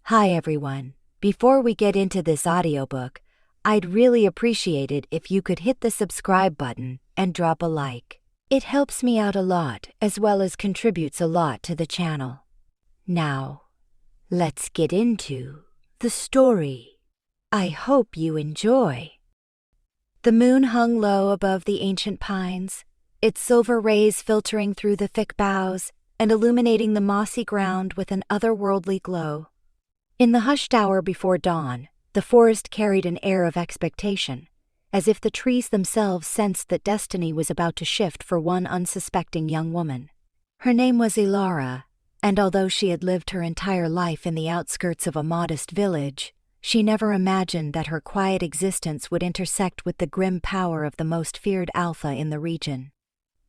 Hi everyone. Before we get into this audiobook, I'd really appreciate it if you could hit the subscribe button and drop a like. It helps me out a lot as well as contributes a lot to the channel. Now, let's get into the story. I hope you enjoy. The moon hung low above the ancient pines, its silver rays filtering through the thick boughs and illuminating the mossy ground with an otherworldly glow. In the hushed hour before dawn, the forest carried an air of expectation, as if the trees themselves sensed that destiny was about to shift for one unsuspecting young woman. Her name was Elara, and although she had lived her entire life in the outskirts of a modest village, she never imagined that her quiet existence would intersect with the grim power of the most feared alpha in the region.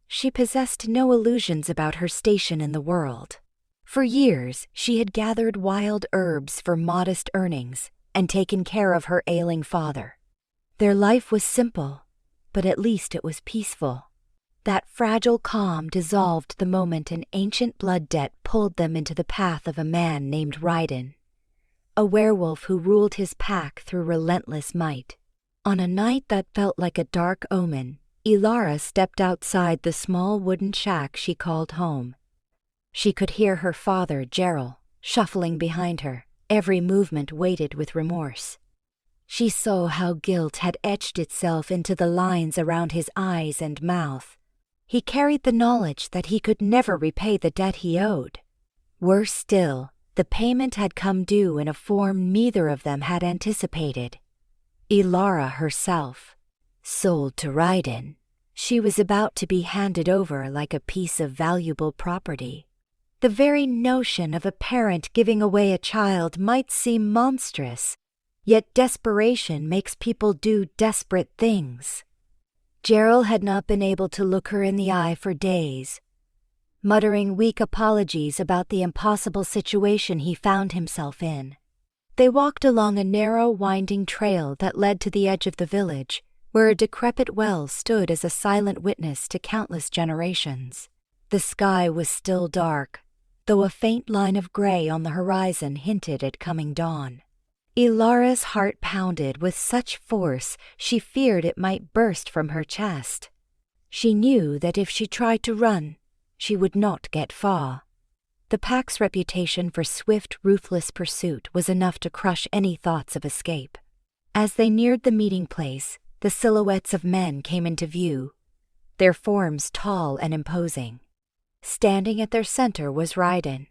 She possessed no illusions about her station in the world. For years, she had gathered wild herbs for modest earnings and taken care of her ailing father. Their life was simple, but at least it was peaceful. That fragile calm dissolved the moment an ancient blood debt pulled them into the path of a man named Raiden, a werewolf who ruled his pack through relentless might. On a night that felt like a dark omen, Elara stepped outside the small wooden shack she called home. She could hear her father, Gerald, shuffling behind her, every movement weighted with remorse. She saw how guilt had etched itself into the lines around his eyes and mouth. He carried the knowledge that he could never repay the debt he owed. Worse still, the payment had come due in a form neither of them had anticipated. Elara herself, sold to Raiden, she was about to be handed over like a piece of valuable property. The very notion of a parent giving away a child might seem monstrous, yet desperation makes people do desperate things. Gerald had not been able to look her in the eye for days, muttering weak apologies about the impossible situation he found himself in. They walked along a narrow, winding trail that led to the edge of the village, where a decrepit well stood as a silent witness to countless generations. The sky was still dark, though a faint line of gray on the horizon hinted at coming dawn. Elara's heart pounded with such force she feared it might burst from her chest. She knew that if she tried to run, she would not get far. The pack's reputation for swift, ruthless pursuit was enough to crush any thoughts of escape. As they neared the meeting place, the silhouettes of men came into view, their forms tall and imposing. Standing at their center was Raiden.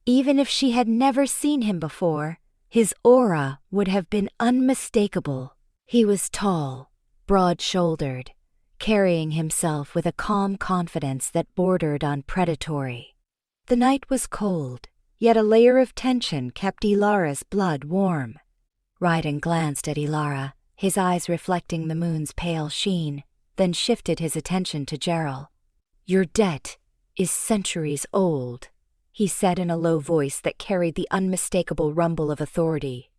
Even if she had never seen him before, his aura would have been unmistakable. He was tall, broad-shouldered, carrying himself with a calm confidence that bordered on predatory. The night was cold, yet a layer of tension kept Elara's blood warm. Raiden glanced at Elara, his eyes reflecting the moon's pale sheen, then shifted his attention to Gerald. "Your debt is centuries old," he said in a low voice that carried the unmistakable rumble of authority.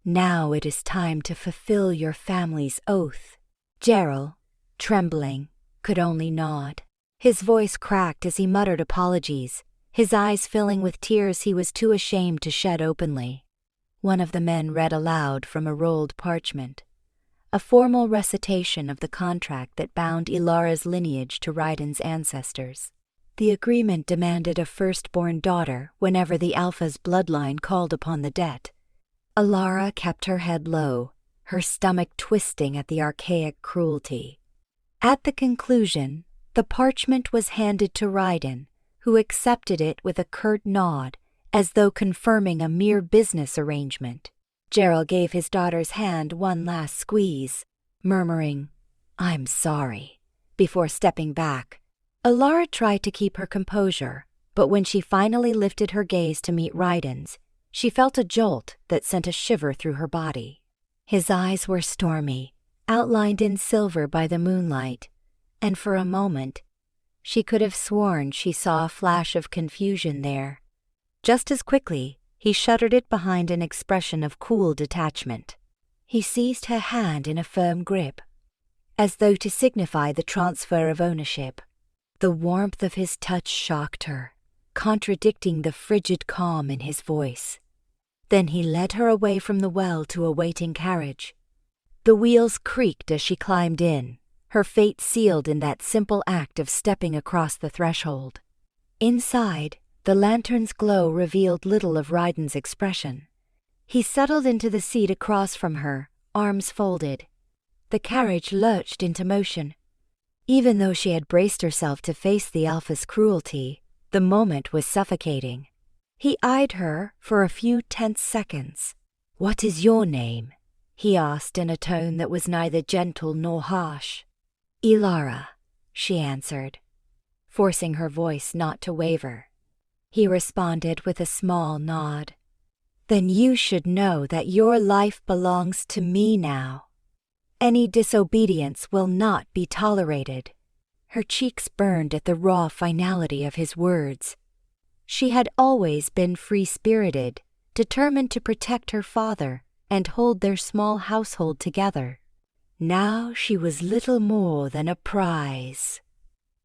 "Now it is time to fulfill your family's oath." Gerald, trembling, could only nod. His voice cracked as he muttered apologies, his eyes filling with tears he was too ashamed to shed openly. One of the men read aloud from a rolled parchment, a formal recitation of the contract that bound Elara's lineage to Raiden's ancestors. The agreement demanded a firstborn daughter whenever the Alpha's bloodline called upon the debt. Elara kept her head low, her stomach twisting at the archaic cruelty. At the conclusion, the parchment was handed to Raiden, who accepted it with a curt nod, as though confirming a mere business arrangement. Gerald gave his daughter's hand one last squeeze, murmuring, "I'm sorry," before stepping back. Elara tried to keep her composure, but when she finally lifted her gaze to meet Raiden's, she felt a jolt that sent a shiver through her body. His eyes were stormy, outlined in silver by the moonlight, and for a moment, she could have sworn she saw a flash of confusion there. Just as quickly, he shuttered it behind an expression of cool detachment. He seized her hand in a firm grip, as though to signify the transfer of ownership. The warmth of his touch shocked her, contradicting the frigid calm in his voice. Then he led her away from the well to a waiting carriage. The wheels creaked as she climbed in, her fate sealed in that simple act of stepping across the threshold. Inside, the lantern's glow revealed little of Ryden's expression. He settled into the seat across from her, arms folded. The carriage lurched into motion. Even though she had braced herself to face the Alpha's cruelty, the moment was suffocating. He eyed her for a few tense seconds. "What is your name?" he asked in a tone that was neither gentle nor harsh. "Elara," she answered, forcing her voice not to waver. He responded with a small nod. "Then you should know that your life belongs to me now. Any disobedience will not be tolerated." Her cheeks burned at the raw finality of his words. She had always been free-spirited, determined to protect her father and hold their small household together. Now she was little more than a prize.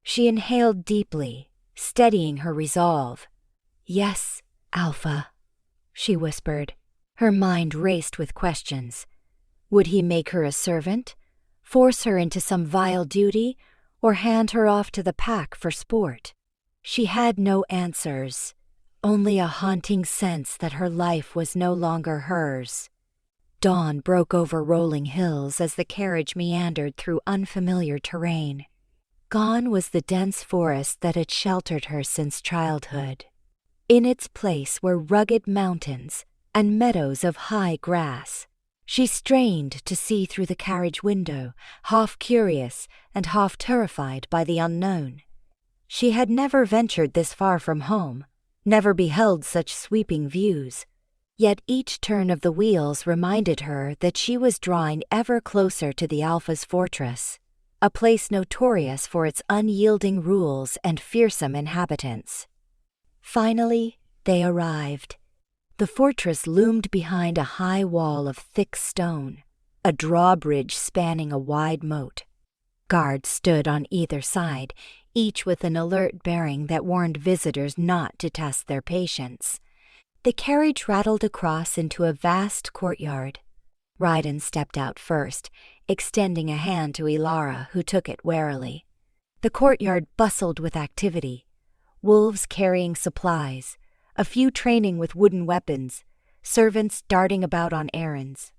She inhaled deeply, steadying her resolve. "Yes, Alpha," she whispered. Her mind raced with questions. Would he make her a servant, force her into some vile duty, or hand her off to the pack for sport? She had no answers, only a haunting sense that her life was no longer hers. Dawn broke over rolling hills as the carriage meandered through unfamiliar terrain. Gone was the dense forest that had sheltered her since childhood. In its place were rugged mountains and meadows of high grass. She strained to see through the carriage window, half curious and half terrified by the unknown. She had never ventured this far from home, never beheld such sweeping views. Yet each turn of the wheels reminded her that she was drawing ever closer to the Alpha's fortress, a place notorious for its unyielding rules and fearsome inhabitants. Finally, they arrived. The fortress loomed behind a high wall of thick stone, a drawbridge spanning a wide moat. Guards stood on either side, each with an alert bearing that warned visitors not to test their patience. The carriage rattled across into a vast courtyard. Ryden stepped out first, extending a hand to Elara, who took it warily. The courtyard bustled with activity. Wolves carrying supplies, a few training with wooden weapons, servants darting about on errands.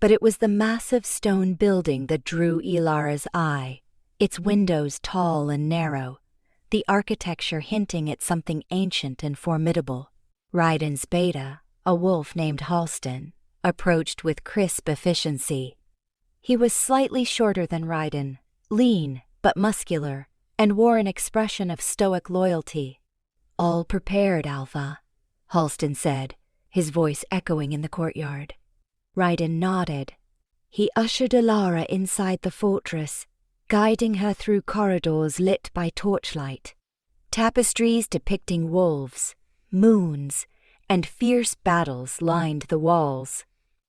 But it was the massive stone building that drew Elara's eye, its windows tall and narrow, the architecture hinting at something ancient and formidable. Ryden's beta, a wolf named Halston, approached with crisp efficiency. He was slightly shorter than Ryden, lean but muscular, and wore an expression of stoic loyalty. "All prepared, Alpha," Halston said, his voice echoing in the courtyard. Ryden nodded. He ushered Elara inside the fortress, guiding her through corridors lit by torchlight. Tapestries depicting wolves, moons, and fierce battles lined the walls.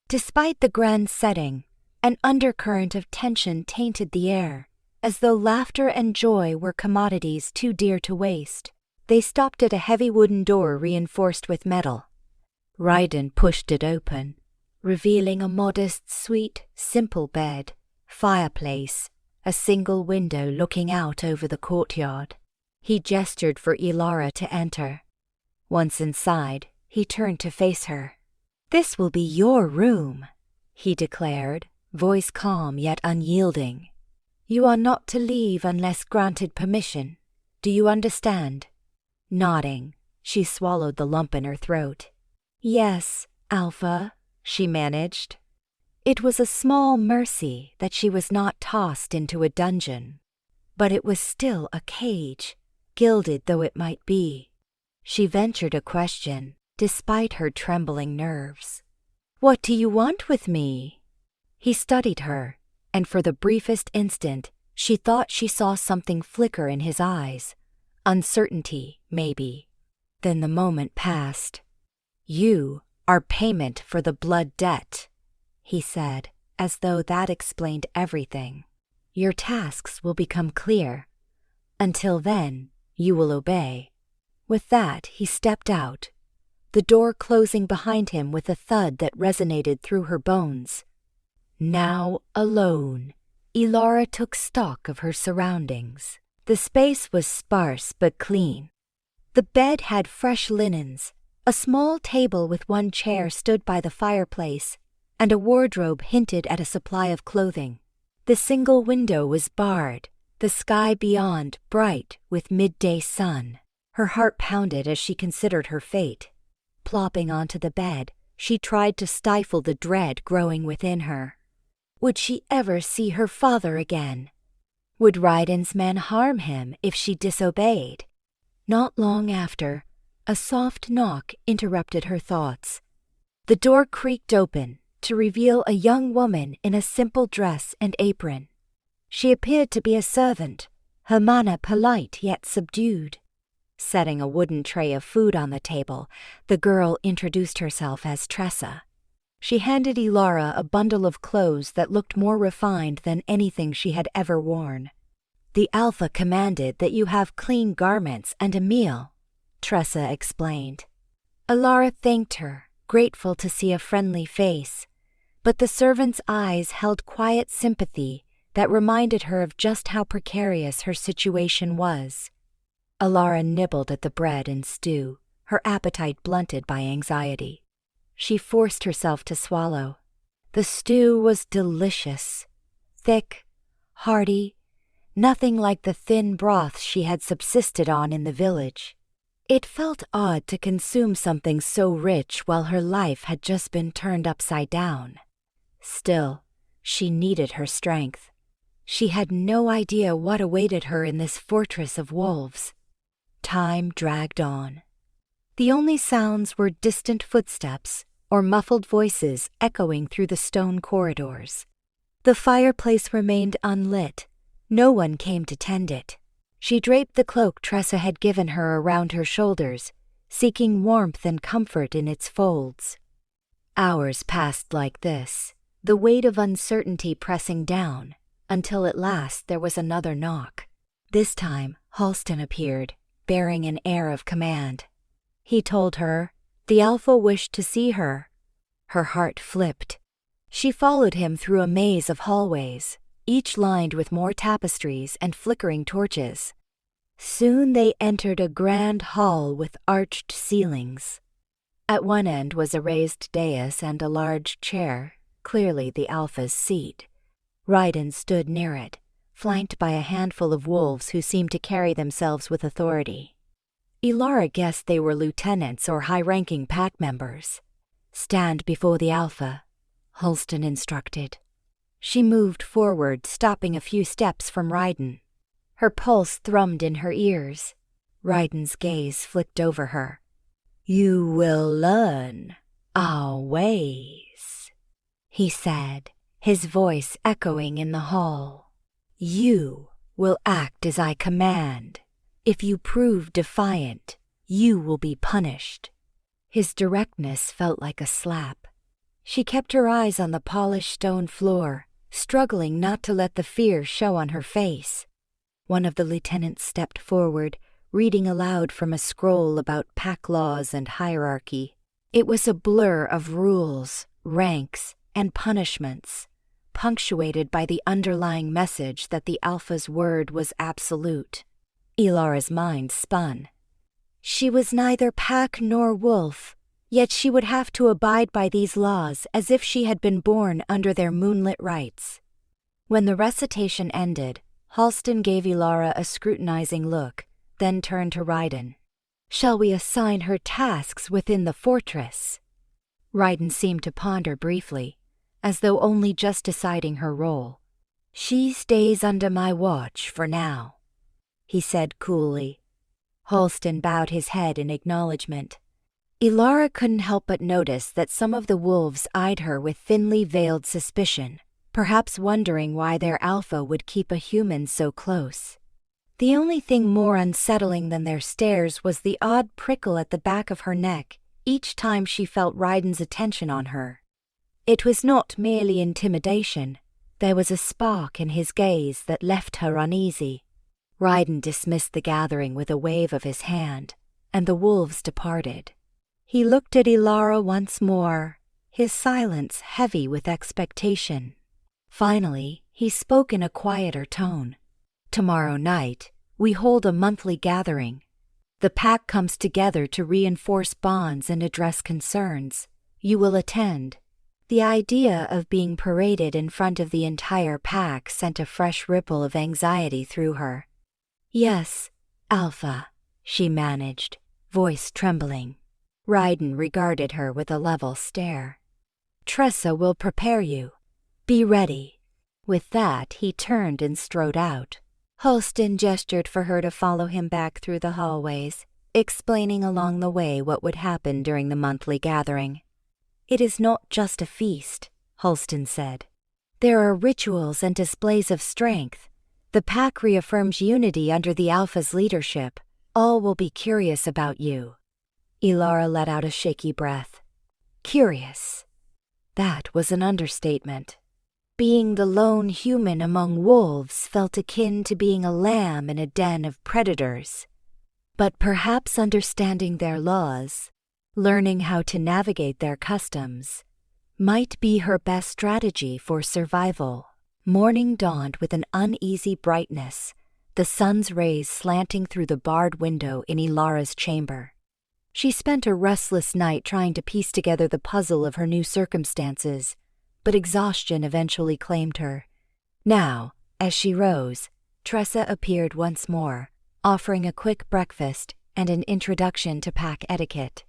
Despite the grand setting, an undercurrent of tension tainted the air, as though laughter and joy were commodities too dear to waste. They stopped at a heavy wooden door reinforced with metal. Ryden pushed it open, revealing a modest, sweet, simple bed, fireplace, a single window looking out over the courtyard. He gestured for Elara to enter. Once inside, he turned to face her. "This will be your room," he declared, voice calm yet unyielding. "You are not to leave unless granted permission. Do you understand?" Nodding, she swallowed the lump in her throat. "Yes, Alpha," she managed. It was a small mercy that she was not tossed into a dungeon, but it was still a cage, gilded though it might be. She ventured a question, despite her trembling nerves. "What do you want with me?" He studied her, and for the briefest instant, she thought she saw something flicker in his eyes. Uncertainty, maybe. Then the moment passed. "You are payment for the blood debt," he said, as though that explained everything. "Your tasks will become clear. Until then, you will obey." With that, he stepped out. the door closing behind him with a thud that resonated through her bones. Now alone, Elara took stock of her surroundings. The space was sparse but clean. The bed had fresh linens, a small table with one chair stood by the fireplace, and a wardrobe hinted at a supply of clothing. The single window was barred, the sky beyond bright with midday sun. Her heart pounded as she considered her fate. Plopping onto the bed, she tried to stifle the dread growing within her. Would she ever see her father again? Would Ryden's men harm him if she disobeyed? Not long after, a soft knock interrupted her thoughts. The door creaked open to reveal a young woman in a simple dress and apron. She appeared to be a servant, her manner polite yet subdued. Setting a wooden tray of food on the table, the girl introduced herself as Tressa. She handed Elara a bundle of clothes that looked more refined than anything she had ever worn. "The Alpha commanded that you have clean garments and a meal," Tressa explained. Elara thanked her, grateful to see a friendly face, but the servant's eyes held quiet sympathy that reminded her of just how precarious her situation was. Elara nibbled at the bread and stew, her appetite blunted by anxiety. She forced herself to swallow. The stew was delicious, thick, hearty, nothing like the thin broth she had subsisted on in the village. It felt odd to consume something so rich while her life had just been turned upside down. Still, she needed her strength. She had no idea what awaited her in this fortress of wolves. Time dragged on. The only sounds were distant footsteps or muffled voices echoing through the stone corridors. The fireplace remained unlit. No one came to tend it. She draped the cloak Tressa had given her around her shoulders, seeking warmth and comfort in its folds. Hours passed like this, the weight of uncertainty pressing down, until at last there was another knock. This time, Halston appeared, bearing an air of command. He told her the Alpha wished to see her. Her heart flipped. She followed him through a maze of hallways, each lined with more tapestries and flickering torches. Soon they entered a grand hall with arched ceilings. At one end was a raised dais and a large chair, clearly the Alpha's seat. Ryden stood near it, flanked by a handful of wolves who seemed to carry themselves with authority. Elara guessed they were lieutenants or high-ranking pack members. "Stand before the Alpha," Halston instructed. She moved forward, stopping a few steps from Ryden. Her pulse thrummed in her ears. Ryden's gaze flicked over her. "You will learn our ways," he said, his voice echoing in the hall. "You will act as I command. If you prove defiant, you will be punished." His directness felt like a slap. She kept her eyes on the polished stone floor, struggling not to let the fear show on her face. One of the lieutenants stepped forward, reading aloud from a scroll about pack laws and hierarchy. It was a blur of rules, ranks, and punishments, punctuated by the underlying message that the Alpha's word was absolute. Elara's mind spun. She was neither pack nor wolf, yet she would have to abide by these laws as if she had been born under their moonlit rights. When the recitation ended, Halston gave Elara a scrutinizing look, then turned to Ryden. "Shall we assign her tasks within the fortress?" Ryden seemed to ponder briefly, as though only just deciding her role. "She stays under my watch for now," he said coolly. Halston bowed his head in acknowledgement. Elara couldn't help but notice that some of the wolves eyed her with thinly veiled suspicion, perhaps wondering why their Alpha would keep a human so close. The only thing more unsettling than their stares was the odd prickle at the back of her neck each time she felt Ryden's attention on her. It was not merely intimidation. There was a spark in his gaze that left her uneasy. Ryden dismissed the gathering with a wave of his hand, and the wolves departed. He looked at Elara once more, his silence heavy with expectation. Finally, he spoke in a quieter tone. "Tomorrow night, we hold a monthly gathering. The pack comes together to reinforce bonds and address concerns. You will attend." The idea of being paraded in front of the entire pack sent a fresh ripple of anxiety through her. "Yes, Alpha," she managed, voice trembling. Ryden regarded her with a level stare. "Tressa will prepare you. Be ready." With that, he turned and strode out. Halston gestured for her to follow him back through the hallways, explaining along the way what would happen during the monthly gathering. "It is not just a feast," Halston said. "There are rituals and displays of strength. The pack reaffirms unity under the Alpha's leadership. All will be curious about you." Elara let out a shaky breath. Curious. That was an understatement. Being the lone human among wolves felt akin to being a lamb in a den of predators. But perhaps understanding their laws, learning how to navigate their customs, might be her best strategy for survival. Morning dawned with an uneasy brightness, the sun's rays slanting through the barred window in Elara's chamber. She spent a restless night trying to piece together the puzzle of her new circumstances, but exhaustion eventually claimed her. Now, as she rose, Tressa appeared once more, offering a quick breakfast and an introduction to pack etiquette.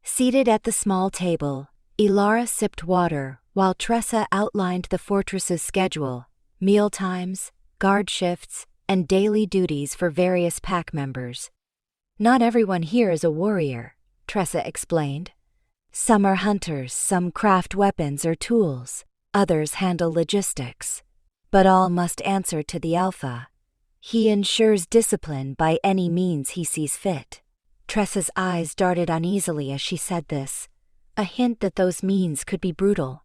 Seated at the small table, Elara sipped water while Tressa outlined the fortress's schedule, meal times, guard shifts, and daily duties for various pack members. "Not everyone here is a warrior," Tressa explained. "Some are hunters, some craft weapons or tools, others handle logistics. But all must answer to the Alpha. He ensures discipline by any means he sees fit." Tressa's eyes darted uneasily as she said this, a hint that those means could be brutal.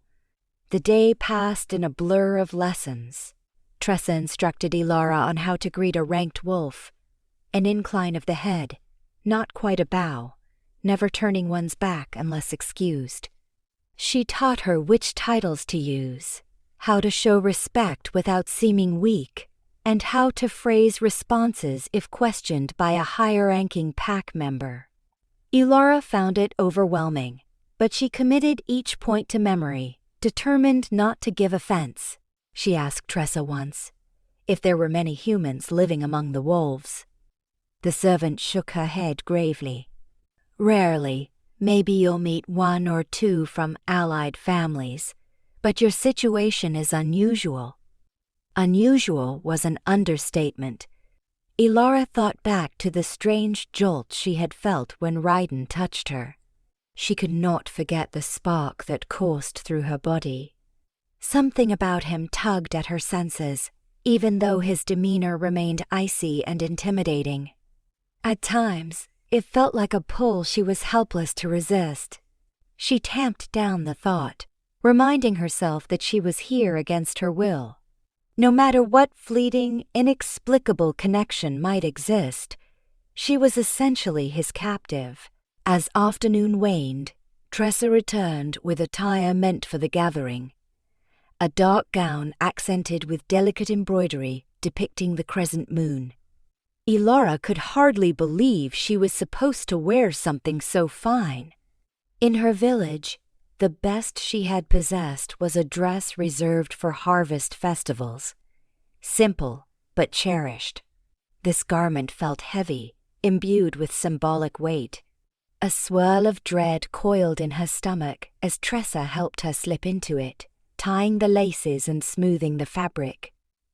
The day passed in a blur of lessons. Tressa instructed Elara on how to greet a ranked wolf. An incline of the head, not quite a bow, never turning one's back unless excused. She taught her which titles to use, how to show respect without seeming weak, and how to phrase responses if questioned by a higher-ranking pack member. Elara found it overwhelming, but she committed each point to memory, determined not to give offense. She asked Tressa once if there were many humans living among the wolves. The servant shook her head gravely. "Rarely. Maybe you'll meet one or two from allied families, but your situation is unusual." Unusual was an understatement. Elara thought back to the strange jolt she had felt when Ryden touched her. She could not forget the spark that coursed through her body. Something about him tugged at her senses, even though his demeanor remained icy and intimidating. At times, it felt like a pull she was helpless to resist. She tamped down the thought, reminding herself that she was here against her will. No matter what fleeting, inexplicable connection might exist, she was essentially his captive. As afternoon waned, Tressa returned with attire meant for the gathering. A dark gown accented with delicate embroidery depicting the crescent moon. Elara could hardly believe she was supposed to wear something so fine. In her village, the best she had possessed was a dress reserved for harvest festivals. Simple, but cherished. This garment felt heavy, imbued with symbolic weight. A swirl of dread coiled in her stomach as Tressa helped her slip into it, tying the laces and smoothing the fabric.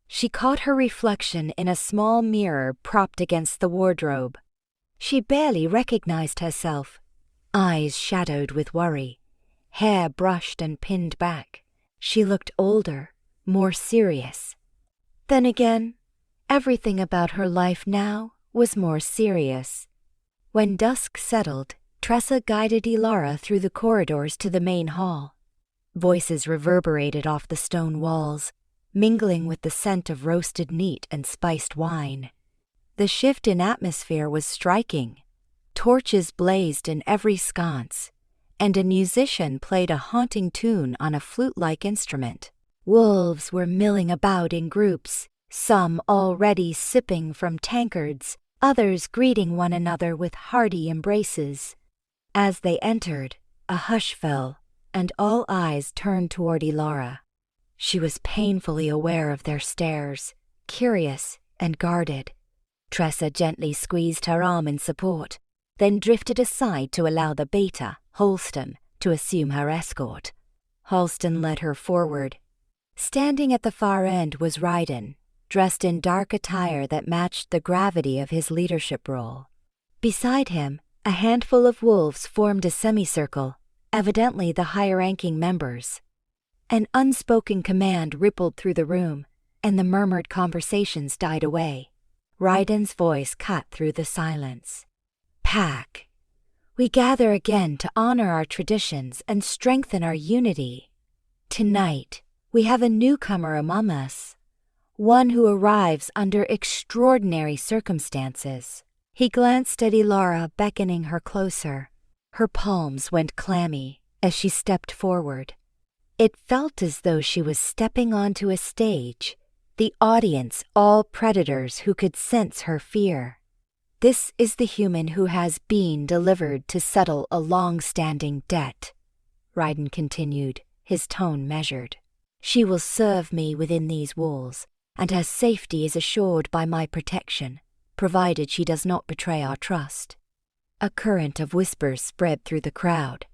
She caught her reflection in a small mirror propped against the wardrobe. She barely recognized herself, eyes shadowed with worry, hair brushed and pinned back. She looked older, more serious. Then again, everything about her life now was more serious. When dusk settled, Tressa guided Elara through the corridors to the main hall. Voices reverberated off the stone walls, mingling with the scent of roasted meat and spiced wine. The shift in atmosphere was striking. Torches blazed in every sconce, and a musician played a haunting tune on a flute-like instrument. Wolves were milling about in groups, some already sipping from tankards, others greeting one another with hearty embraces. As they entered, a hush fell, and all eyes turned toward Elara. She was painfully aware of their stares, curious and guarded. Tressa gently squeezed her arm in support, then drifted aside to allow the beta, Halston, to assume her escort. Halston led her forward. Standing at the far end was Raiden, dressed in dark attire that matched the gravity of his leadership role. Beside him, a handful of wolves formed a semicircle, evidently the higher-ranking members. An unspoken command rippled through the room, and the murmured conversations died away. Raiden's voice cut through the silence. "Pack, we gather again to honor our traditions and strengthen our unity. Tonight, we have a newcomer among us, one who arrives under extraordinary circumstances." He glanced at Elara, beckoning her closer. Her palms went clammy as she stepped forward. It felt as though she was stepping onto a stage, the audience all predators who could sense her fear. "This is the human who has been delivered to settle a long-standing debt," Raiden continued, his tone measured. "She will serve me within these walls, and her safety is assured by my protection, provided she does not betray our trust." A current of whispers spread through the crowd.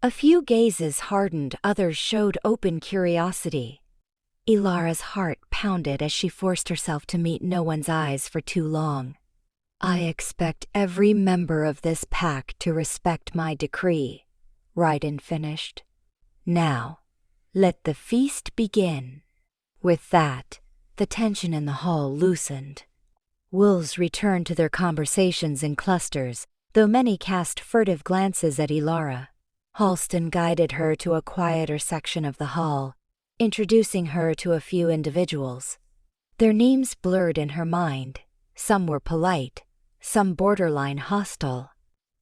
A few gazes hardened, others showed open curiosity. Elara's heart pounded as she forced herself to meet no one's eyes for too long. "I expect every member of this pack to respect my decree," Raiden finished. "Now, let the feast begin." With that, the tension in the hall loosened. Wolves returned to their conversations in clusters, though many cast furtive glances at Elara. Halston guided her to a quieter section of the hall, introducing her to a few individuals. Their names blurred in her mind. Some were polite, some borderline hostile.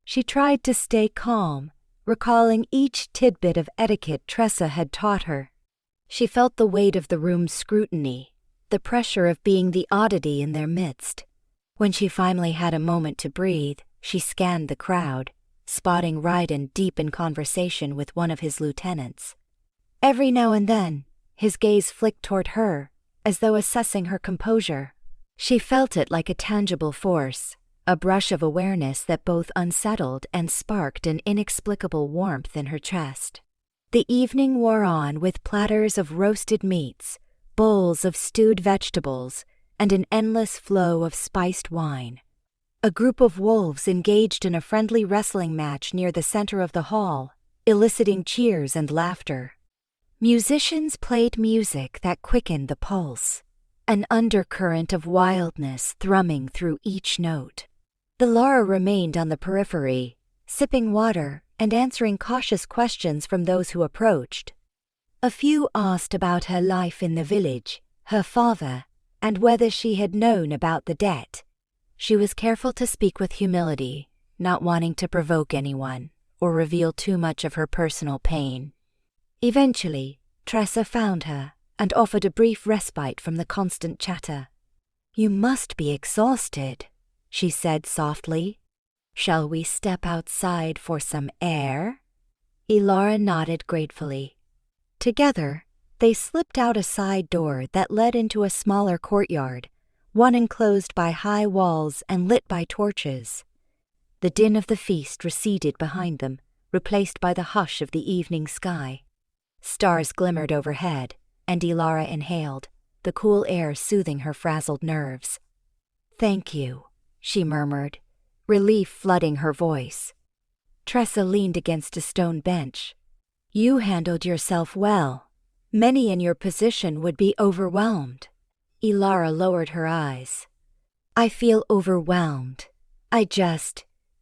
She tried to stay calm, recalling each tidbit of etiquette Tressa had taught her. She felt the weight of the room's scrutiny, the pressure of being the oddity in their midst. When she finally had a moment to breathe, she scanned the crowd, spotting Raiden deep in conversation with one of his lieutenants. Every now and then, his gaze flicked toward her, as though assessing her composure. She felt it like a tangible force, a brush of awareness that both unsettled and sparked an inexplicable warmth in her chest. The evening wore on with platters of roasted meats, bowls of stewed vegetables, and an endless flow of spiced wine. A group of wolves engaged in a friendly wrestling match near the center of the hall, eliciting cheers and laughter. Musicians played music that quickened the pulse, an undercurrent of wildness thrumming through each note. Elara remained on the periphery, sipping water and answering cautious questions from those who approached. A few asked about her life in the village, her father, and whether she had known about the debt. She was careful to speak with humility, not wanting to provoke anyone or reveal too much of her personal pain. Eventually, Tressa found her and offered a brief respite from the constant chatter. "You must be exhausted," she said softly. "Shall we step outside for some air?" Elara nodded gratefully. Together, they slipped out a side door that led into a smaller courtyard, one enclosed by high walls and lit by torches. The din of the feast receded behind them, replaced by the hush of the evening sky. Stars glimmered overhead, and Elara inhaled, the cool air soothing her frazzled nerves. "Thank you," she murmured, relief flooding her voice. Tressa leaned against a stone bench. "You handled yourself well. Many in your position would be overwhelmed." Elara lowered her eyes. "I feel overwhelmed.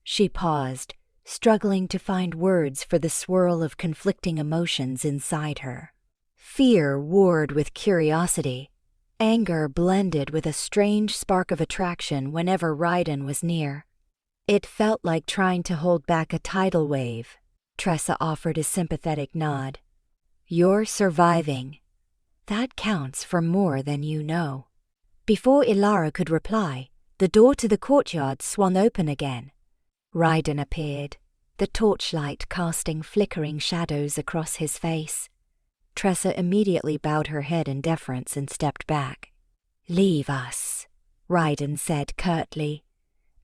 She paused, struggling to find words for the swirl of conflicting emotions inside her. Fear warred with curiosity. Anger blended with a strange spark of attraction whenever Raiden was near. It felt like trying to hold back a tidal wave. Tressa offered a sympathetic nod. You're surviving. That counts for more than you know. Before Elara could reply, the door to the courtyard swung open again. Raiden appeared, the torchlight casting flickering shadows across his face. Tressa immediately bowed her head in deference and stepped back. Leave us, Raiden said curtly,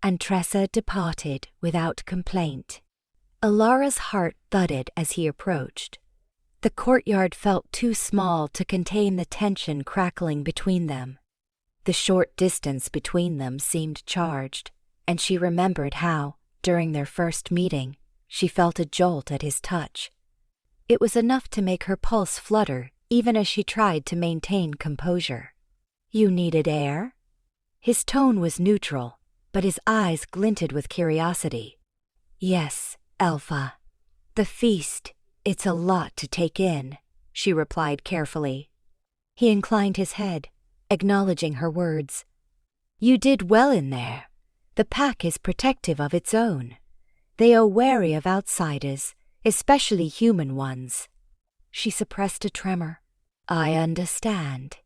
and Tressa departed without complaint. Elara's heart thudded as he approached. The courtyard felt too small to contain the tension crackling between them. The short distance between them seemed charged, and she remembered how, during their first meeting, she felt a jolt at his touch. It was enough to make her pulse flutter even as she tried to maintain composure. You needed air? His tone was neutral, but his eyes glinted with curiosity. Yes, Alpha. The feast, it's a lot to take in, she replied carefully. He inclined his head, acknowledging her words. You did well in there. The pack is protective of its own. They are wary of outsiders, especially human ones. She suppressed a tremor. I understand.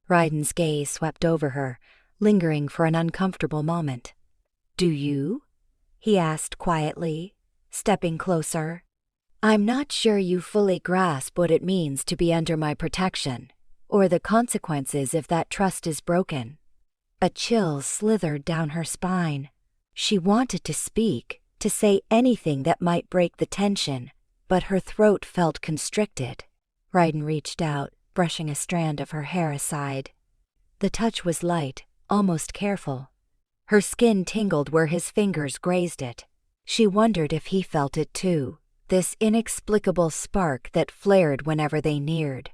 Raiden's gaze swept over her, lingering for an uncomfortable moment. Do you? He asked quietly, stepping closer. I'm not sure you fully grasp what it means to be under my protection, or the consequences if that trust is broken. A chill slithered down her spine. She wanted to speak, to say anything that might break the tension, but her throat felt constricted. Raiden reached out, brushing a strand of her hair aside. The touch was light, almost careful. Her skin tingled where his fingers grazed it. She wondered if he felt it too, this inexplicable spark that flared whenever they neared.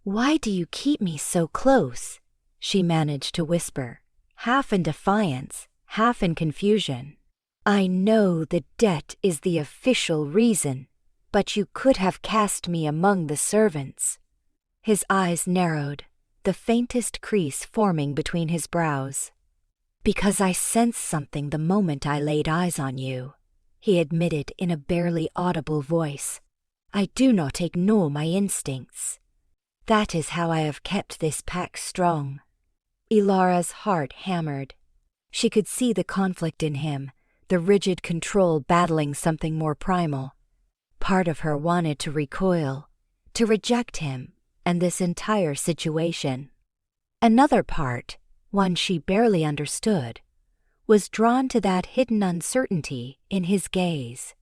Why do you keep me so close? She managed to whisper, half in defiance, half in confusion. I know the debt is the official reason, but you could have cast me among the servants. His eyes narrowed, the faintest crease forming between his brows. Because I sensed something the moment I laid eyes on you, he admitted in a barely audible voice. I do not ignore my instincts. That is how I have kept this pack strong. Elara's heart hammered. She could see the conflict in him, the rigid control battling something more primal. Part of her wanted to recoil, to reject him and this entire situation. Another part, one she barely understood, was drawn to that hidden uncertainty in his gaze.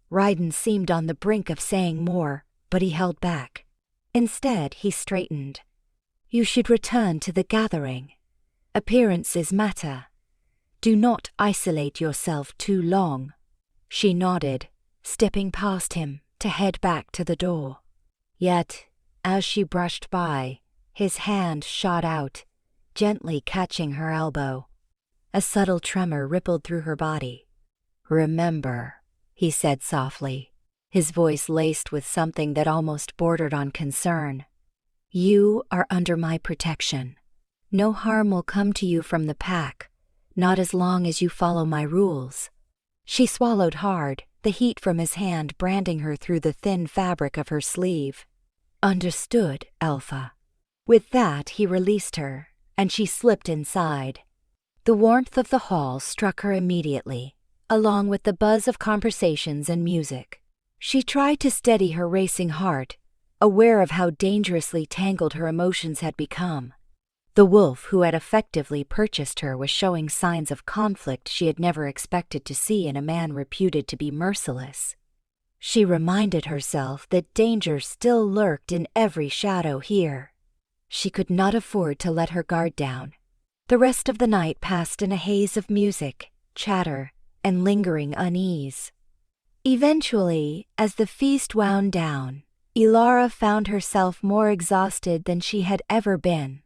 Raiden seemed on the brink of saying more, but he held back. Instead, he straightened. You should return to the gathering. Appearances matter. Do not isolate yourself too long. She nodded, stepping past him to head back to the door. Yet, as she brushed by, his hand shot out, gently catching her elbow. A subtle tremor rippled through her body. Remember, he said softly, his voice laced with something that almost bordered on concern. You are under my protection. No harm will come to you from the pack, not as long as you follow my rules. She swallowed hard, the heat from his hand branding her through the thin fabric of her sleeve. Understood, Alpha. With that, he released her, and she slipped inside. The warmth of the hall struck her immediately, along with the buzz of conversations and music. She tried to steady her racing heart, aware of how dangerously tangled her emotions had become. The wolf who had effectively purchased her was showing signs of conflict she had never expected to see in a man reputed to be merciless. She reminded herself that danger still lurked in every shadow here. She could not afford to let her guard down. The rest of the night passed in a haze of music, chatter, and lingering unease. Eventually, as the feast wound down, Elara found herself more exhausted than she had ever been.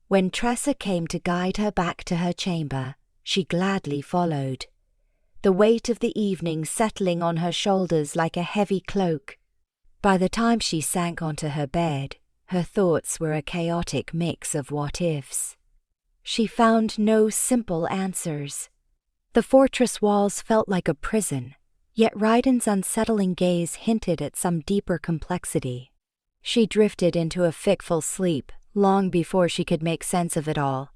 When Tressa came to guide her back to her chamber, she gladly followed, the weight of the evening settling on her shoulders like a heavy cloak. By the time she sank onto her bed, her thoughts were a chaotic mix of what-ifs. She found no simple answers. The fortress walls felt like a prison, yet Raiden's unsettling gaze hinted at some deeper complexity. She drifted into a fitful sleep long before she could make sense of it all.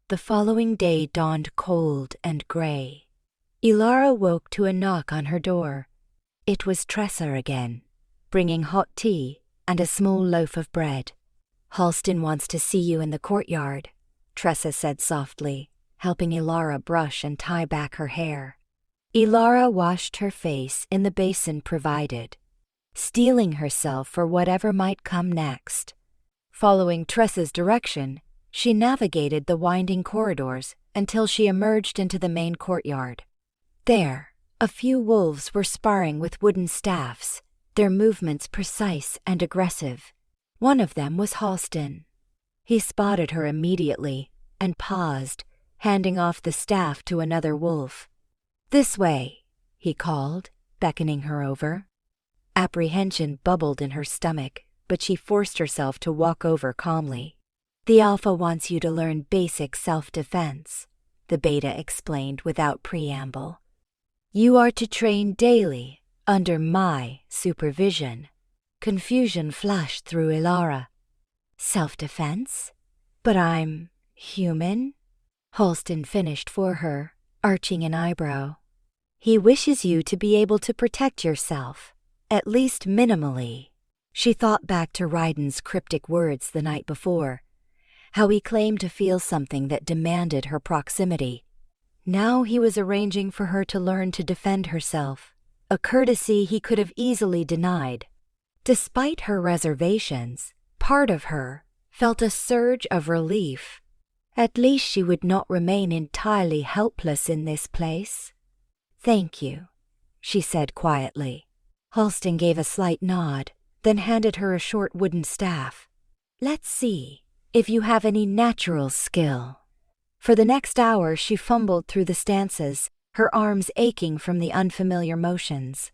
The following day dawned cold and gray. Elara woke to a knock on her door. It was Tressa again, bringing hot tea and a small loaf of bread. "Halston wants to see you in the courtyard," Tressa said softly, helping Elara brush and tie back her hair. Elara washed her face in the basin provided, steeling herself for whatever might come next. Following Tressa's direction, she navigated the winding corridors until she emerged into the main courtyard. There, a few wolves were sparring with wooden staffs, their movements precise and aggressive. One of them was Halston. He spotted her immediately and paused, handing off the staff to another wolf. "This way," he called, beckoning her over. Apprehension bubbled in her stomach, but she forced herself to walk over calmly. "The Alpha wants you to learn basic self-defense," the Beta explained without preamble. "You are to train daily, under my supervision." Confusion flashed through Elara. "Self-defense? But I'm human?" Halston finished for her, arching an eyebrow. "He wishes you to be able to protect yourself, at least minimally." She thought back to Raiden's cryptic words the night before, how he claimed to feel something that demanded her proximity. Now he was arranging for her to learn to defend herself, a courtesy he could have easily denied. Despite her reservations, part of her felt a surge of relief. At least she would not remain entirely helpless in this place. "Thank you," she said quietly. Halston gave a slight nod, then handed her a short wooden staff. "Let's see if you have any natural skill." For the next hour she fumbled through the stances, her arms aching from the unfamiliar motions.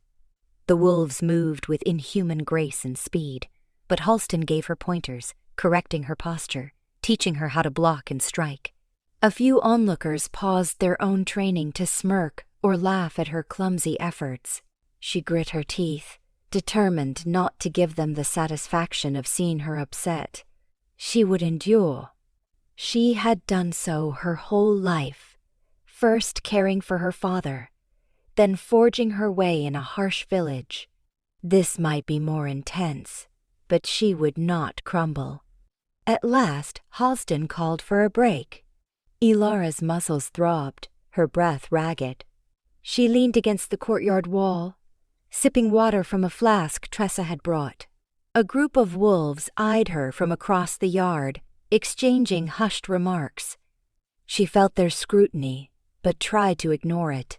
The wolves moved with inhuman grace and speed, but Halston gave her pointers, correcting her posture, teaching her how to block and strike. A few onlookers paused their own training to smirk or laugh at her clumsy efforts. She grit her teeth, determined not to give them the satisfaction of seeing her upset. She would endure. She had done so her whole life, first caring for her father, then forging her way in a harsh village. This might be more intense, but she would not crumble. At last, Halston called for a break. Elara's muscles throbbed, her breath ragged. She leaned against the courtyard wall, sipping water from a flask Tressa had brought. A group of wolves eyed her from across the yard, exchanging hushed remarks. She felt their scrutiny, but tried to ignore it,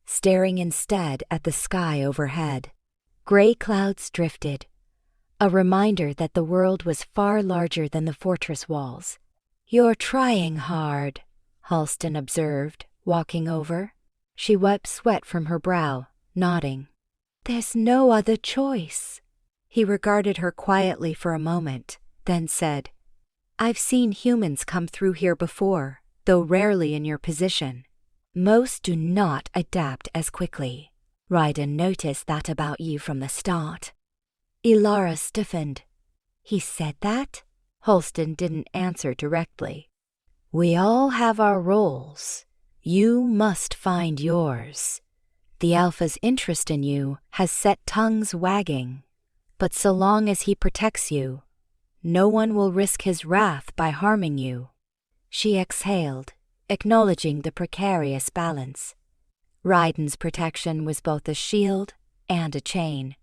staring instead at the sky overhead. Gray clouds drifted, a reminder that the world was far larger than the fortress walls. "You're trying hard," Halston observed, walking over. She wiped sweat from her brow, nodding. "There's no other choice." He regarded her quietly for a moment, then said, "I've seen humans come through here before, though rarely in your position. Most do not adapt as quickly. Raiden noticed that about you from the start." Elara stiffened. "He said that?" Halston didn't answer directly. "We all have our roles. You must find yours. The Alpha's interest in you has set tongues wagging, but so long as he protects you, no one will risk his wrath by harming you." She exhaled, acknowledging the precarious balance. Raiden's protection was both a shield and a chain.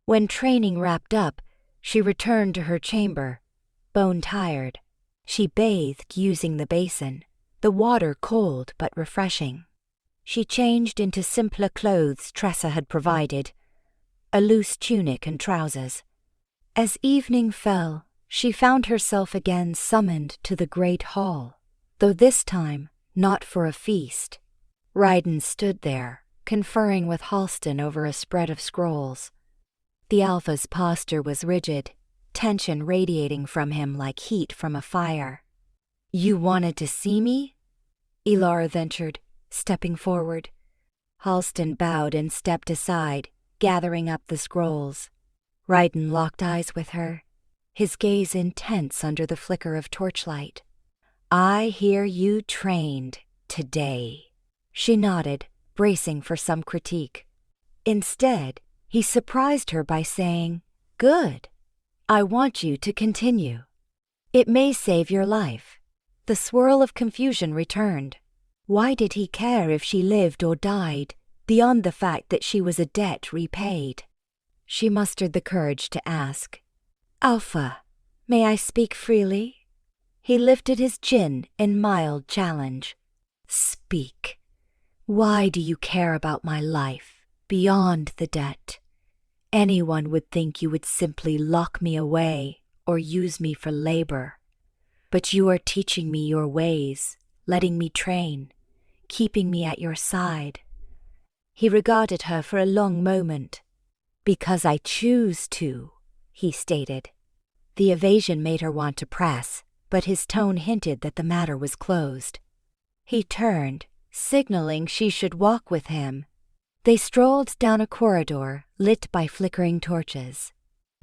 When training wrapped up, she returned to her chamber, bone-tired. She bathed using the basin, the water cold but refreshing. She changed into simpler clothes Tressa had provided, a loose tunic and trousers. As evening fell, she found herself again summoned to the great hall, though this time not for a feast. Raiden stood there, conferring with Halston over a spread of scrolls. The Alpha's posture was rigid, tension radiating from him like heat from a fire. "You wanted to see me?" Elara ventured, stepping forward. Halston bowed and stepped aside, gathering up the scrolls. Ryden locked eyes with her, his gaze intense under the flicker of torchlight. "I hear you trained today." She nodded, bracing for some critique. Instead, he surprised her by saying, "Good. I want you to continue. It may save your life." The swirl of confusion returned. Why did he care if she lived or died, beyond the fact that she was a debt repaid? She mustered the courage to ask, "Alpha, may I speak freely?" He lifted his chin in mild challenge. "Speak. Why do you care about my life, beyond the debt? Anyone would think you would simply lock me away or use me for labor. But you are teaching me your ways, letting me train, keeping me at your side." He regarded her for a long moment. "Because I choose to," he stated. The evasion made her want to press, but his tone hinted that the matter was closed. He turned, signaling she should walk with him. They strolled down a corridor lit by flickering torches.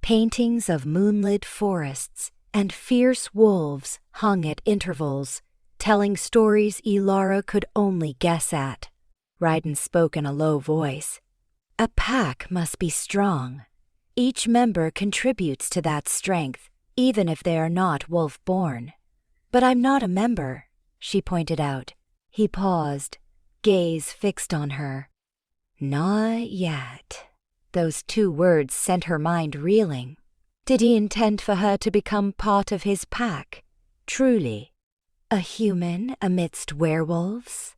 Paintings of moonlit forests and fierce wolves hung at intervals, telling stories Elara could only guess at. Ryden spoke in a low voice. "A pack must be strong. Each member contributes to that strength, even if they are not wolf-born." "But I'm not a member," she pointed out. He paused, gaze fixed on her. "Not yet." Those two words sent her mind reeling. Did he intend for her to become part of his pack? Truly? A human amidst werewolves?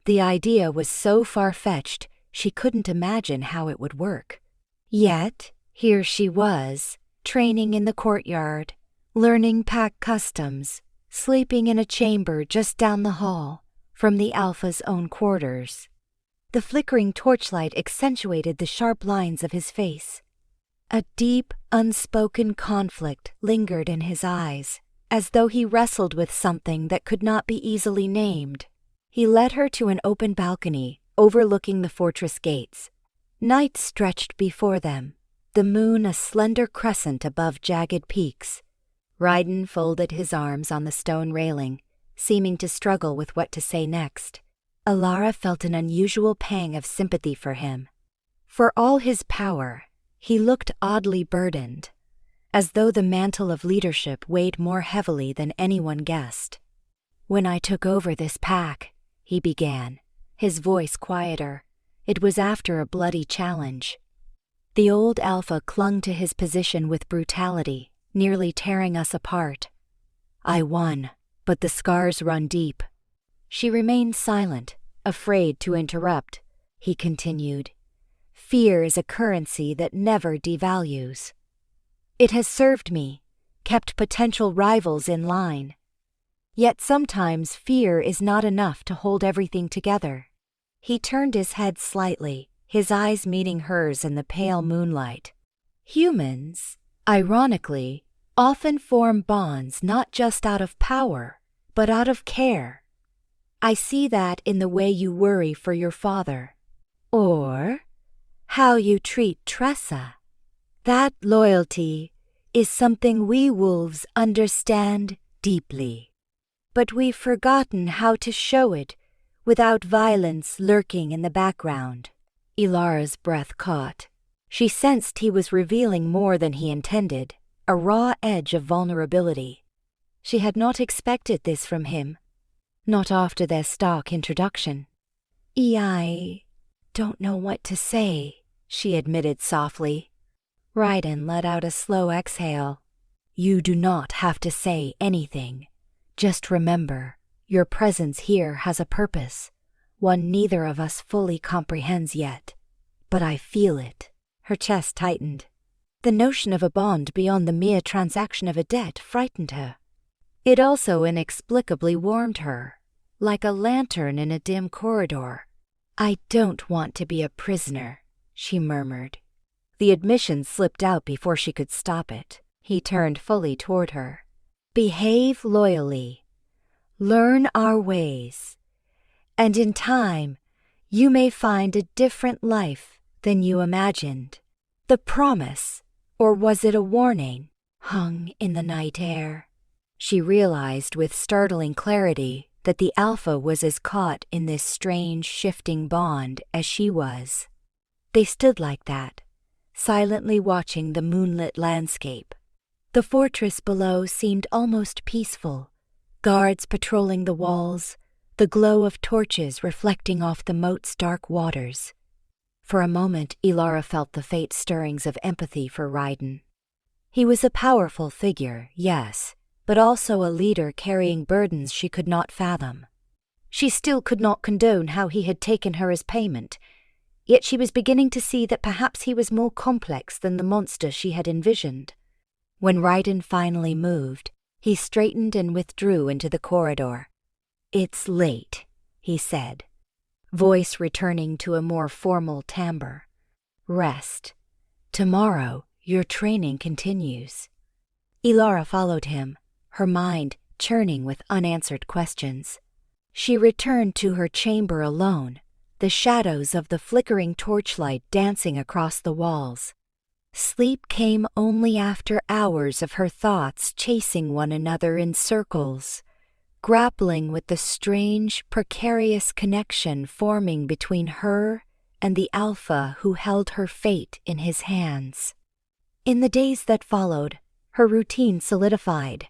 The idea was so far-fetched, she couldn't imagine how it would work. Yet, here she was, training in the courtyard, learning pack customs, sleeping in a chamber just down the hall from the Alpha's own quarters. The flickering torchlight accentuated the sharp lines of his face. A deep, unspoken conflict lingered in his eyes, as though he wrestled with something that could not be easily named. He led her to an open balcony overlooking the fortress gates. Night stretched before them, the moon a slender crescent above jagged peaks. Ryden folded his arms on the stone railing, seeming to struggle with what to say next. Elara felt an unusual pang of sympathy for him. For all his power, he looked oddly burdened, as though the mantle of leadership weighed more heavily than anyone guessed. "When I took over this pack," he began, his voice quieter. It was after a bloody challenge. "The old Alpha clung to his position with brutality, nearly tearing us apart. I won, but the scars run deep." She remained silent, afraid to interrupt. He continued, "Fear is a currency that never devalues. It has served me, kept potential rivals in line. Yet sometimes fear is not enough to hold everything together." He turned his head slightly, his eyes meeting hers in the pale moonlight. "Humans, ironically, often form bonds not just out of power, but out of care. I see that in the way you worry for your father. Or how you treat Tressa. That loyalty is something we wolves understand deeply. But we've forgotten how to show it without violence lurking in the background." Elara's breath caught. She sensed he was revealing more than he intended, a raw edge of vulnerability. She had not expected this from him, not after their stock introduction. "I don't know what to say," she admitted softly. Ryden let out a slow exhale. "You do not have to say anything. Just remember, your presence here has a purpose, one neither of us fully comprehends yet. But I feel it." Her chest tightened. The notion of a bond beyond the mere transaction of a debt frightened her. It also inexplicably warmed her, like a lantern in a dim corridor. "I don't want to be a prisoner," she murmured. The admission slipped out before she could stop it. He turned fully toward her. "Behave loyally. Learn our ways. And in time, you may find a different life than you imagined. The promise, or was it a warning, hung in the night air. She realized with startling clarity that the alpha was as caught in this strange, shifting bond as she was. They stood like that, silently watching the moonlit landscape. The fortress below seemed almost peaceful, guards patrolling the walls, the glow of torches reflecting off the moat's dark waters. For a moment, Elara felt the faint stirrings of empathy for Raiden. He was a powerful figure, yes, but also a leader carrying burdens she could not fathom. She still could not condone how he had taken her as payment, yet she was beginning to see that perhaps he was more complex than the monster she had envisioned. When Raiden finally moved, he straightened and withdrew into the corridor. "It's late," he said, voice returning to a more formal timbre. "Rest. Tomorrow, your training continues." Elara followed him, her mind churning with unanswered questions. She returned to her chamber alone, the shadows of the flickering torchlight dancing across the walls. Sleep came only after hours of her thoughts chasing one another in circles, grappling with the strange, precarious connection forming between her and the Alpha who held her fate in his hands. In the days that followed, her routine solidified.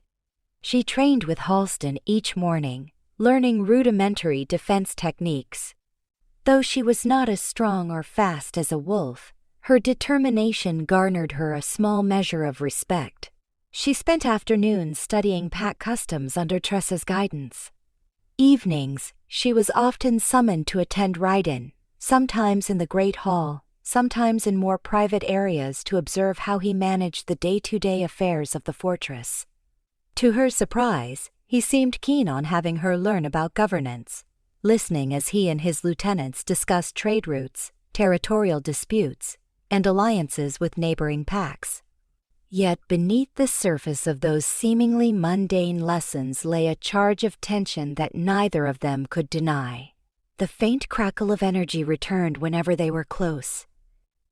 She trained with Halston each morning, learning rudimentary defense techniques. Though she was not as strong or fast as a wolf, her determination garnered her a small measure of respect. She spent afternoons studying pack customs under Tressa's guidance. Evenings, she was often summoned to attend Raiden, sometimes in the Great Hall, sometimes in more private areas to observe how he managed the day-to-day affairs of the fortress. To her surprise, he seemed keen on having her learn about governance, listening as he and his lieutenants discussed trade routes, territorial disputes, and alliances with neighboring packs. Yet beneath the surface of those seemingly mundane lessons lay a charge of tension that neither of them could deny. The faint crackle of energy returned whenever they were close.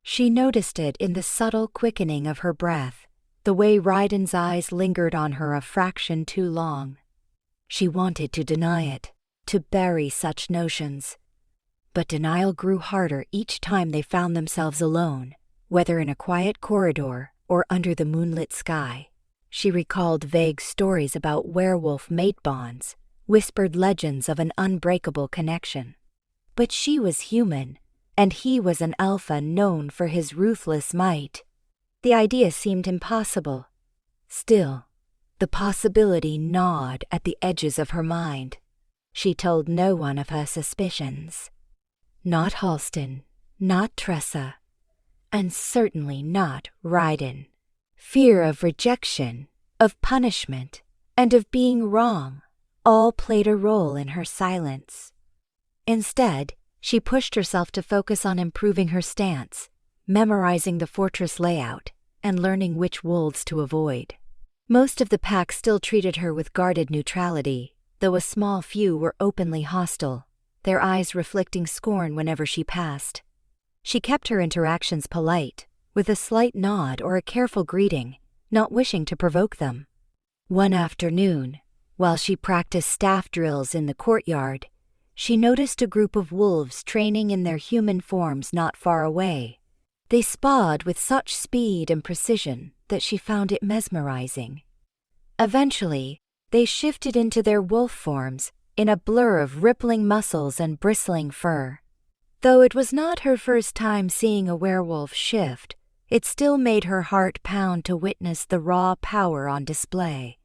She noticed it in the subtle quickening of her breath, the way Raiden's eyes lingered on her a fraction too long. She wanted to deny it, to bury such notions. But denial grew harder each time they found themselves alone, whether in a quiet corridor or under the moonlit sky. She recalled vague stories about werewolf mate bonds, whispered legends of an unbreakable connection. But she was human, and he was an alpha known for his ruthless might. The idea seemed impossible. Still, the possibility gnawed at the edges of her mind. She told no one of her suspicions. Not Halston, not Tressa, and certainly not Raiden. Fear of rejection, of punishment, and of being wrong all played a role in her silence. Instead, she pushed herself to focus on improving her stance, memorizing the fortress layout, and learning which wolves to avoid. Most of the pack still treated her with guarded neutrality, though a small few were openly hostile, their eyes reflecting scorn whenever she passed. She kept her interactions polite, with a slight nod or a careful greeting, not wishing to provoke them. One afternoon, while she practiced staff drills in the courtyard, she noticed a group of wolves training in their human forms not far away. They spawed with such speed and precision that she found it mesmerizing. Eventually, they shifted into their wolf forms in a blur of rippling muscles and bristling fur. Though it was not her first time seeing a werewolf shift, it still made her heart pound to witness the raw power on display.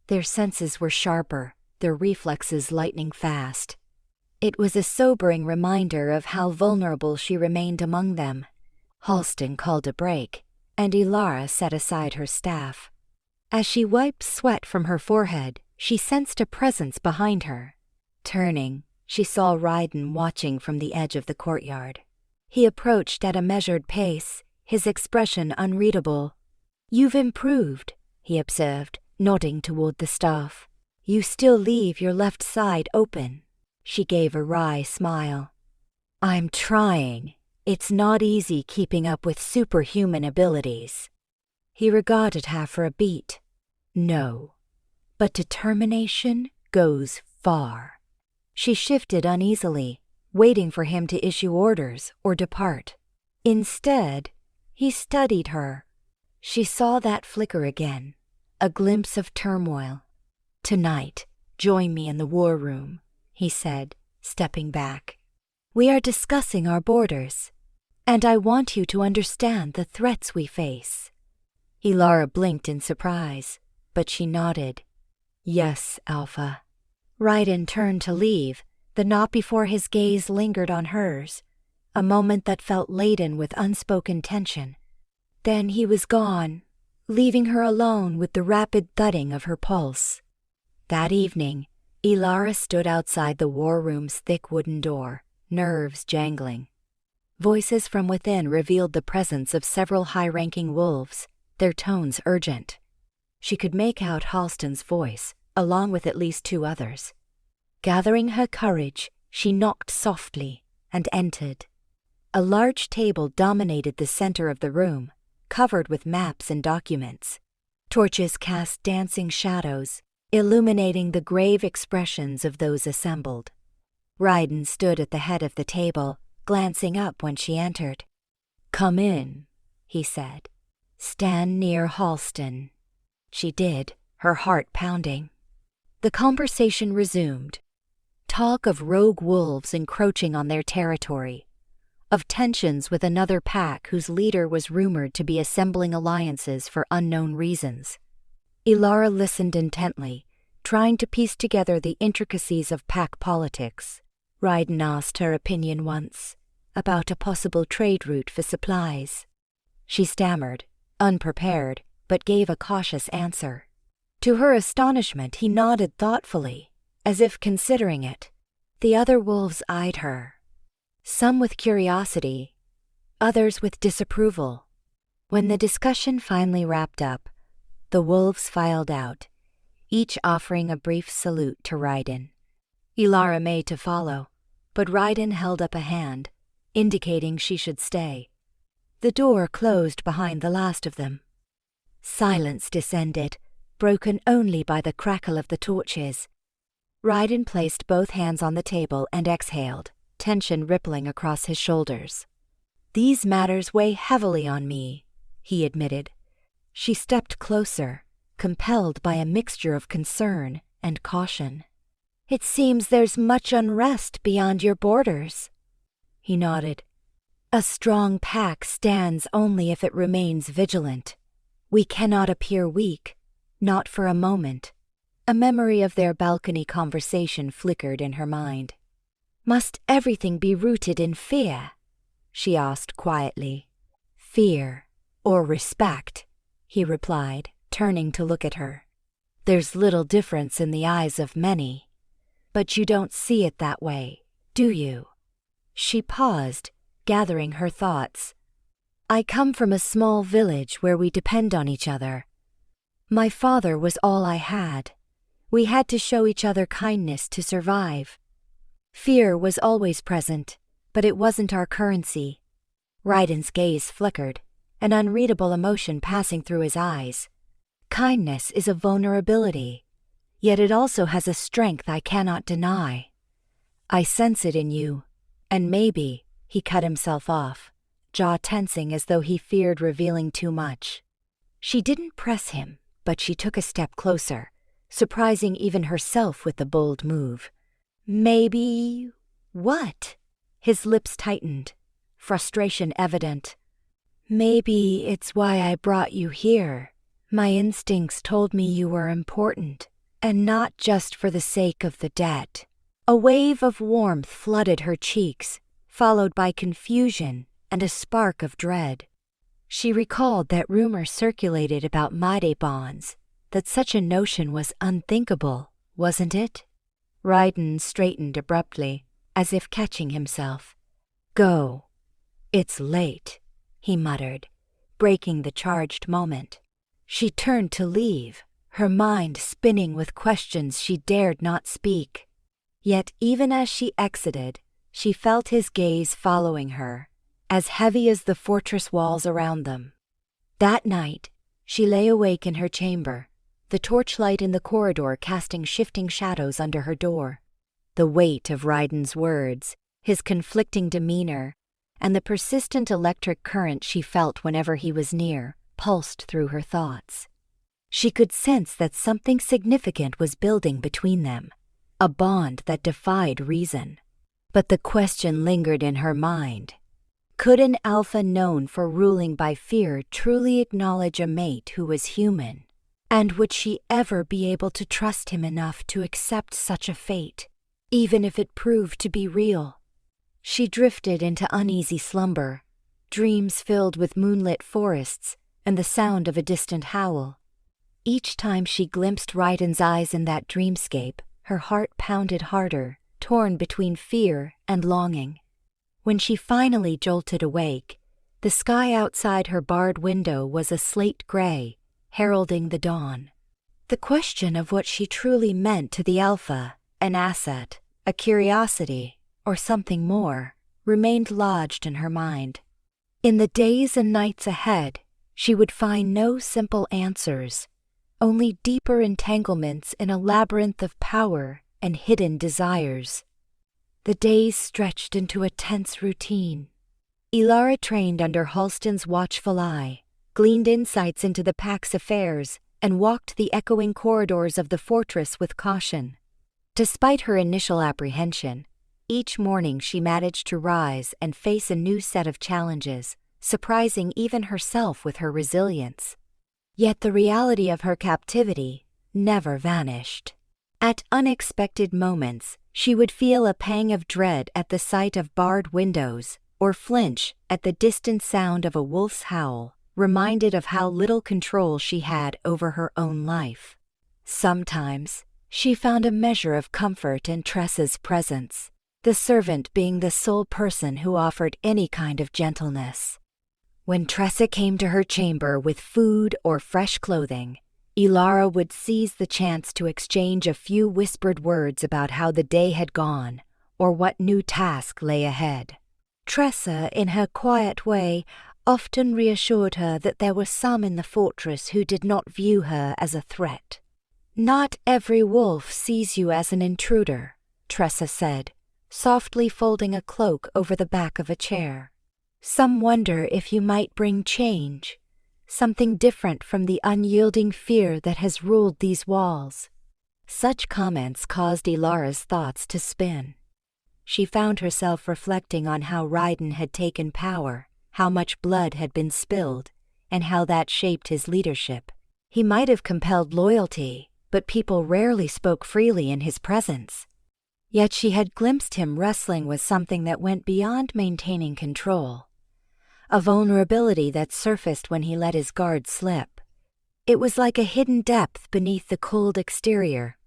Their senses were sharper, their reflexes lightning fast. It was a sobering reminder of how vulnerable she remained among them. Halston called a break, and Elara set aside her staff. As she wiped sweat from her forehead, she sensed a presence behind her. Turning, she saw Raiden watching from the edge of the courtyard. He approached at a measured pace, his expression unreadable. "You've improved," he observed, nodding toward the staff. "You still leave your left side open." She gave a wry smile. I'm trying. It's not easy keeping up with superhuman abilities. He regarded her for a beat. No, but determination goes far. She shifted uneasily, waiting for him to issue orders or depart. Instead, he studied her. She saw that flicker again, a glimpse of turmoil. Tonight, join me in the war room, he said, stepping back. We are discussing our borders, and I want you to understand the threats we face. Elara blinked in surprise, but she nodded. Yes, Alpha. Raiden turned to leave, but not before his gaze lingered on hers, a moment that felt laden with unspoken tension. Then he was gone, leaving her alone with the rapid thudding of her pulse. That evening, Elara stood outside the war room's thick wooden door, nerves jangling. Voices from within revealed the presence of several high-ranking wolves, their tones urgent. She could make out Halston's voice, along with at least 2 others. Gathering her courage, she knocked softly and entered. A large table dominated the center of the room, covered with maps and documents. Torches cast dancing shadows, illuminating the grave expressions of those assembled. Raiden stood at the head of the table, glancing up when she entered. Come in, he said. Stand near Halston. She did, her heart pounding. The conversation resumed. Talk of rogue wolves encroaching on their territory, of tensions with another pack whose leader was rumored to be assembling alliances for unknown reasons. Elara listened intently, trying to piece together the intricacies of pack politics. Raiden asked her opinion once, about a possible trade route for supplies. She stammered, unprepared, but gave a cautious answer. To her astonishment, he nodded thoughtfully, as if considering it. The other wolves eyed her, some with curiosity, others with disapproval. When the discussion finally wrapped up, the wolves filed out, each offering a brief salute to Raiden. Elara made to follow, but Raiden held up a hand, indicating she should stay. The door closed behind the last of them. Silence descended, broken only by the crackle of the torches. Raiden placed both hands on the table and exhaled, tension rippling across his shoulders. These matters weigh heavily on me, he admitted. She stepped closer, compelled by a mixture of concern and caution. It seems there's much unrest beyond your borders. He nodded. A strong pack stands only if it remains vigilant. We cannot appear weak, not for a moment. A memory of their balcony conversation flickered in her mind. Must everything be rooted in fear? She asked quietly. Fear or respect, he replied, turning to look at her. There's little difference in the eyes of many. But you don't see it that way, do you? She paused, gathering her thoughts. I come from a small village where we depend on each other. My father was all I had. We had to show each other kindness to survive. Fear was always present, but it wasn't our currency. Raiden's gaze flickered, an unreadable emotion passing through his eyes. Kindness is a vulnerability, yet it also has a strength I cannot deny. I sense it in you, and maybe, he cut himself off, jaw tensing as though he feared revealing too much. She didn't press him, but she took a step closer, surprising even herself with the bold move. Maybe... what? His lips tightened, frustration evident. Maybe it's why I brought you here. My instincts told me you were important, and not just for the sake of the debt. A wave of warmth flooded her cheeks, followed by confusion and a spark of dread. She recalled that rumor circulated about Maide bonds, that such a notion was unthinkable, wasn't it? Raiden straightened abruptly, as if catching himself. Go. It's late, he muttered, breaking the charged moment. She turned to leave, her mind spinning with questions she dared not speak. Yet even as she exited, she felt his gaze following her, as heavy as the fortress walls around them. That night, she lay awake in her chamber, the torchlight in the corridor casting shifting shadows under her door. The weight of Ryden's words, his conflicting demeanor, and the persistent electric current she felt whenever he was near, pulsed through her thoughts. She could sense that something significant was building between them, a bond that defied reason. But the question lingered in her mind. Could an alpha known for ruling by fear truly acknowledge a mate who was human? And would she ever be able to trust him enough to accept such a fate, even if it proved to be real? She drifted into uneasy slumber, dreams filled with moonlit forests and the sound of a distant howl. Each time she glimpsed Ryden's eyes in that dreamscape, her heart pounded harder, torn between fear and longing. When she finally jolted awake, the sky outside her barred window was a slate gray, heralding the dawn. The question of what she truly meant to the Alpha, an asset, a curiosity, or something more, remained lodged in her mind. In the days and nights ahead, she would find no simple answers, only deeper entanglements in a labyrinth of power and hidden desires. The days stretched into a tense routine. Elara trained under Halston's watchful eye, gleaned insights into the pack's affairs, and walked the echoing corridors of the fortress with caution. Despite her initial apprehension, each morning she managed to rise and face a new set of challenges, surprising even herself with her resilience. Yet the reality of her captivity never vanished. At unexpected moments, she would feel a pang of dread at the sight of barred windows, or flinch at the distant sound of a wolf's howl, reminded of how little control she had over her own life. Sometimes, she found a measure of comfort in Tressa's presence, the servant being the sole person who offered any kind of gentleness. When Tressa came to her chamber with food or fresh clothing, Elara would seize the chance to exchange a few whispered words about how the day had gone or what new task lay ahead. Tressa, in her quiet way, often reassured her that there were some in the fortress who did not view her as a threat. "Not every wolf sees you as an intruder," Tressa said, softly folding a cloak over the back of a chair. "Some wonder if you might bring change, something different from the unyielding fear that has ruled these walls." Such comments caused Elara's thoughts to spin. She found herself reflecting on how Ryden had taken power, how much blood had been spilled, and how that shaped his leadership. He might have compelled loyalty, but people rarely spoke freely in his presence. Yet she had glimpsed him wrestling with something that went beyond maintaining control. A vulnerability that surfaced when he let his guard slip. It was like a hidden depth beneath the cold exterior,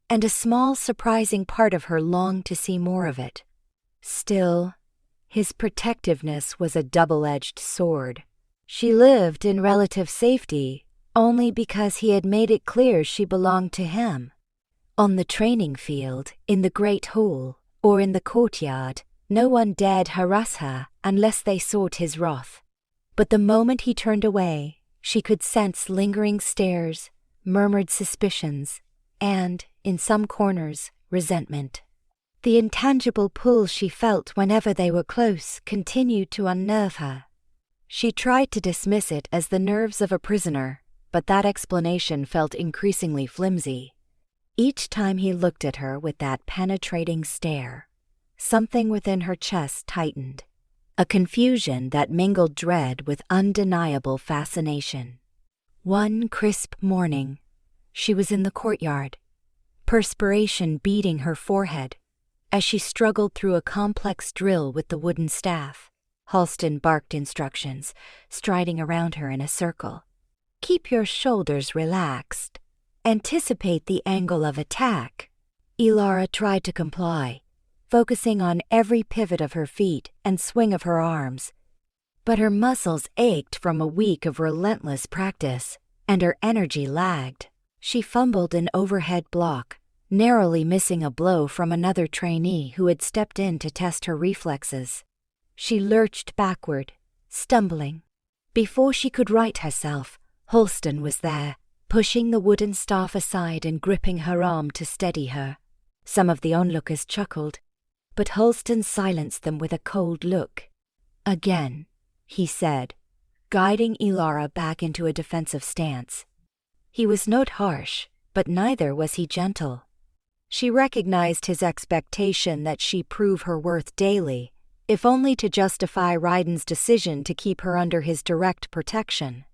and a small surprising part of her longed to see more of it. Still, his protectiveness was a double-edged sword. She lived in relative safety only because he had made it clear she belonged to him. On the training field, in the Great Hall, or in the courtyard, no one dared harass her unless they sought his wrath. But the moment he turned away, she could sense lingering stares, murmured suspicions, and, in some corners, resentment. The intangible pull she felt whenever they were close continued to unnerve her. She tried to dismiss it as the nerves of a prisoner, but that explanation felt increasingly flimsy. Each time he looked at her with that penetrating stare, something within her chest tightened, a confusion that mingled dread with undeniable fascination. One crisp morning, she was in the courtyard, perspiration beading her forehead, as she struggled through a complex drill with the wooden staff. Halston barked instructions, striding around her in a circle. "Keep your shoulders relaxed. Anticipate the angle of attack." Elara tried to comply, focusing on every pivot of her feet and swing of her arms. But her muscles ached from a week of relentless practice, and her energy lagged. She fumbled an overhead block, narrowly missing a blow from another trainee who had stepped in to test her reflexes. She lurched backward, stumbling. Before she could right herself, Halston was there, pushing the wooden staff aside and gripping her arm to steady her. Some of the onlookers chuckled, but Halston silenced them with a cold look. "Again," he said, guiding Elara back into a defensive stance. He was not harsh, but neither was he gentle. She recognized his expectation that she prove her worth daily, if only to justify Raiden's decision to keep her under his direct protection.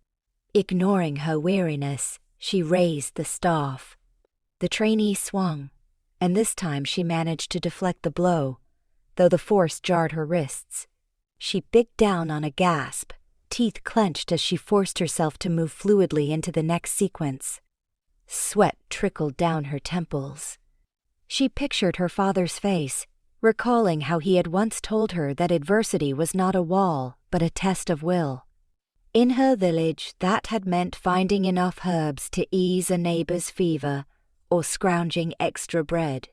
Ignoring her weariness, she raised the staff. The trainee swung, and this time she managed to deflect the blow, though the force jarred her wrists. She bit down on a gasp, teeth clenched as she forced herself to move fluidly into the next sequence. Sweat trickled down her temples. She pictured her father's face, recalling how he had once told her that adversity was not a wall, but a test of will. In her village, that had meant finding enough herbs to ease a neighbor's fever, or scrounging extra bread.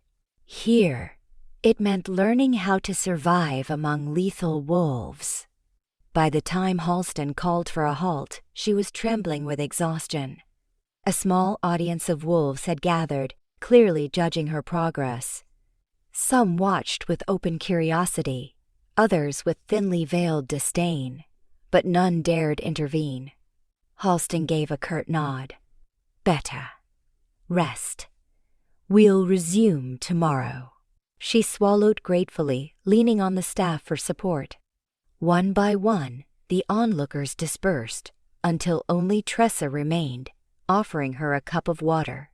Here, it meant learning how to survive among lethal wolves. By the time Halston called for a halt, she was trembling with exhaustion. A small audience of wolves had gathered, clearly judging her progress. Some watched with open curiosity, others with thinly veiled disdain, but none dared intervene. Halston gave a curt nod. "Better. Rest. We'll resume tomorrow." She swallowed gratefully, leaning on the staff for support. One by one, the onlookers dispersed, until only Tressa remained, offering her a cup of water.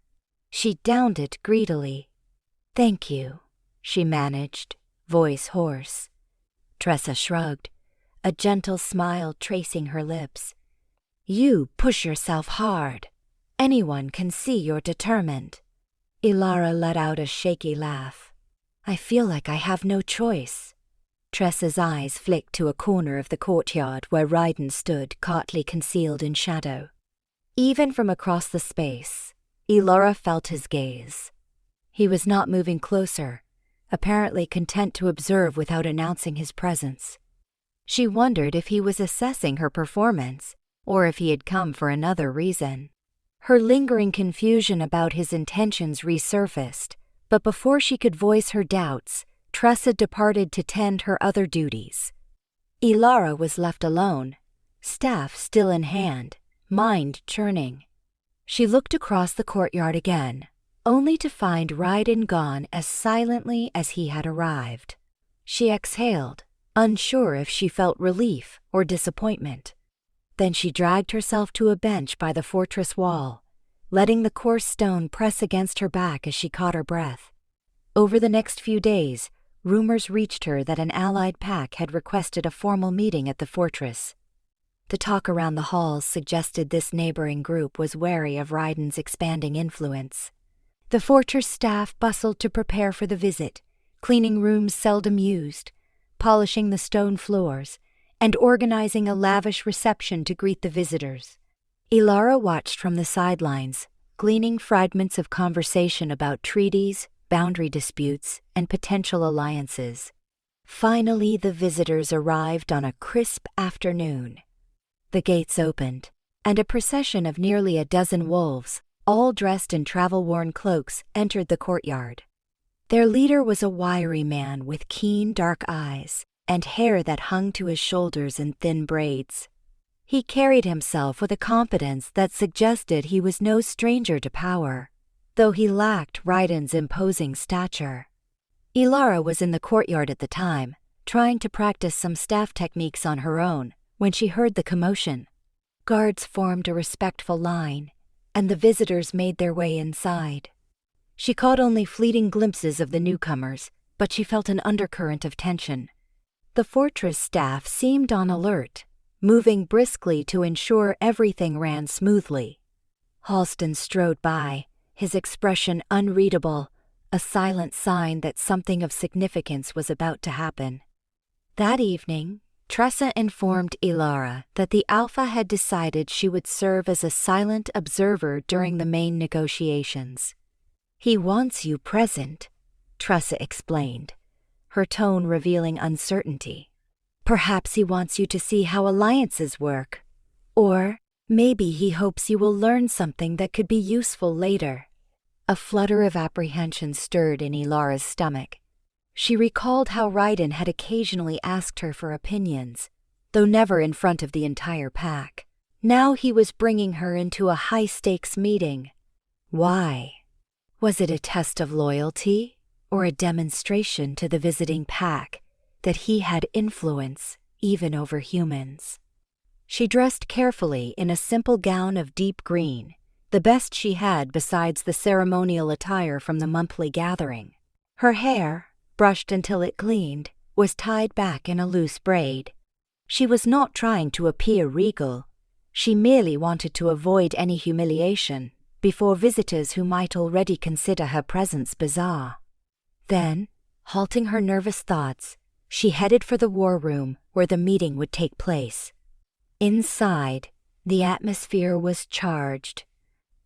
She downed it greedily. "Thank you," she managed, voice hoarse. Tressa shrugged, a gentle smile tracing her lips. "You push yourself hard. Anyone can see you're determined." Elara let out a shaky laugh. "I feel like I have no choice." Tressa's eyes flicked to a corner of the courtyard where Raiden stood, partly concealed in shadow. Even from across the space, Elara felt his gaze. He was not moving closer, apparently content to observe without announcing his presence. She wondered if he was assessing her performance, or if he had come for another reason. Her lingering confusion about his intentions resurfaced, but before she could voice her doubts, Tressa departed to tend her other duties. Elara was left alone, staff still in hand, mind churning. She looked across the courtyard again, only to find Raiden gone as silently as he had arrived. She exhaled, unsure if she felt relief or disappointment. Then she dragged herself to a bench by the fortress wall, letting the coarse stone press against her back as she caught her breath. Over the next few days, rumors reached her that an allied pack had requested a formal meeting at the fortress. The talk around the halls suggested this neighboring group was wary of Raiden's expanding influence. The fortress staff bustled to prepare for the visit, cleaning rooms seldom used, polishing the stone floors, and organizing a lavish reception to greet the visitors. Elara watched from the sidelines, gleaning fragments of conversation about treaties, boundary disputes, and potential alliances. Finally, the visitors arrived on a crisp afternoon. The gates opened, and a procession of nearly a dozen wolves, all dressed in travel-worn cloaks, entered the courtyard. Their leader was a wiry man with keen dark eyes and hair that hung to his shoulders in thin braids. He carried himself with a competence that suggested he was no stranger to power, though he lacked Raiden's imposing stature. Elara was in the courtyard at the time, trying to practice some staff techniques on her own, when she heard the commotion. Guards formed a respectful line, and the visitors made their way inside. She caught only fleeting glimpses of the newcomers, but she felt an undercurrent of tension. The fortress staff seemed on alert, moving briskly to ensure everything ran smoothly. Halston strode by, his expression unreadable, a silent sign that something of significance was about to happen. That evening, Tressa informed Elara that the Alpha had decided she would serve as a silent observer during the main negotiations. He wants you present, Tressa explained, her tone revealing uncertainty. Perhaps he wants you to see how alliances work. Or maybe he hopes you will learn something that could be useful later. A flutter of apprehension stirred in Elara's stomach. She recalled how Raiden had occasionally asked her for opinions, though never in front of the entire pack. Now he was bringing her into a high-stakes meeting. Why? Was it a test of loyalty, or a demonstration to the visiting pack that he had influence even over humans? She dressed carefully in a simple gown of deep green, the best she had besides the ceremonial attire from the monthly gathering. Her hair, brushed until it gleamed, was tied back in a loose braid. She was not trying to appear regal. She merely wanted to avoid any humiliation before visitors who might already consider her presence bizarre. Then, halting her nervous thoughts, she headed for the war room where the meeting would take place. Inside, the atmosphere was charged.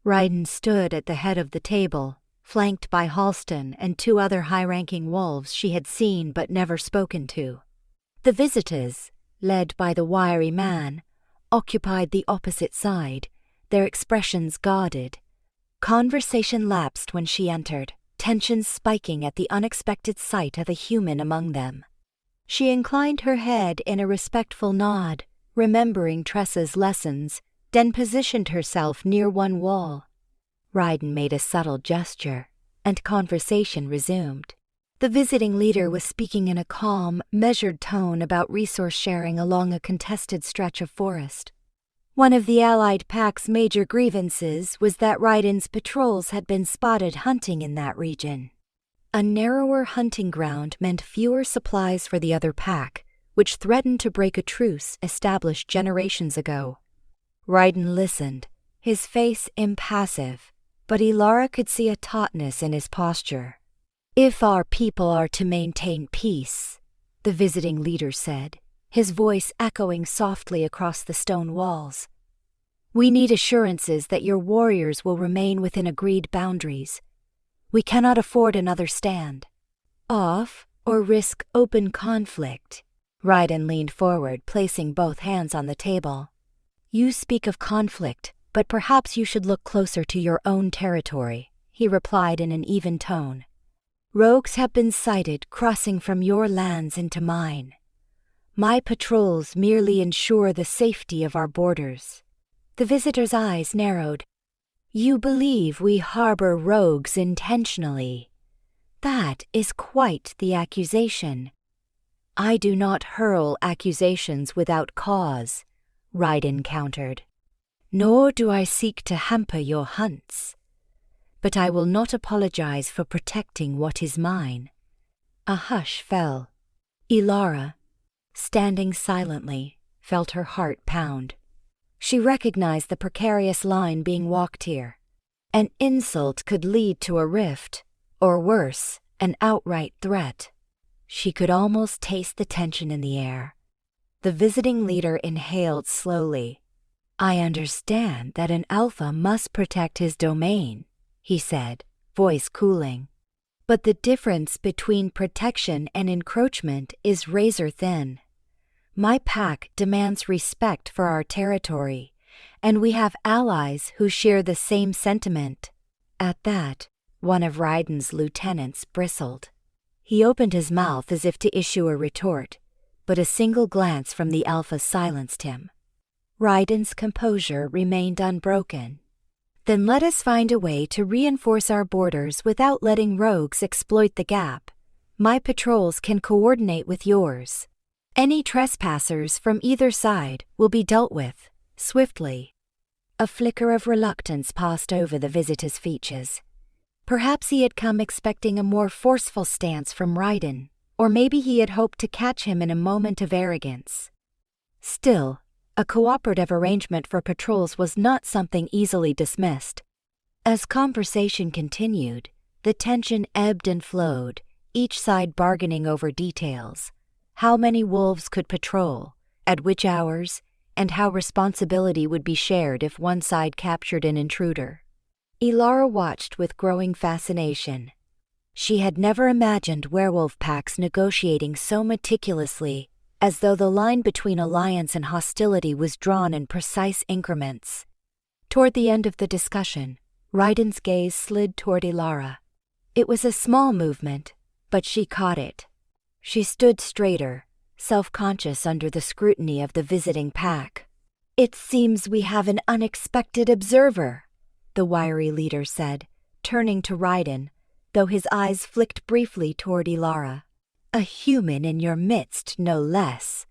Raiden stood at the head of the table, flanked by Halston and two other high-ranking wolves she had seen but never spoken to. The visitors, led by the wiry man, occupied the opposite side, their expressions guarded. Conversation lapsed when she entered, tension spiking at the unexpected sight of a human among them. She inclined her head in a respectful nod, remembering Tressa's lessons, then positioned herself near one wall. Raiden made a subtle gesture, and conversation resumed. The visiting leader was speaking in a calm, measured tone about resource sharing along a contested stretch of forest. One of the allied pack's major grievances was that Raiden's patrols had been spotted hunting in that region. A narrower hunting ground meant fewer supplies for the other pack, which threatened to break a truce established generations ago. Raiden listened, his face impassive, but Elara could see a tautness in his posture. "If our people are to maintain peace," the visiting leader said, his voice echoing softly across the stone walls, "we need assurances that your warriors will remain within agreed boundaries. We cannot afford another stand off or risk open conflict." Raiden leaned forward, placing both hands on the table. "You speak of conflict, but perhaps you should look closer to your own territory," he replied in an even tone. "Rogues have been sighted crossing from your lands into mine. My patrols merely ensure the safety of our borders." The visitor's eyes narrowed. "You believe we harbor rogues intentionally? That is quite the accusation." "I do not hurl accusations without cause," Raiden countered. "Nor do I seek to hamper your hunts. But I will not apologize for protecting what is mine." A hush fell. Elara, standing silently, felt her heart pound. She recognized the precarious line being walked here. An insult could lead to a rift, or worse, an outright threat. She could almost taste the tension in the air. The visiting leader inhaled slowly. "I understand that an alpha must protect his domain," he said, voice cooling. "But the difference between protection and encroachment is razor thin. My pack demands respect for our territory, and we have allies who share the same sentiment." At that, one of Raiden's lieutenants bristled. He opened his mouth as if to issue a retort, but a single glance from the alpha silenced him. Raiden's composure remained unbroken. "Then let us find a way to reinforce our borders without letting rogues exploit the gap. My patrols can coordinate with yours. Any trespassers from either side will be dealt with, swiftly." A flicker of reluctance passed over the visitor's features. Perhaps he had come expecting a more forceful stance from Raiden, or maybe he had hoped to catch him in a moment of arrogance. Still, a cooperative arrangement for patrols was not something easily dismissed. As conversation continued, the tension ebbed and flowed, each side bargaining over details. How many wolves could patrol, at which hours, and how responsibility would be shared if one side captured an intruder. Elara watched with growing fascination. She had never imagined werewolf packs negotiating so meticulously, as though the line between alliance and hostility was drawn in precise increments. Toward the end of the discussion, Raiden's gaze slid toward Elara. It was a small movement, but she caught it. She stood straighter, self-conscious under the scrutiny of the visiting pack. "It seems we have an unexpected observer," the wiry leader said, turning to Raiden, though his eyes flicked briefly toward Elara. "A human in your midst, no less.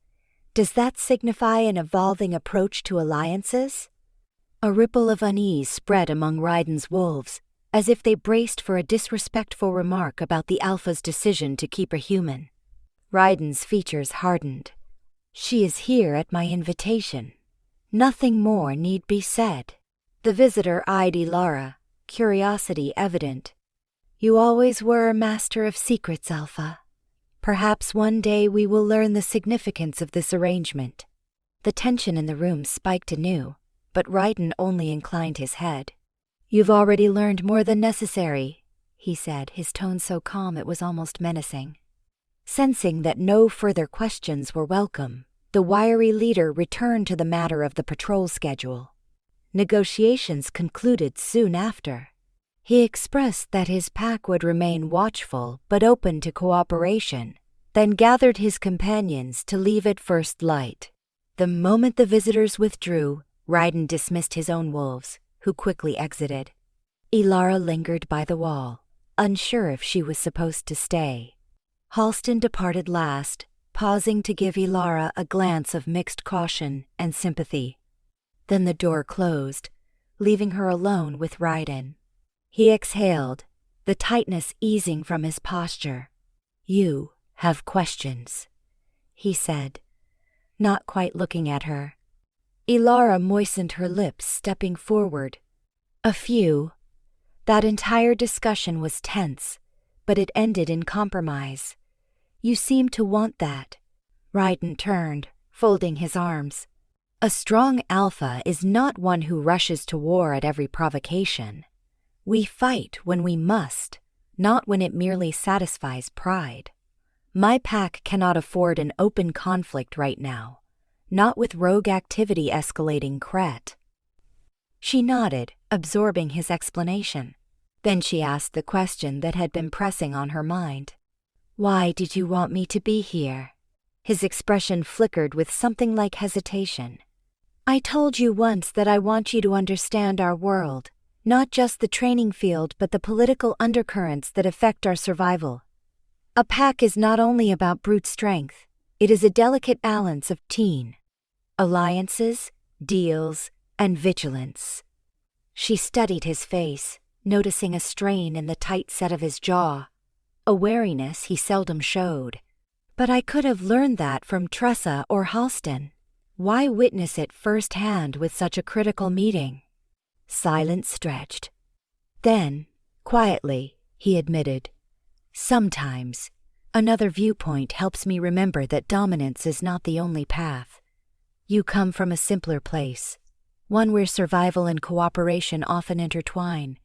Does that signify an evolving approach to alliances?" A ripple of unease spread among Raiden's wolves, as if they braced for a disrespectful remark about the Alpha's decision to keep a human. Raiden's features hardened. "She is here at my invitation. Nothing more need be said." The visitor eyed Elara, curiosity evident. "You always were a master of secrets, Alpha. Perhaps one day we will learn the significance of this arrangement." The tension in the room spiked anew, but Raiden only inclined his head. "You've already learned more than necessary," he said, his tone so calm it was almost menacing. Sensing that no further questions were welcome, the wiry leader returned to the matter of the patrol schedule. Negotiations concluded soon after. He expressed that his pack would remain watchful but open to cooperation, then gathered his companions to leave at first light. The moment the visitors withdrew, Raiden dismissed his own wolves, who quickly exited. Elara lingered by the wall, unsure if she was supposed to stay. Halston departed last, pausing to give Elara a glance of mixed caution and sympathy. Then the door closed, leaving her alone with Raiden. He exhaled, the tightness easing from his posture. "You have questions," he said, not quite looking at her. Elara moistened her lips, stepping forward. "A few." That entire discussion was tense, but it ended in compromise. "You seem to want that." Raiden turned, folding his arms. "A strong Alpha is not one who rushes to war at every provocation. We fight when we must, not when it merely satisfies pride. My pack cannot afford an open conflict right now, not with rogue activity escalating Kret." She nodded, absorbing his explanation. Then she asked the question that had been pressing on her mind. "Why did you want me to be here?" His expression flickered with something like hesitation. "I told you once that I want you to understand our world, not just the training field but the political undercurrents that affect our survival. A pack is not only about brute strength, it is a delicate balance of alliances, deals, and vigilance." She studied his face, noticing a strain in the tight set of his jaw, a wariness he seldom showed. "But I could have learned that from Tressa or Halston. Why witness it firsthand with such a critical meeting?" Silence stretched. Then, quietly, he admitted, "Sometimes, another viewpoint helps me remember that dominance is not the only path. You come from a simpler place, one where survival and cooperation often intertwine.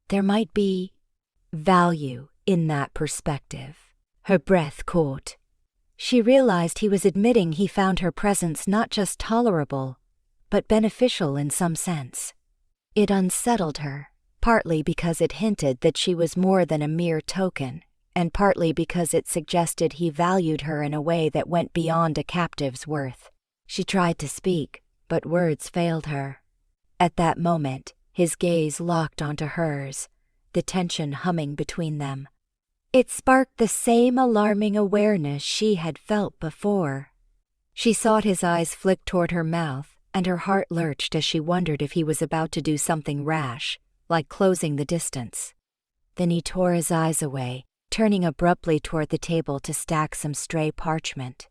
There might be value in that perspective." Her breath caught. She realized he was admitting he found her presence not just tolerable, but beneficial in some sense. It unsettled her, partly because it hinted that she was more than a mere token, and partly because it suggested he valued her in a way that went beyond a captive's worth. She tried to speak, but words failed her. At that moment, his gaze locked onto hers, the tension humming between them. It sparked the same alarming awareness she had felt before. She sought his eyes flick toward her mouth, and her heart lurched as she wondered if he was about to do something rash, like closing the distance. Then he tore his eyes away, turning abruptly toward the table to stack some stray parchment.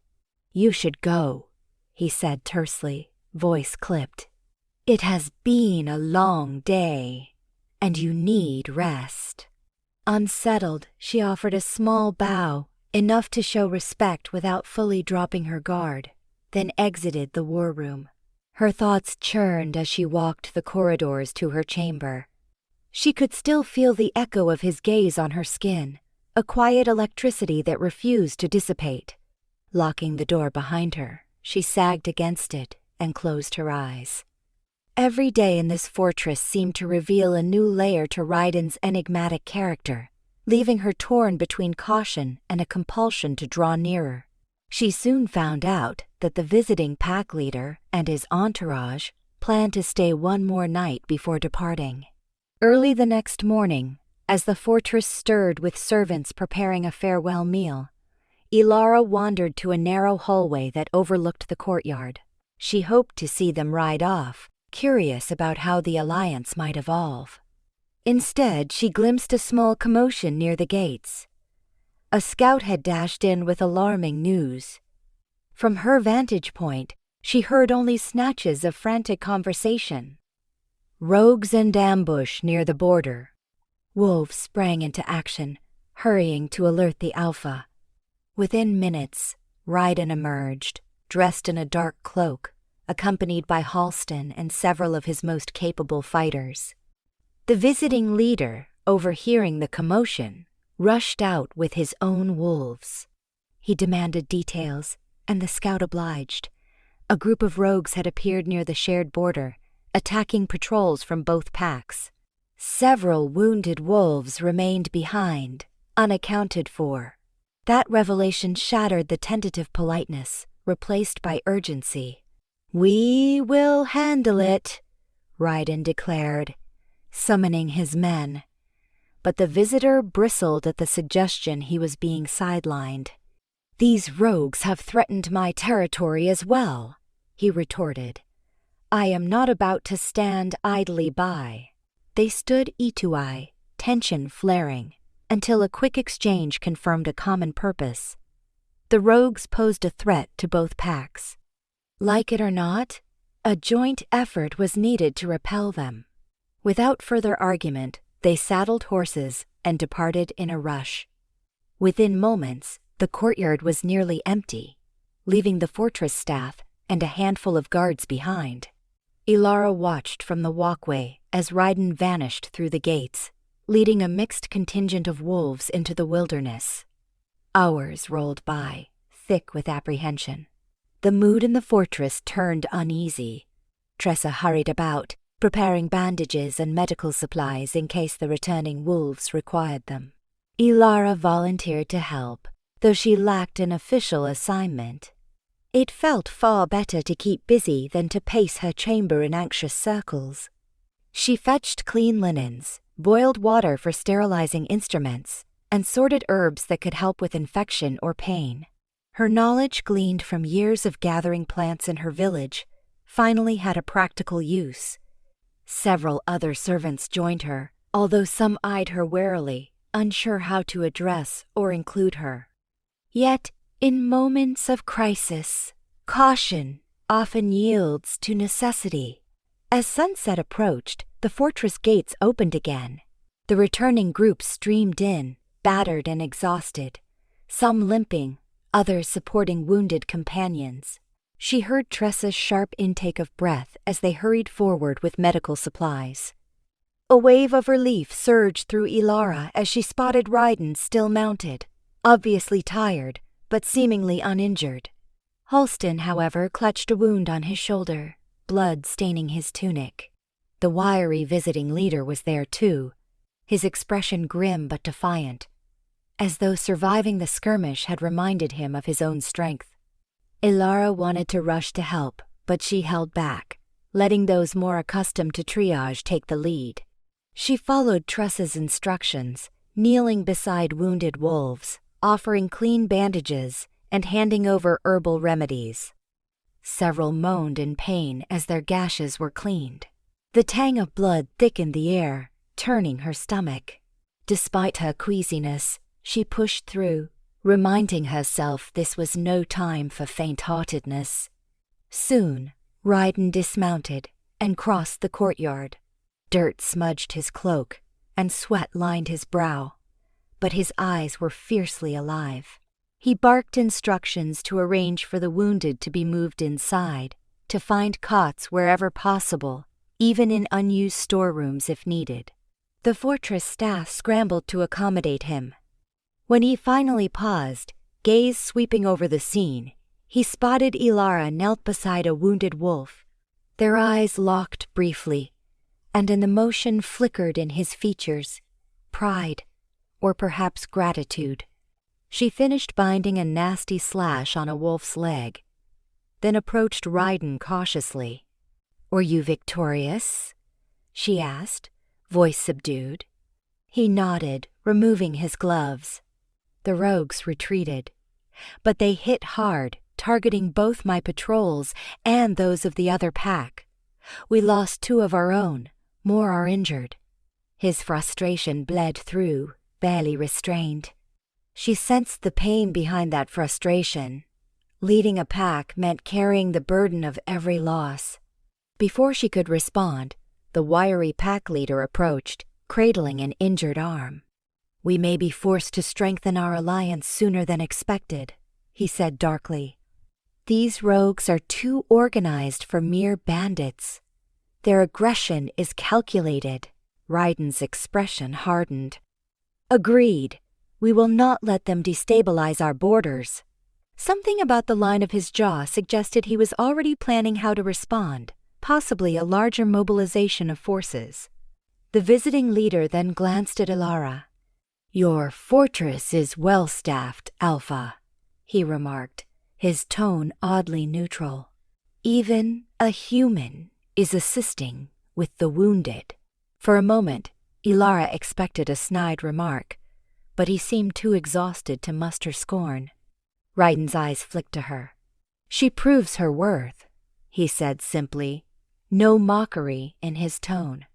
"You should go," he said tersely, voice clipped. "It has been a long day, and you need rest." Unsettled, she offered a small bow, enough to show respect without fully dropping her guard, then exited the war room. Her thoughts churned as she walked the corridors to her chamber. She could still feel the echo of his gaze on her skin, a quiet electricity that refused to dissipate. Locking the door behind her, she sagged against it and closed her eyes. Every day in this fortress seemed to reveal a new layer to Raiden's enigmatic character, leaving her torn between caution and a compulsion to draw nearer. She soon found out that the visiting pack leader and his entourage planned to stay one more night before departing. Early the next morning, as the fortress stirred with servants preparing a farewell meal, Elara wandered to a narrow hallway that overlooked the courtyard. She hoped to see them ride off, curious about how the alliance might evolve. Instead, she glimpsed a small commotion near the gates. A scout had dashed in with alarming news. From her vantage point, she heard only snatches of frantic conversation. Rogues and ambush near the border. Wolves sprang into action, hurrying to alert the Alpha. Within minutes, Raiden emerged, dressed in a dark cloak, accompanied by Halston and several of his most capable fighters. The visiting leader, overhearing the commotion, rushed out with his own wolves. He demanded details, and the scout obliged. A group of rogues had appeared near the shared border, attacking patrols from both packs. Several wounded wolves remained behind, unaccounted for. That revelation shattered the tentative politeness, replaced by urgency. "We will handle it," Raiden declared, summoning his men. But the visitor bristled at the suggestion he was being sidelined. "These rogues have threatened my territory as well," he retorted. "I am not about to stand idly by." They stood eye to eye, tension flaring, until a quick exchange confirmed a common purpose. The rogues posed a threat to both packs. Like it or not, a joint effort was needed to repel them. Without further argument, they saddled horses and departed in a rush. Within moments, the courtyard was nearly empty, leaving the fortress staff and a handful of guards behind. Elara watched from the walkway as Raiden vanished through the gates, leading a mixed contingent of wolves into the wilderness. Hours rolled by, thick with apprehension. The mood in the fortress turned uneasy. Tressa hurried about, preparing bandages and medical supplies in case the returning wolves required them. Elara volunteered to help, though she lacked an official assignment. It felt far better to keep busy than to pace her chamber in anxious circles. She fetched clean linens, boiled water for sterilizing instruments, and sorted herbs that could help with infection or pain. Her knowledge, gleaned from years of gathering plants in her village, finally had a practical use. Several other servants joined her, although some eyed her warily, unsure how to address or include her. Yet, in moments of crisis, caution often yields to necessity. As sunset approached, the fortress gates opened again. The returning group streamed in, battered and exhausted, some limping, others supporting wounded companions. She heard Tressa's sharp intake of breath as they hurried forward with medical supplies. A wave of relief surged through Elara as she spotted Raiden still mounted, obviously tired, but seemingly uninjured. Halston, however, clutched a wound on his shoulder, blood staining his tunic. The wiry visiting leader was there too, his expression grim but defiant, as though surviving the skirmish had reminded him of his own strength. Elara wanted to rush to help, but she held back, letting those more accustomed to triage take the lead. She followed Tressa's instructions, kneeling beside wounded wolves, offering clean bandages and handing over herbal remedies. Several moaned in pain as their gashes were cleaned. The tang of blood thickened the air, turning her stomach. Despite her queasiness, she pushed through, reminding herself this was no time for faint-heartedness. Soon, Raiden dismounted and crossed the courtyard. Dirt smudged his cloak, and sweat lined his brow, but his eyes were fiercely alive. He barked instructions to arrange for the wounded to be moved inside, to find cots wherever possible, even in unused storerooms if needed. The fortress staff scrambled to accommodate him. When he finally paused, gaze sweeping over the scene, he spotted Elara knelt beside a wounded wolf. Their eyes locked briefly, and an emotion flickered in his features, pride, or perhaps gratitude. She finished binding a nasty slash on a wolf's leg, then approached Ryden cautiously. "Were you victorious?" she asked, voice subdued. He nodded, removing his gloves. The rogues retreated, but they hit hard, targeting both my patrols and those of the other pack. We lost 2 of our own, more are injured. His frustration bled through, barely restrained. She sensed the pain behind that frustration. Leading a pack meant carrying the burden of every loss. Before she could respond, the wiry pack leader approached, cradling an injured arm. "We may be forced to strengthen our alliance sooner than expected," he said darkly. "These rogues are too organized for mere bandits. Their aggression is calculated." Ryden's expression hardened. "Agreed. We will not let them destabilize our borders." Something about the line of his jaw suggested he was already planning how to respond, possibly a larger mobilization of forces. The visiting leader then glanced at Elara. "Your fortress is well staffed, Alpha," he remarked, his tone oddly neutral. "Even a human is assisting with the wounded." For a moment, Elara expected a snide remark, but he seemed too exhausted to muster scorn. Ryden's eyes flicked to her. "She proves her worth," he said simply, no mockery in his tone.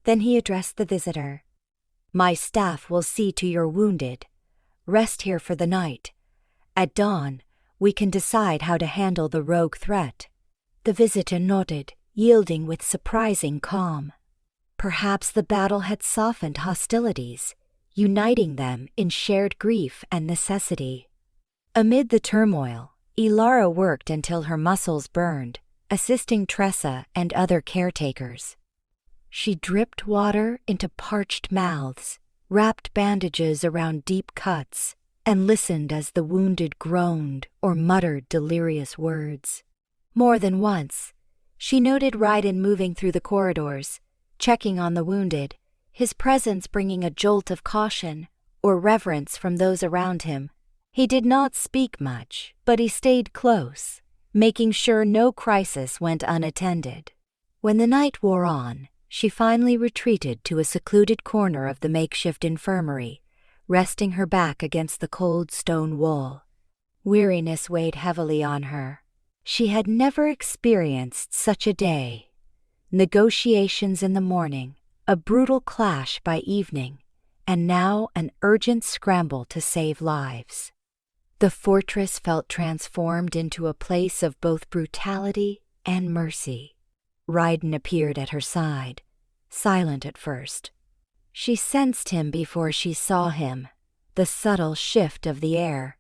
Then he addressed the visitor. "My staff will see to your wounded. Rest here for the night. At dawn, we can decide how to handle the rogue threat." The visitor nodded, yielding with surprising calm. Perhaps the battle had softened hostilities, uniting them in shared grief and necessity. Amid the turmoil, Elara worked until her muscles burned, assisting Tressa and other caretakers. She dripped water into parched mouths, wrapped bandages around deep cuts, and listened as the wounded groaned or muttered delirious words. More than once, she noted Ryden moving through the corridors, checking on the wounded, his presence bringing a jolt of caution or reverence from those around him. He did not speak much, but he stayed close, making sure no crisis went unattended. When the night wore on, she finally retreated to a secluded corner of the makeshift infirmary, resting her back against the cold stone wall. Weariness weighed heavily on her. She had never experienced such a day. Negotiations in the morning, a brutal clash by evening, and now an urgent scramble to save lives. The fortress felt transformed into a place of both brutality and mercy. Ryden appeared at her side, silent at first. She sensed him before she saw him, the subtle shift of the air.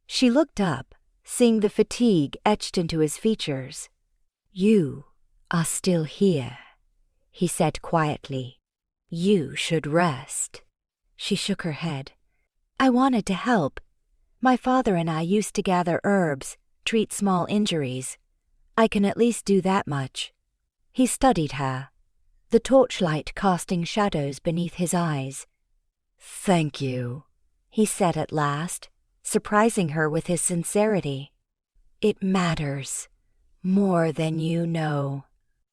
She looked up, seeing the fatigue etched into his features. "You are still here," he said quietly. "You should rest." She shook her head. "I wanted to help. My father and I used to gather herbs, treat small injuries. I can at least do that much." He studied her, the torchlight casting shadows beneath his eyes. "Thank you," he said at last, surprising her with his sincerity. "It matters, more than you know."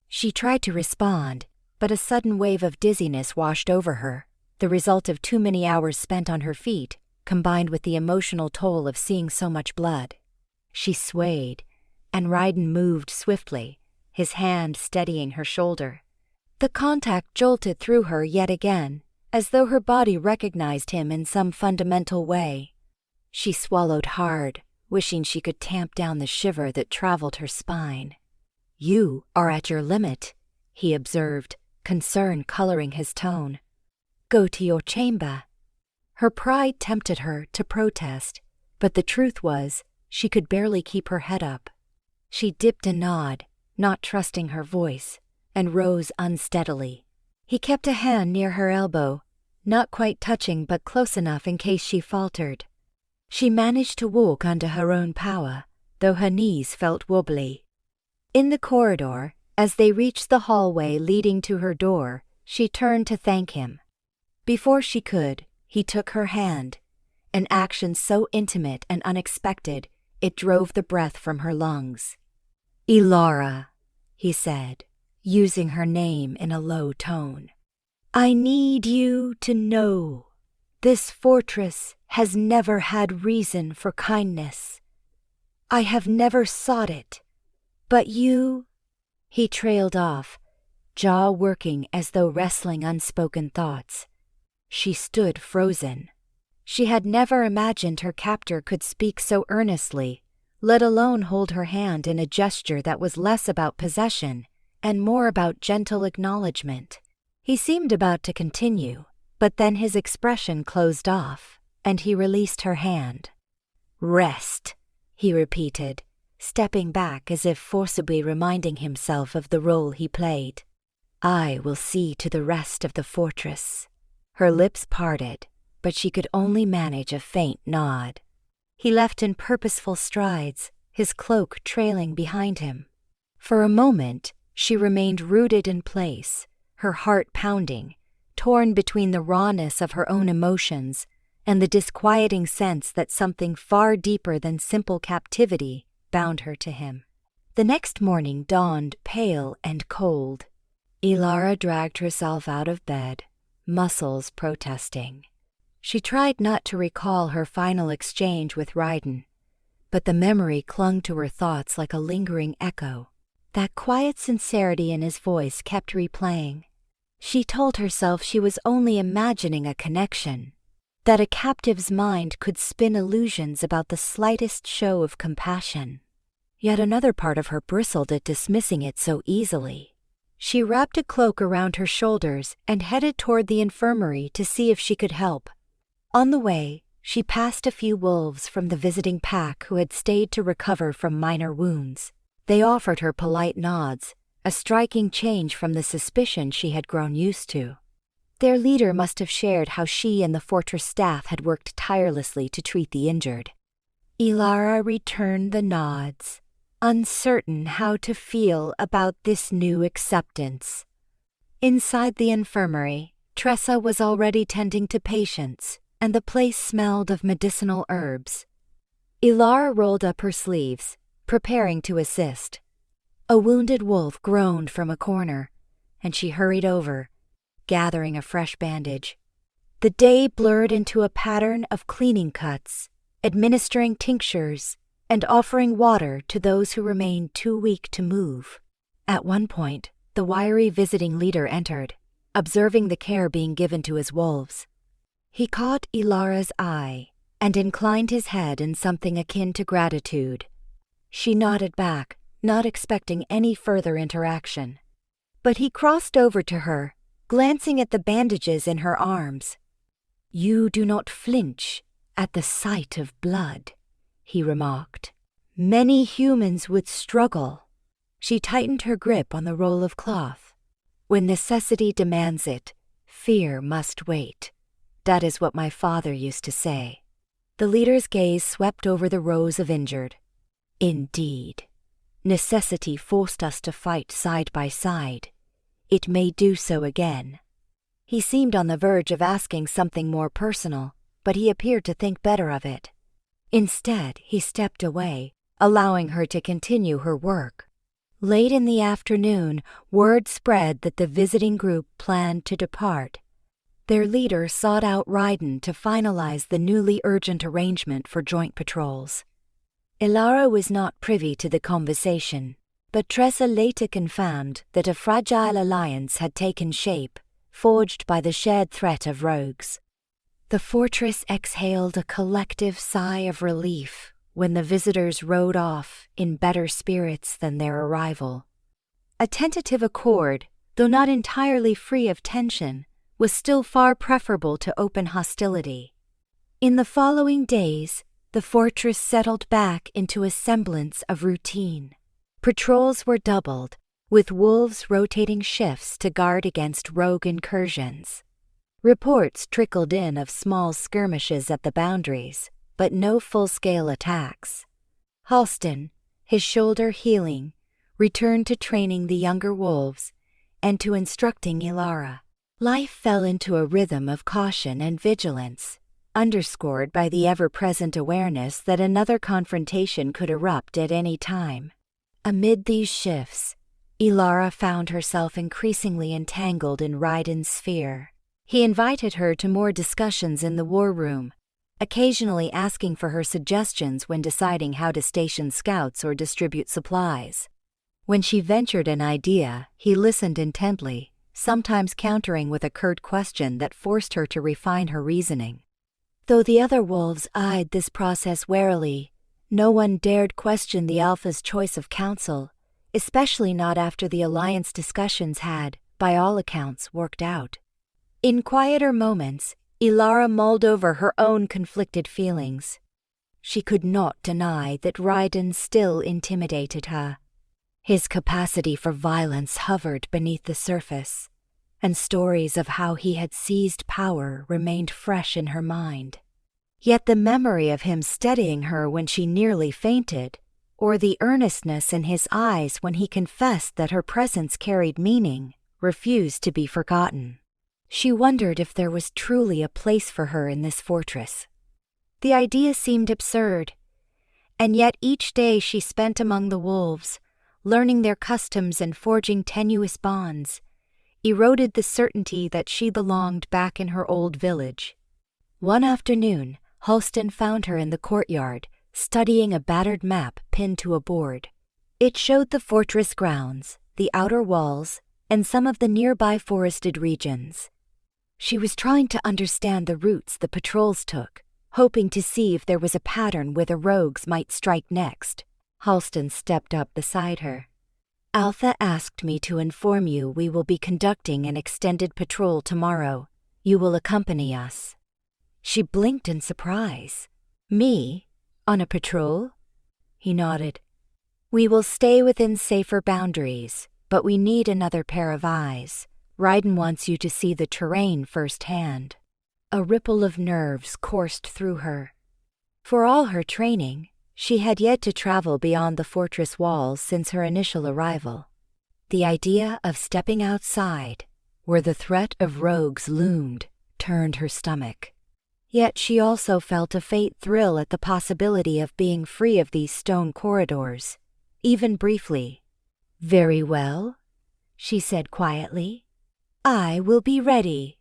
She tried to respond, but a sudden wave of dizziness washed over her, the result of too many hours spent on her feet, combined with the emotional toll of seeing so much blood. She swayed, and Ryden moved swiftly, his hand steadying her shoulder. The contact jolted through her yet again, as though her body recognized him in some fundamental way. She swallowed hard, wishing she could tamp down the shiver that traveled her spine. "You are at your limit," he observed, concern coloring his tone. "Go to your chamber." Her pride tempted her to protest, but the truth was, she could barely keep her head up. She dipped a nod, not trusting her voice, and rose unsteadily. He kept a hand near her elbow, not quite touching but close enough in case she faltered. She managed to walk under her own power, though her knees felt wobbly. In the corridor, as they reached the hallway leading to her door, she turned to thank him. Before she could, he took her hand, an action so intimate and unexpected it drove the breath from her lungs. "Elara," he said, using her name in a low tone. "I need you to know this fortress has never had reason for kindness. I have never sought it, but you—" He trailed off, jaw working as though wrestling unspoken thoughts. She stood frozen. She had never imagined her captor could speak so earnestly, let alone hold her hand in a gesture that was less about possession and more about gentle acknowledgement. He seemed about to continue, but then his expression closed off, and he released her hand. "Rest," he repeated, stepping back as if forcibly reminding himself of the role he played. "I will see to the rest of the fortress." Her lips parted, but she could only manage a faint nod. He left in purposeful strides, his cloak trailing behind him. For a moment, she remained rooted in place, her heart pounding, torn between the rawness of her own emotions and the disquieting sense that something far deeper than simple captivity bound her to him. The next morning dawned pale and cold. Elara dragged herself out of bed, muscles protesting. She tried not to recall her final exchange with Ryden, but the memory clung to her thoughts like a lingering echo. That quiet sincerity in his voice kept replaying. She told herself she was only imagining a connection, that a captive's mind could spin illusions about the slightest show of compassion. Yet another part of her bristled at dismissing it so easily. She wrapped a cloak around her shoulders and headed toward the infirmary to see if she could help. On the way, she passed a few wolves from the visiting pack who had stayed to recover from minor wounds. They offered her polite nods, a striking change from the suspicion she had grown used to. Their leader must have shared how she and the fortress staff had worked tirelessly to treat the injured. Elara returned the nods, uncertain how to feel about this new acceptance. Inside the infirmary, Tressa was already tending to patients, and the place smelled of medicinal herbs. Elara rolled up her sleeves, preparing to assist. A wounded wolf groaned from a corner, and she hurried over, gathering a fresh bandage. The day blurred into a pattern of cleaning cuts, administering tinctures, and offering water to those who remained too weak to move. At one point, the wiry visiting leader entered, observing the care being given to his wolves. He caught Elara's eye and inclined his head in something akin to gratitude. She nodded back, not expecting any further interaction. But he crossed over to her, glancing at the bandages in her arms. "You do not flinch at the sight of blood," he remarked. "Many humans would struggle." She tightened her grip on the roll of cloth. "When necessity demands it, fear must wait. That is what my father used to say." The leader's gaze swept over the rows of injured. "Indeed. Necessity forced us to fight side by side. It may do so again." He seemed on the verge of asking something more personal, but he appeared to think better of it. Instead, he stepped away, allowing her to continue her work. Late in the afternoon, word spread that the visiting group planned to depart. Their leader sought out Ryden to finalize the newly urgent arrangement for joint patrols. Elara was not privy to the conversation, but Tressa later confirmed that a fragile alliance had taken shape, forged by the shared threat of rogues. The fortress exhaled a collective sigh of relief when the visitors rode off in better spirits than their arrival. A tentative accord, though not entirely free of tension, was still far preferable to open hostility. In the following days, the fortress settled back into a semblance of routine. Patrols were doubled, with wolves rotating shifts to guard against rogue incursions. Reports trickled in of small skirmishes at the boundaries, but no full-scale attacks. Halston, his shoulder healing, returned to training the younger wolves and to instructing Elara. Life fell into a rhythm of caution and vigilance, underscored by the ever-present awareness that another confrontation could erupt at any time. Amid these shifts, Elara found herself increasingly entangled in Raiden's sphere. He invited her to more discussions in the war room, occasionally asking for her suggestions when deciding how to station scouts or distribute supplies. When she ventured an idea, he listened intently, sometimes countering with a curt question that forced her to refine her reasoning. Though the other wolves eyed this process warily, no one dared question the Alpha's choice of counsel, especially not after the alliance discussions had, by all accounts, worked out. In quieter moments, Elara mulled over her own conflicted feelings. She could not deny that Raiden still intimidated her. His capacity for violence hovered beneath the surface, and stories of how he had seized power remained fresh in her mind. Yet the memory of him steadying her when she nearly fainted, or the earnestness in his eyes when he confessed that her presence carried meaning, refused to be forgotten. She wondered if there was truly a place for her in this fortress. The idea seemed absurd, and yet each day she spent among the wolves, learning their customs and forging tenuous bonds, eroded the certainty that she belonged back in her old village. One afternoon, Halston found her in the courtyard, studying a battered map pinned to a board. It showed the fortress grounds, the outer walls, and some of the nearby forested regions. She was trying to understand the routes the patrols took, hoping to see if there was a pattern where the rogues might strike next. Halston stepped up beside her. Alpha asked me to inform you we will be conducting an extended patrol tomorrow. You will accompany us. She blinked in surprise. Me? On a patrol? He nodded. We will stay within safer boundaries, but we need another pair of eyes. Raiden wants you to see the terrain firsthand. A ripple of nerves coursed through her. For all her training, she had yet to travel beyond the fortress walls since her initial arrival. The idea of stepping outside, where the threat of rogues loomed, turned her stomach. Yet she also felt a faint thrill at the possibility of being free of these stone corridors, even briefly. "Very well," she said quietly. "I will be ready."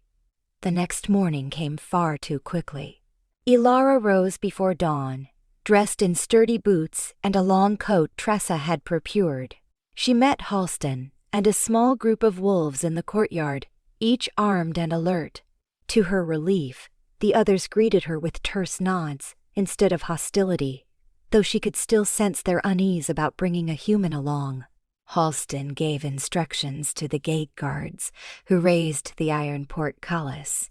The next morning came far too quickly. Elara rose before dawn, dressed in sturdy boots and a long coat Tressa had procured. She met Halston and a small group of wolves in the courtyard, each armed and alert. To her relief, the others greeted her with terse nods instead of hostility, though she could still sense their unease about bringing a human along. Halston gave instructions to the gate guards, who raised the iron portcullis.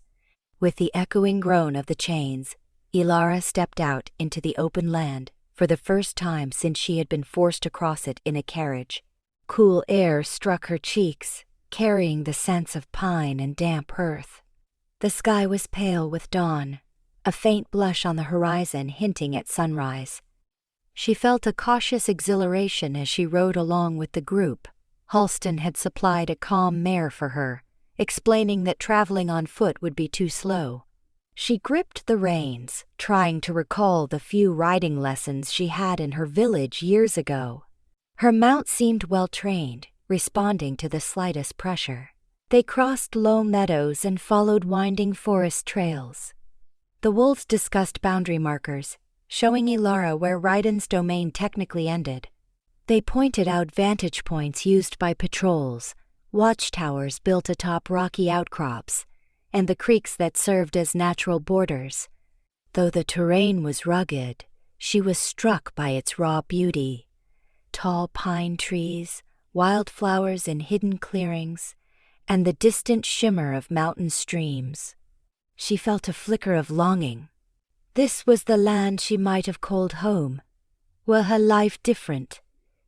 With the echoing groan of the chains, Elara stepped out into the open land for the first time since she had been forced to cross it in a carriage. Cool air struck her cheeks, carrying the scents of pine and damp earth. The sky was pale with dawn, a faint blush on the horizon hinting at sunrise. She felt a cautious exhilaration as she rode along with the group. Halston had supplied a calm mare for her, explaining that traveling on foot would be too slow. She gripped the reins, trying to recall the few riding lessons she had in her village years ago. Her mount seemed well-trained, responding to the slightest pressure. They crossed low meadows and followed winding forest trails. The wolves discussed boundary markers, showing Elara where Raiden's domain technically ended. They pointed out vantage points used by patrols, watchtowers built atop rocky outcrops, and the creeks that served as natural borders. Though the terrain was rugged, she was struck by its raw beauty. Tall pine trees, wildflowers in hidden clearings, and the distant shimmer of mountain streams. She felt a flicker of longing. This was the land she might have called home. Were her life different,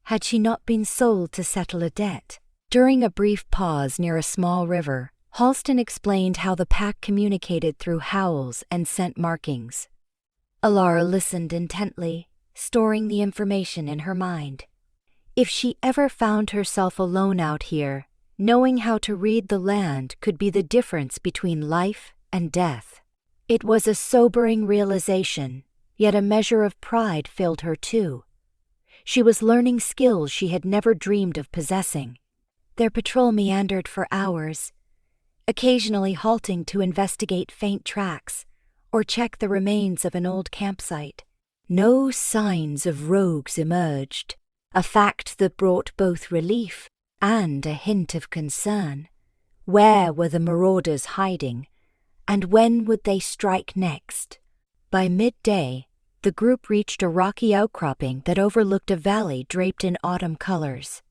Had she not been sold to settle a debt? During a brief pause near a small river, Halston explained how the pack communicated through howls and scent markings. Elara listened intently, storing the information in her mind. If she ever found herself alone out here, knowing how to read the land could be the difference between life and death. It was a sobering realization, yet a measure of pride filled her too. She was learning skills she had never dreamed of possessing. Their patrol meandered for hours, occasionally halting to investigate faint tracks or check the remains of an old campsite. No signs of rogues emerged, a fact that brought both relief and a hint of concern. Where were the marauders hiding, and when would they strike next? By midday, the group reached a rocky outcropping that overlooked a valley draped in autumn colors.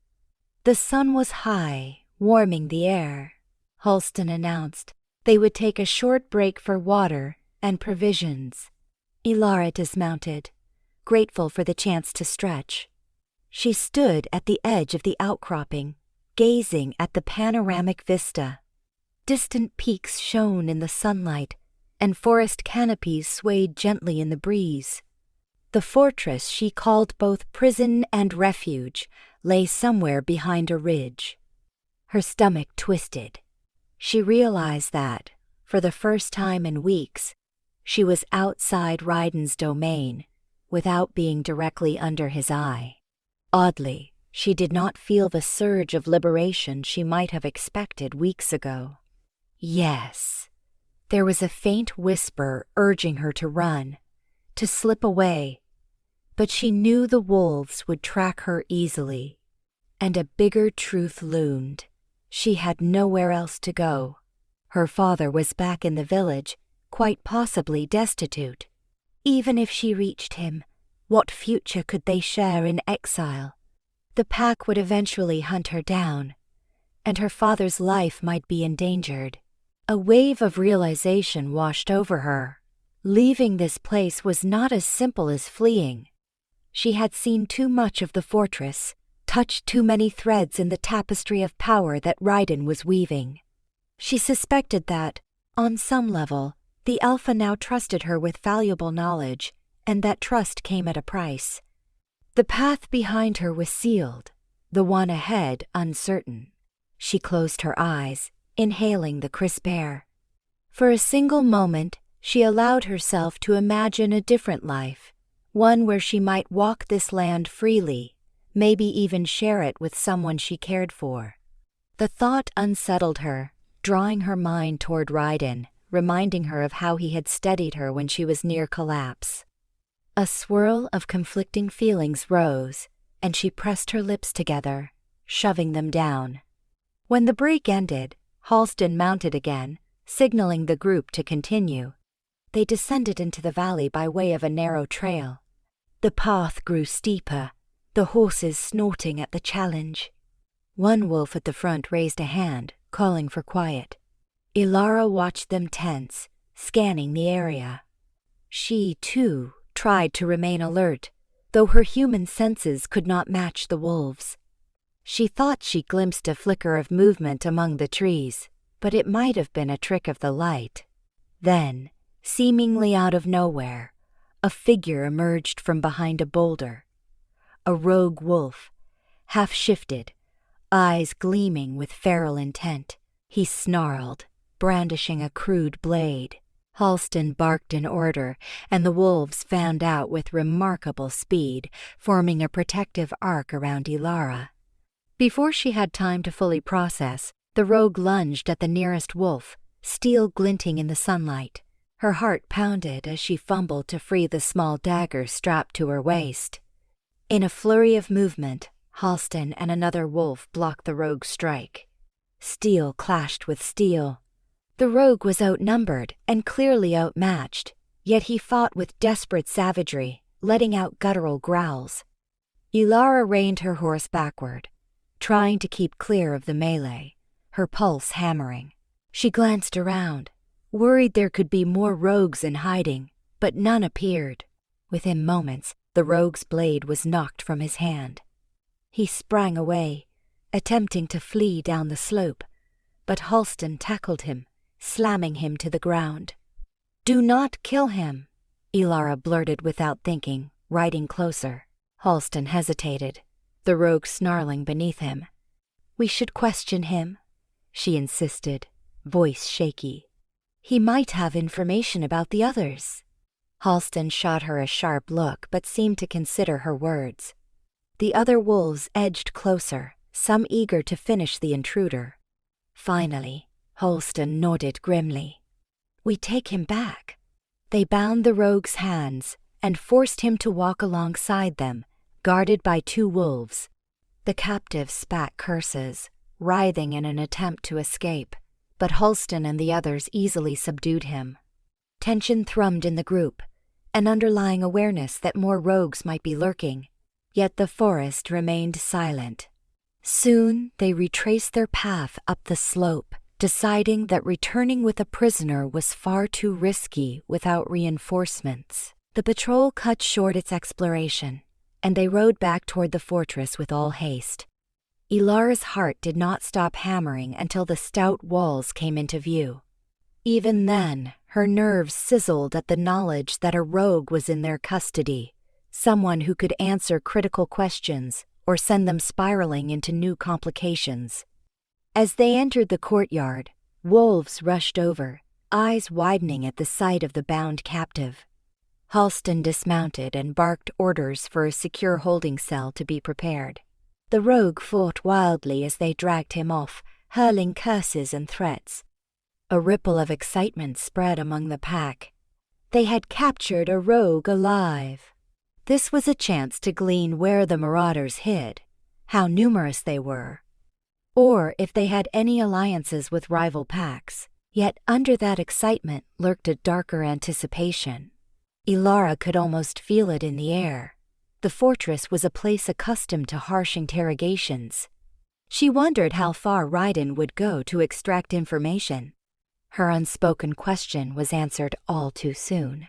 The sun was high, warming the air. Halston announced they would take a short break for water and provisions. Elara dismounted, grateful for the chance to stretch. She stood at the edge of the outcropping, gazing at the panoramic vista. Distant peaks shone in the sunlight, and forest canopies swayed gently in the breeze. The fortress she called both prison and refuge lay somewhere behind a ridge. Her stomach twisted. She realized that, for the first time in weeks, she was outside Ryden's domain, without being directly under his eye. Oddly, she did not feel the surge of liberation she might have expected weeks ago. Yes, there was a faint whisper urging her to run, to slip away, but she knew the wolves would track her easily. And a bigger truth loomed. She had nowhere else to go. Her father was back in the village, quite possibly destitute. Even if she reached him, what future could they share in exile? The pack would eventually hunt her down, and her father's life might be endangered. A wave of realization washed over her. Leaving this place was not as simple as fleeing. She had seen too much of the fortress, touched too many threads in the tapestry of power that Ryden was weaving. She suspected that, on some level, the Alpha now trusted her with valuable knowledge, and that trust came at a price. The path behind her was sealed, the one ahead uncertain. She closed her eyes, inhaling the crisp air. For a single moment, she allowed herself to imagine a different life, one where she might walk this land freely, maybe even share it with someone she cared for. The thought unsettled her, drawing her mind toward Ryden, reminding her of how he had steadied her when she was near collapse. A swirl of conflicting feelings rose, and she pressed her lips together, shoving them down. When the break ended, Halston mounted again, signaling the group to continue. They descended into the valley by way of a narrow trail. The path grew steeper, the horses snorting at the challenge. One wolf at the front raised a hand, calling for quiet. Elara watched them tense, scanning the area. She, too, tried to remain alert, though her human senses could not match the wolves'. She thought she glimpsed a flicker of movement among the trees, but it might have been a trick of the light. Then, seemingly out of nowhere, a figure emerged from behind a boulder. A rogue wolf, half-shifted, eyes gleaming with feral intent. He snarled, brandishing a crude blade. Halston barked in order, and the wolves fanned out with remarkable speed, forming a protective arc around Elara. Before she had time to fully process, the rogue lunged at the nearest wolf, steel glinting in the sunlight. Her heart pounded as she fumbled to free the small dagger strapped to her waist. In a flurry of movement, Halston and another wolf blocked the rogue's strike. Steel clashed with steel. The rogue was outnumbered and clearly outmatched, yet he fought with desperate savagery, letting out guttural growls. Elara reined her horse backward, trying to keep clear of the melee, her pulse hammering. She glanced around, worried there could be more rogues in hiding, but none appeared. Within moments, the rogue's blade was knocked from his hand. He sprang away, attempting to flee down the slope, but Halston tackled him, slamming him to the ground. "Do not kill him," Elara blurted without thinking, riding closer. Halston hesitated, the rogue snarling beneath him. "We should question him," she insisted, voice shaky. "He might have information about the others." Halston shot her a sharp look but seemed to consider her words. The other wolves edged closer, some eager to finish the intruder. Finally, Halston nodded grimly. "We take him back." They bound the rogue's hands and forced him to walk alongside them, guarded by 2 wolves. The captive spat curses, writhing in an attempt to escape, but Halston and the others easily subdued him. Tension thrummed in the group, an underlying awareness that more rogues might be lurking, yet the forest remained silent. Soon they retraced their path up the slope, deciding that returning with a prisoner was far too risky without reinforcements. The patrol cut short its exploration, and they rode back toward the fortress with all haste. Elara's heart did not stop hammering until the stout walls came into view. Even then, her nerves sizzled at the knowledge that a rogue was in their custody, someone who could answer critical questions or send them spiraling into new complications. As they entered the courtyard, wolves rushed over, eyes widening at the sight of the bound captive. Halston dismounted and barked orders for a secure holding cell to be prepared. The rogue fought wildly as they dragged him off, hurling curses and threats. A ripple of excitement spread among the pack. They had captured a rogue alive. This was a chance to glean where the marauders hid, how numerous they were, or if they had any alliances with rival packs. Yet under that excitement lurked a darker anticipation. Elara could almost feel it in the air. The fortress was a place accustomed to harsh interrogations. She wondered how far Raiden would go to extract information. Her unspoken question was answered all too soon.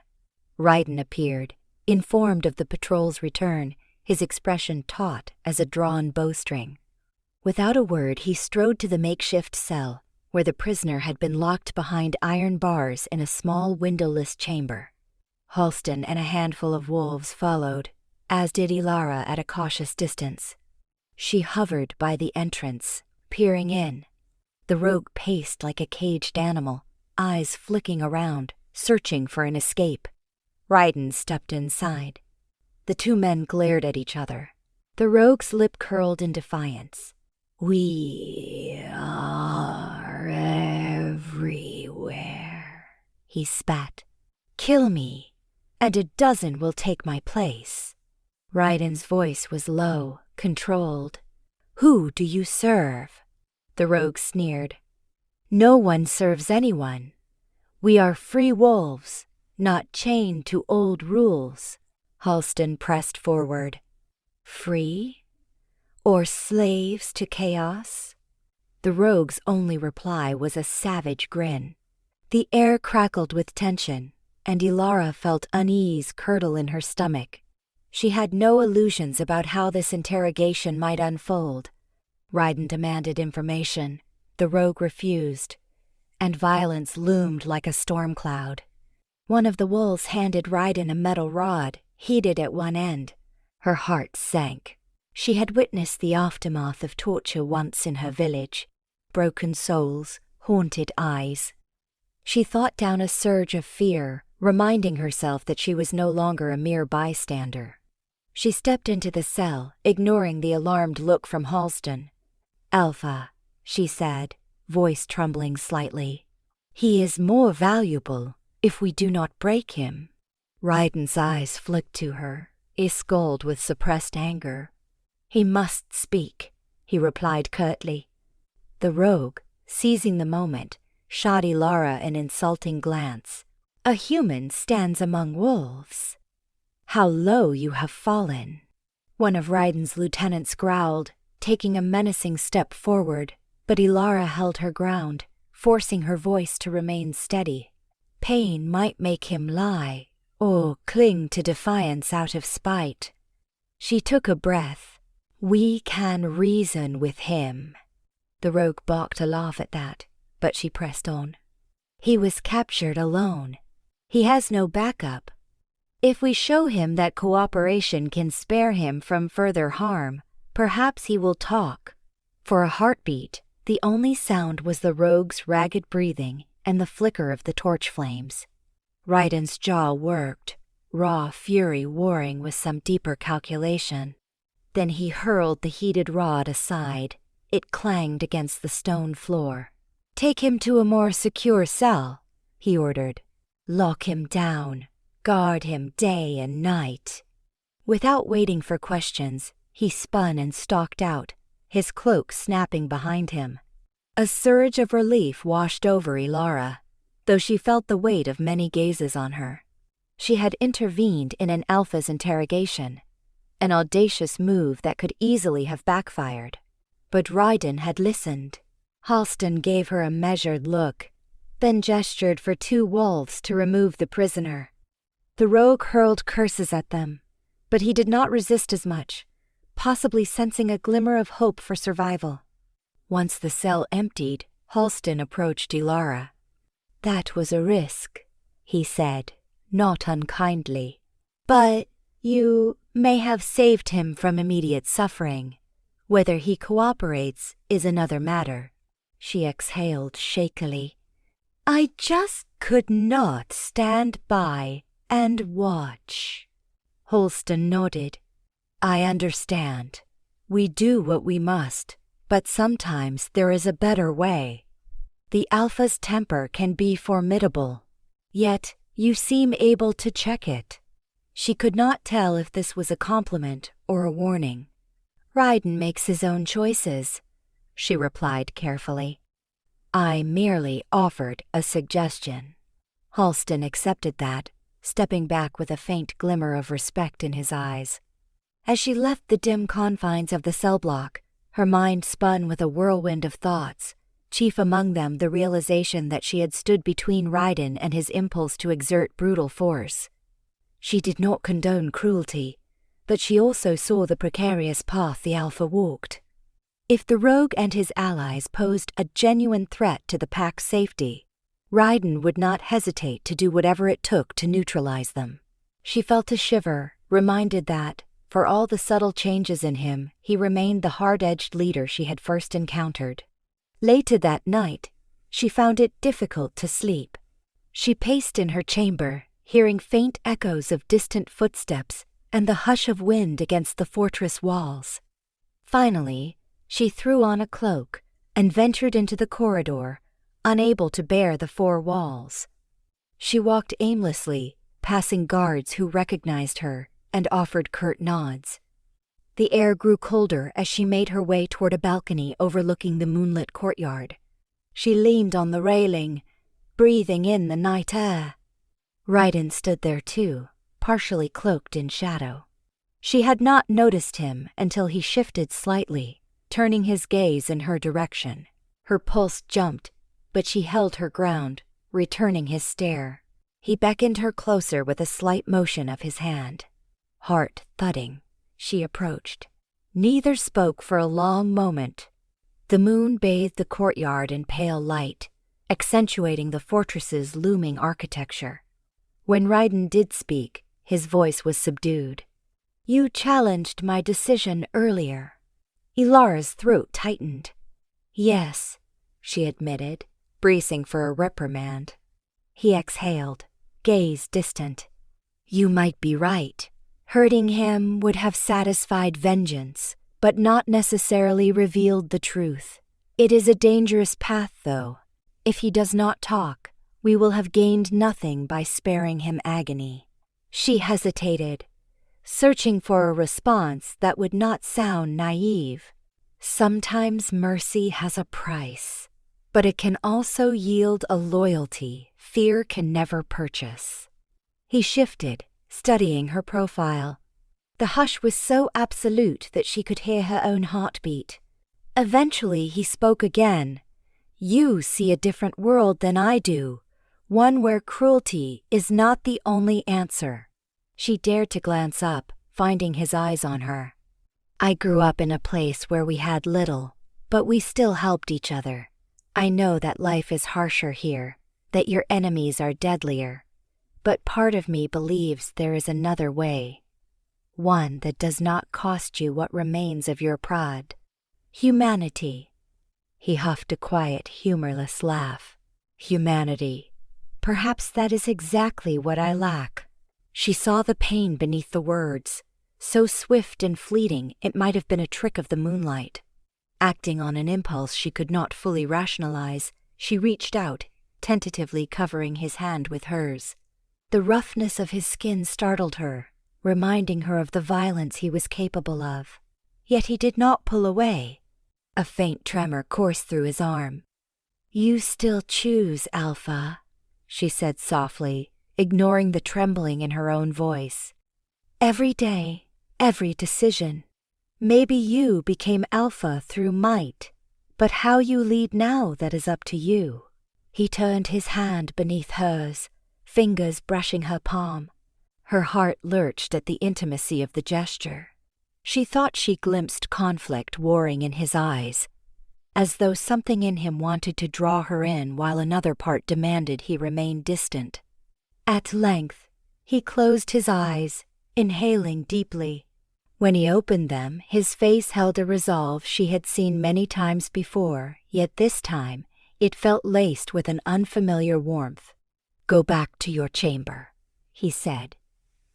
Raiden appeared, informed of the patrol's return, his expression taut as a drawn bowstring. Without a word, he strode to the makeshift cell, where the prisoner had been locked behind iron bars in a small windowless chamber. Halston and a handful of wolves followed, as did Elara at a cautious distance. She hovered by the entrance, peering in. The rogue paced like a caged animal, eyes flicking around, searching for an escape. Raiden stepped inside. The 2 men glared at each other. The rogue's lip curled in defiance. "We are everywhere," he spat. "Kill me, and a dozen will take my place." Raiden's voice was low, controlled. "Who do you serve?" The rogue sneered. "No one serves anyone. We are free wolves, not chained to old rules." Halston pressed forward. "Free? Or slaves to chaos?" The rogue's only reply was a savage grin. The air crackled with tension, and Elara felt unease curdle in her stomach. She had no illusions about how this interrogation might unfold. Raiden demanded information. The rogue refused, and violence loomed like a storm cloud. One of the wolves handed Raiden a metal rod, heated at one end. Her heart sank. She had witnessed the aftermath of torture once in her village. Broken souls, haunted eyes. She thought down a surge of fear, reminding herself that she was no longer a mere bystander. She stepped into the cell, ignoring the alarmed look from Halston. "Alpha," she said, voice trembling slightly. "He is more valuable if we do not break him." Raiden's eyes flicked to her, scowled with suppressed anger. "He must speak," he replied curtly. The rogue, seizing the moment, shot Elara an insulting glance. "A human stands among wolves. How low you have fallen." One of Raiden's lieutenants growled, taking a menacing step forward, but Elara held her ground, forcing her voice to remain steady. Pain might make him lie, or cling to defiance out of spite. She took a breath. We can reason with him. The rogue balked a laugh at that, but she pressed on. He was captured alone. He has no backup. If we show him that cooperation can spare him from further harm, perhaps he will talk. For a heartbeat, the only sound was the rogue's ragged breathing and the flicker of the torch flames. Ryden's jaw worked, raw fury warring with some deeper calculation. Then he hurled the heated rod aside. It clanged against the stone floor. "Take him to a more secure cell," he ordered. "Lock him down. Guard him day and night." Without waiting for questions, he spun and stalked out, his cloak snapping behind him. A surge of relief washed over Elara, though she felt the weight of many gazes on her. She had intervened in an alpha's interrogation, an audacious move that could easily have backfired. But Ryden had listened. Halston gave her a measured look, then gestured for 2 wolves to remove the prisoner. The rogue hurled curses at them, but he did not resist as much, possibly sensing a glimmer of hope for survival. Once the cell emptied, Halston approached Elara. "That was a risk," he said, not unkindly. "But you may have saved him from immediate suffering. Whether he cooperates is another matter." She exhaled shakily. "I just could not stand by and watch." Halston nodded. "I understand. We do what we must, but sometimes there is a better way. The Alpha's temper can be formidable, yet you seem able to check it." She could not tell if this was a compliment or a warning. "Ryden makes his own choices," she replied carefully. "I merely offered a suggestion." Halston accepted that, stepping back with a faint glimmer of respect in his eyes. As she left the dim confines of the cell block, her mind spun with a whirlwind of thoughts, chief among them the realization that she had stood between Ryden and his impulse to exert brutal force. She did not condone cruelty, but she also saw the precarious path the Alpha walked. If the rogue and his allies posed a genuine threat to the pack's safety, Ryden would not hesitate to do whatever it took to neutralize them. She felt a shiver, reminded that, for all the subtle changes in him, he remained the hard-edged leader she had first encountered. Later that night, she found it difficult to sleep. She paced in her chamber, hearing faint echoes of distant footsteps and the hush of wind against the fortress walls. Finally, she threw on a cloak and ventured into the corridor, unable to bear the 4 walls. She walked aimlessly, passing guards who recognized her and offered curt nods. The air grew colder as she made her way toward a balcony overlooking the moonlit courtyard. She leaned on the railing, breathing in the night air. Ryden stood there too, partially cloaked in shadow. She had not noticed him until he shifted slightly, turning his gaze in her direction. Her pulse jumped, but she held her ground, returning his stare. He beckoned her closer with a slight motion of his hand. Heart thudding, she approached. Neither spoke for a long moment. The moon bathed the courtyard in pale light, accentuating the fortress's looming architecture. When Ryden did speak, his voice was subdued. "You challenged my decision earlier." Elara's throat tightened. "Yes," she admitted, bracing for a reprimand. He exhaled, gaze distant. "You might be right. Hurting him would have satisfied vengeance, but not necessarily revealed the truth. It is a dangerous path, though. If he does not talk, we will have gained nothing by sparing him agony." She hesitated, searching for a response that would not sound naive. Sometimes mercy has a price, but it can also yield a loyalty fear can never purchase. He shifted, studying her profile. The hush was so absolute that she could hear her own heartbeat. Eventually he spoke again. "You see a different world than I do, one where cruelty is not the only answer." She dared to glance up, finding his eyes on her. I grew up in a place where we had little, but we still helped each other. I know that life is harsher here, that your enemies are deadlier. But part of me believes there is another way. One that does not cost you what remains of your pride. Humanity. He huffed a quiet, humorless laugh. Humanity. Perhaps that is exactly what I lack. She saw the pain beneath the words, so swift and fleeting it might have been a trick of the moonlight. Acting on an impulse she could not fully rationalize, she reached out, tentatively covering his hand with hers. The roughness of his skin startled her, reminding her of the violence he was capable of. Yet he did not pull away. A faint tremor coursed through his arm. "You still choose, Alpha," she said softly, ignoring the trembling in her own voice. "Every day, every decision. Maybe you became Alpha through might, but how you lead now, that is up to you." He turned his hand beneath hers, fingers brushing her palm. Her heart lurched at the intimacy of the gesture. She thought she glimpsed conflict warring in his eyes, as though something in him wanted to draw her in while another part demanded he remain distant. At length, he closed his eyes, inhaling deeply. When he opened them, his face held a resolve she had seen many times before, yet this time it felt laced with an unfamiliar warmth. "Go back to your chamber," he said,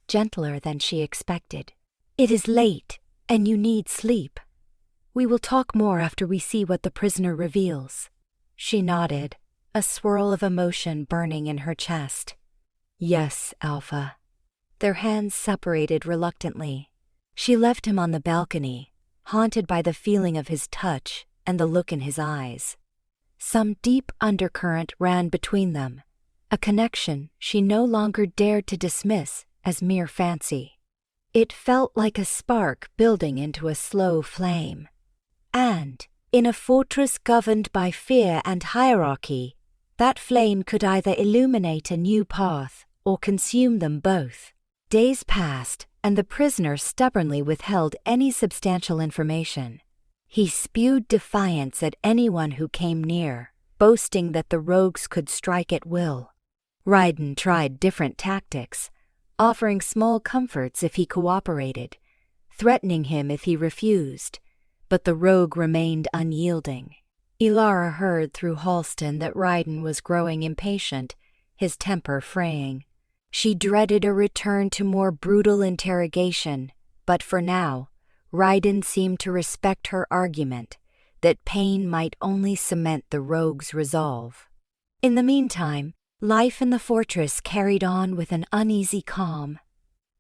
gentler than she expected. "It is late, and you need sleep. We will talk more after we see what the prisoner reveals." She nodded, a swirl of emotion burning in her chest. "Yes, Alpha." Their hands separated reluctantly. She left him on the balcony, haunted by the feeling of his touch and the look in his eyes. Some deep undercurrent ran between them, a connection she no longer dared to dismiss as mere fancy. It felt like a spark building into a slow flame. And, in a fortress governed by fear and hierarchy, that flame could either illuminate a new path or consume them both. Days passed, and the prisoner stubbornly withheld any substantial information. He spewed defiance at anyone who came near, boasting that the rogues could strike at will. Ryden tried different tactics, offering small comforts if he cooperated, threatening him if he refused, but the rogue remained unyielding. Elara heard through Halston that Ryden was growing impatient, his temper fraying. She dreaded a return to more brutal interrogation, but for now, Ryden seemed to respect her argument that pain might only cement the rogue's resolve. In the meantime, life in the fortress carried on with an uneasy calm.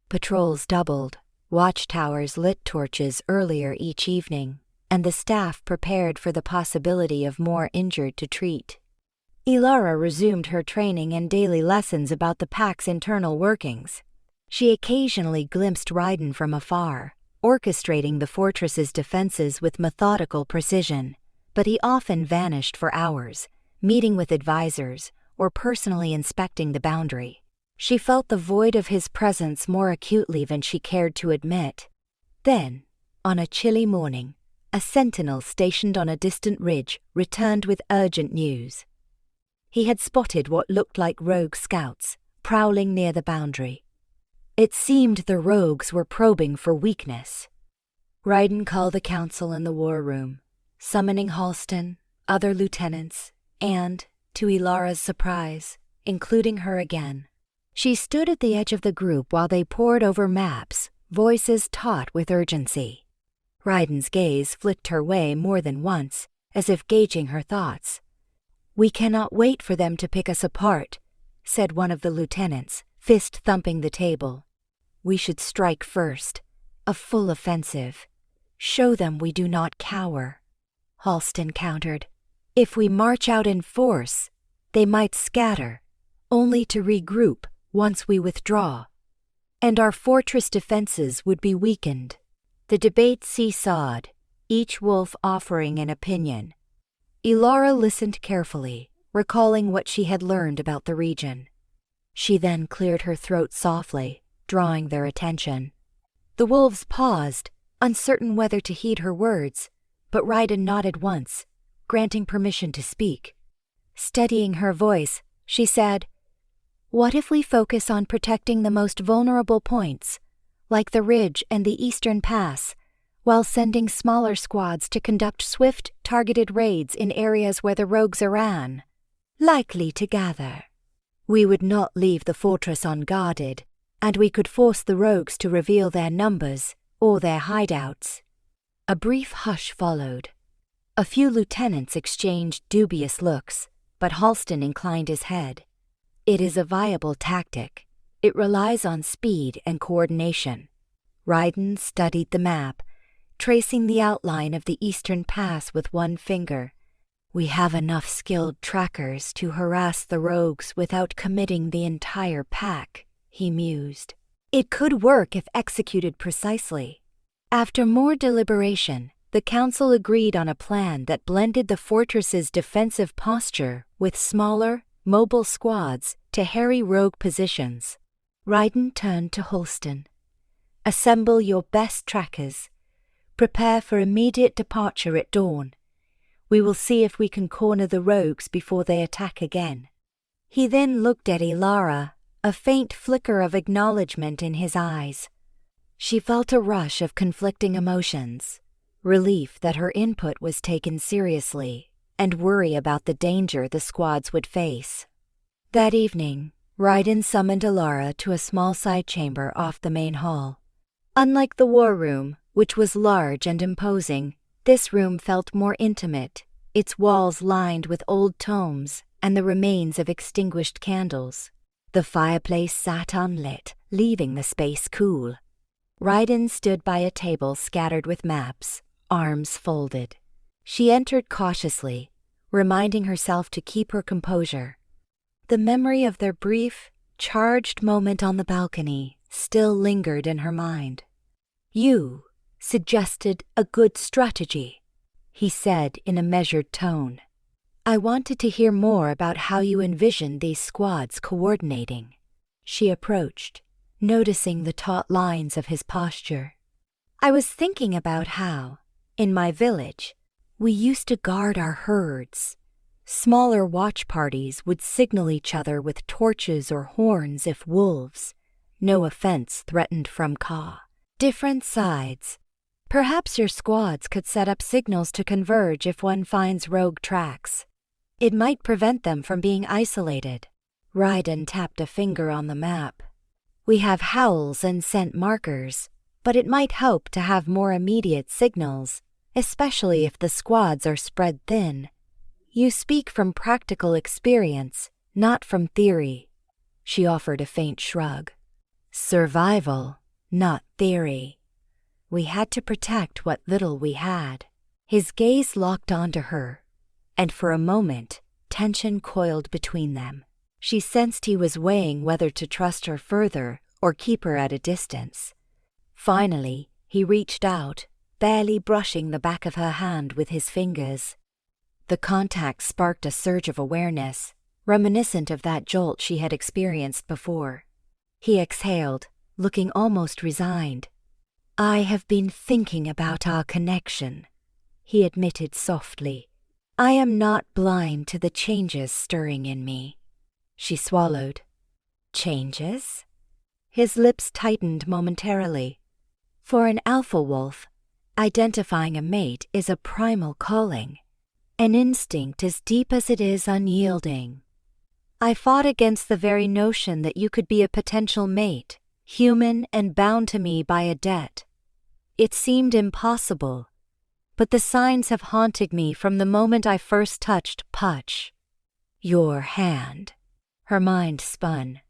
Patrols doubled, watchtowers lit torches earlier each evening, and the staff prepared for the possibility of more injured to treat. Elara resumed her training and daily lessons about the pack's internal workings. She occasionally glimpsed Ryden from afar, orchestrating the fortress's defenses with methodical precision, but he often vanished for hours, meeting with advisors or personally inspecting the boundary. She felt the void of his presence more acutely than she cared to admit. Then, on a chilly morning, a sentinel stationed on a distant ridge returned with urgent news. He had spotted what looked like rogue scouts, prowling near the boundary. It seemed the rogues were probing for weakness. Ryden called a council in the war room, summoning Halston, other lieutenants, and, to Elara's surprise, including her again. She stood at the edge of the group while they pored over maps, voices taut with urgency. Ryden's gaze flicked her way more than once, as if gauging her thoughts. "We cannot wait for them to pick us apart," said one of the lieutenants, fist thumping the table. "We should strike first, a full offensive. Show them we do not cower." Halston countered. "If we march out in force, they might scatter, only to regroup once we withdraw. And our fortress defenses would be weakened." The debate seesawed, each wolf offering an opinion. Elara listened carefully, recalling what she had learned about the region. She then cleared her throat softly, drawing their attention. The wolves paused, uncertain whether to heed her words, but Ryden nodded once, granting permission to speak. Steadying her voice, she said, "What if we focus on protecting the most vulnerable points, like the Ridge and the Eastern Pass, while sending smaller squads to conduct swift, targeted raids in areas where the rogues are likely to gather? We would not leave the fortress unguarded, and we could force the rogues to reveal their numbers or their hideouts." A brief hush followed. A few lieutenants exchanged dubious looks, but Halston inclined his head. "It is a viable tactic. It relies on speed and coordination." Ryden studied the map, tracing the outline of the Eastern Pass with one finger. "We have enough skilled trackers to harass the rogues without committing the entire pack," he mused. It could work if executed precisely. After more deliberation, the council agreed on a plan that blended the fortress's defensive posture with smaller, mobile squads to harry rogue positions. Ryden turned to Halston. "Assemble your best trackers. Prepare for immediate departure at dawn. We will see if we can corner the rogues before they attack again." He then looked at Elara, a faint flicker of acknowledgement in his eyes. She felt a rush of conflicting emotions, relief that her input was taken seriously, and worry about the danger the squads would face. That evening, Ryden summoned Elara to a small side chamber off the main hall. Unlike the war room, which was large and imposing, this room felt more intimate, its walls lined with old tomes and the remains of extinguished candles. The fireplace sat unlit, leaving the space cool. Ryden stood by a table scattered with maps, arms folded. She entered cautiously, reminding herself to keep her composure. The memory of their brief, charged moment on the balcony still lingered in her mind. "You suggested a good strategy," he said in a measured tone. "I wanted to hear more about how you envisioned these squads coordinating." She approached, noticing the taut lines of his posture. "I was thinking about how, in my village, we used to guard our herds. Smaller watch parties would signal each other with torches or horns if wolves, no offense, threatened from Ka. Different sides. Perhaps your squads could set up signals to converge if one finds rogue tracks. It might prevent them from being isolated." Ryden tapped a finger on the map. "We have howls and scent markers, but it might help to have more immediate signals, especially if the squads are spread thin. You speak from practical experience, not from theory." She offered a faint shrug. "Survival, not theory. We had to protect what little we had." His gaze locked onto her, and for a moment, tension coiled between them. She sensed he was weighing whether to trust her further or keep her at a distance. Finally, he reached out, barely brushing the back of her hand with his fingers. The contact sparked a surge of awareness, reminiscent of that jolt she had experienced before. He exhaled, looking almost resigned. "I have been thinking about our connection," he admitted softly. "I am not blind to the changes stirring in me." She swallowed. "Changes?" His lips tightened momentarily. For an alpha wolf, identifying a mate is a primal calling, an instinct as deep as it is unyielding. I fought against the very notion that you could be a potential mate, human and bound to me by a debt. It seemed impossible, but the signs have haunted me from the moment I first touched Putch. Your hand. Her mind spun.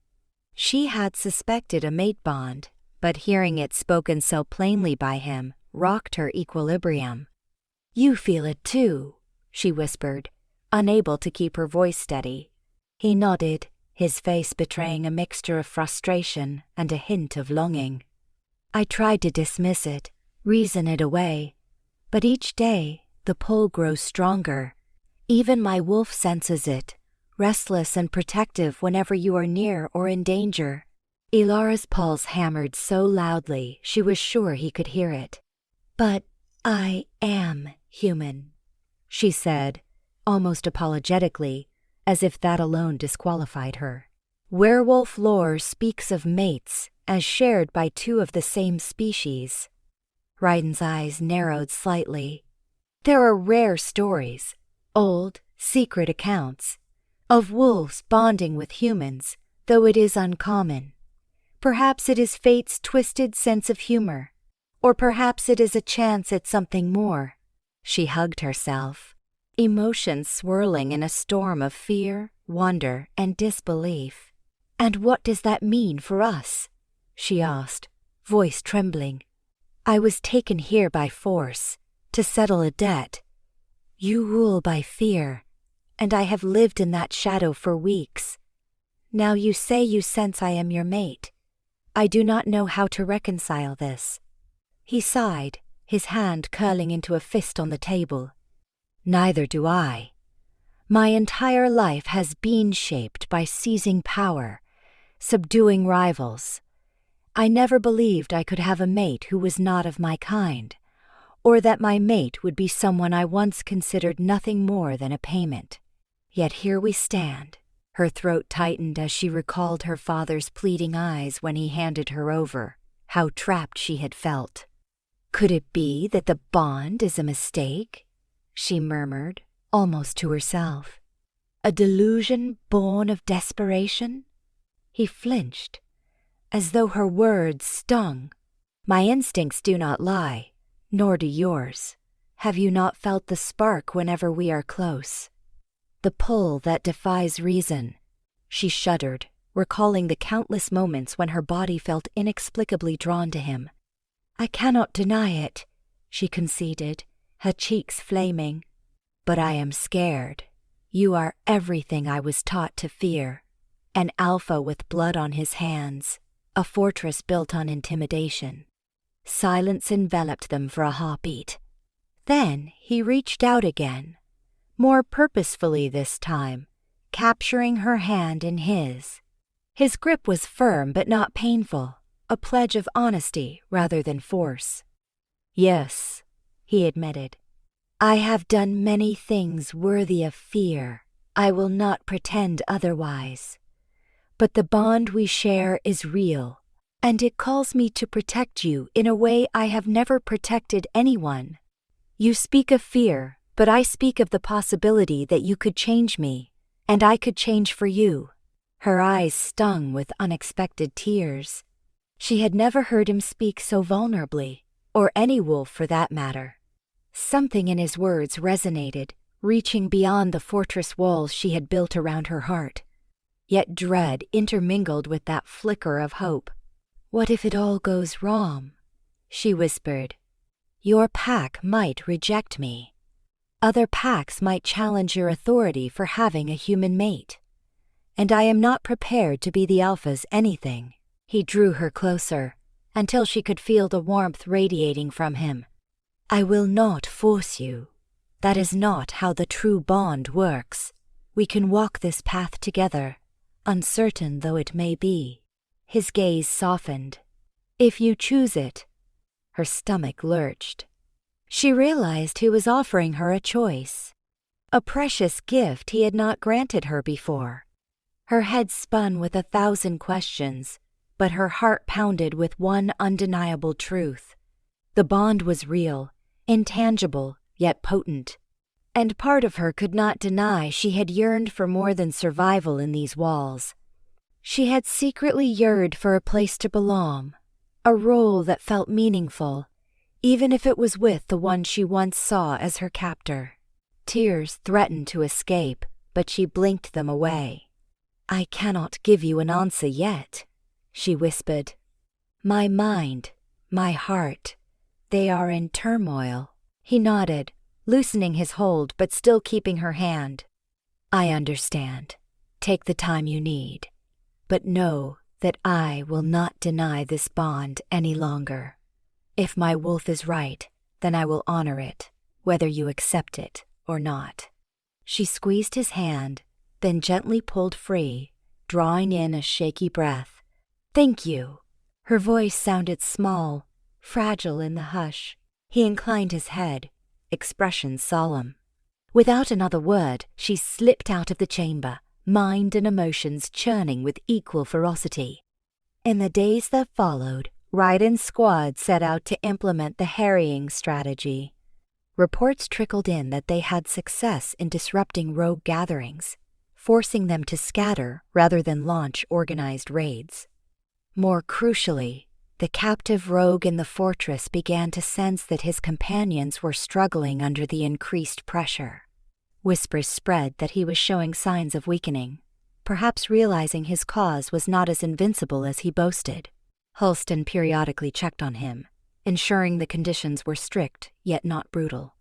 She had suspected a mate bond, but hearing it spoken so plainly by him rocked her equilibrium. You feel it too, she whispered, unable to keep her voice steady. He nodded, his face betraying a mixture of frustration and a hint of longing. I tried to dismiss it, reason it away, but each day the pull grows stronger. Even my wolf senses it, restless and protective whenever you are near or in danger. Elara's pulse hammered so loudly she was sure he could hear it. But I am human, she said, almost apologetically, as if that alone disqualified her. Werewolf lore speaks of mates as shared by two of the same species. Ryden's eyes narrowed slightly. There are rare stories, old, secret accounts, of wolves bonding with humans, though it is uncommon. Perhaps it is fate's twisted sense of humor, or perhaps it is a chance at something more. She hugged herself, emotions swirling in a storm of fear, wonder, and disbelief. "And what does that mean for us?" she asked, voice trembling. "I was taken here by force, to settle a debt. You rule by fear, and I have lived in that shadow for weeks. Now you say you sense I am your mate. I do not know how to reconcile this." He sighed, his hand curling into a fist on the table. "Neither do I. My entire life has been shaped by seizing power, subduing rivals. I never believed I could have a mate who was not of my kind, or that my mate would be someone I once considered nothing more than a payment. Yet here we stand." Her throat tightened as she recalled her father's pleading eyes when he handed her over, how trapped she had felt. "Could it be that the bond is a mistake?" she murmured, almost to herself. "A delusion born of desperation?" He flinched, as though her words stung. "My instincts do not lie, nor do yours. Have you not felt the spark whenever we are close? The pull that defies reason?" She shuddered, recalling the countless moments when her body felt inexplicably drawn to him. "I cannot deny it," she conceded, her cheeks flaming. "But I am scared. You are everything I was taught to fear. An alpha with blood on his hands, a fortress built on intimidation." Silence enveloped them for a heartbeat. Then he reached out again, more purposefully this time, capturing her hand in his. His grip was firm but not painful, a pledge of honesty rather than force. "Yes," he admitted. "I have done many things worthy of fear. I will not pretend otherwise. But the bond we share is real, and it calls me to protect you in a way I have never protected anyone. You speak of fear, but I speak of the possibility that you could change me, and I could change for you." Her eyes stung with unexpected tears. She had never heard him speak so vulnerably, or any wolf for that matter. Something in his words resonated, reaching beyond the fortress walls she had built around her heart. Yet dread intermingled with that flicker of hope. "What if it all goes wrong?" she whispered. "Your pack might reject me. Other packs might challenge your authority for having a human mate. And I am not prepared to be the alpha's anything." He drew her closer, until she could feel the warmth radiating from him. "I will not force you. That is not how the true bond works. We can walk this path together, uncertain though it may be." His gaze softened. "If you choose it." Her stomach lurched. She realized he was offering her a choice, a precious gift he had not granted her before. Her head spun with 1,000 questions, but her heart pounded with one undeniable truth. The bond was real, intangible, yet potent. And part of her could not deny she had yearned for more than survival in these walls. She had secretly yearned for a place to belong, a role that felt meaningful, even if it was with the one she once saw as her captor. Tears threatened to escape, but she blinked them away. "I cannot give you an answer yet," she whispered. "My mind, my heart, they are in turmoil." He nodded, loosening his hold but still keeping her hand. "I understand. Take the time you need. But know that I will not deny this bond any longer. If my wolf is right, then I will honor it, whether you accept it or not." She squeezed his hand, then gently pulled free, drawing in a shaky breath. "Thank you." Her voice sounded small, fragile in the hush. He inclined his head, expression solemn. Without another word, she slipped out of the chamber, mind and emotions churning with equal ferocity. In the days that followed, Raiden's squad set out to implement the harrying strategy. Reports trickled in that they had success in disrupting rogue gatherings, forcing them to scatter rather than launch organized raids. More crucially, the captive rogue in the fortress began to sense that his companions were struggling under the increased pressure. Whispers spread that he was showing signs of weakening, perhaps realizing his cause was not as invincible as he boasted. Halston periodically checked on him, ensuring the conditions were strict yet not brutal.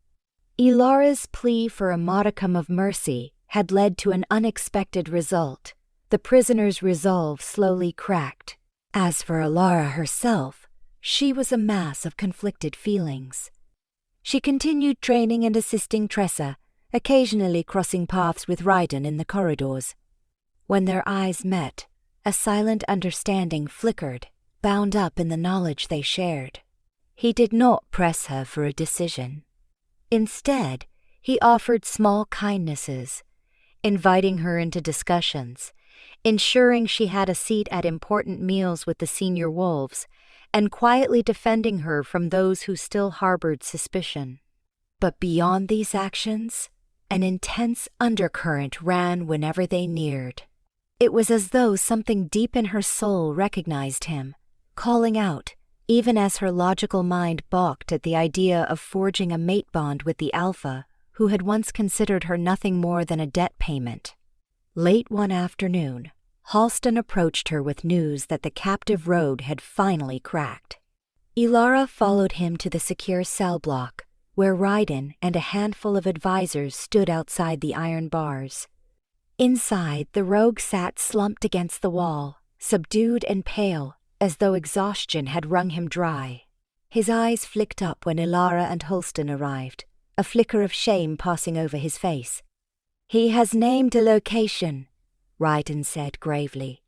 Elara's plea for a modicum of mercy had led to an unexpected result. The prisoner's resolve slowly cracked. As for Elara herself, she was a mass of conflicted feelings. She continued training and assisting Tressa, occasionally crossing paths with Raiden in the corridors. When their eyes met, a silent understanding flickered, bound up in the knowledge they shared. He did not press her for a decision. Instead, he offered small kindnesses, inviting her into discussions, ensuring she had a seat at important meals with the senior wolves, and quietly defending her from those who still harbored suspicion. But beyond these actions, an intense undercurrent ran whenever they neared. It was as though something deep in her soul recognized him, calling out, even as her logical mind balked at the idea of forging a mate bond with the Alpha, who had once considered her nothing more than a debt payment. Late one afternoon, Halston approached her with news that the captive rogue had finally cracked. Elara followed him to the secure cell block, where Raiden and a handful of advisors stood outside the iron bars. Inside, the rogue sat slumped against the wall, subdued and pale, as though exhaustion had wrung him dry. His eyes flicked up when Elara and Halston arrived, a flicker of shame passing over his face. "He has named a location," Raiden said gravely.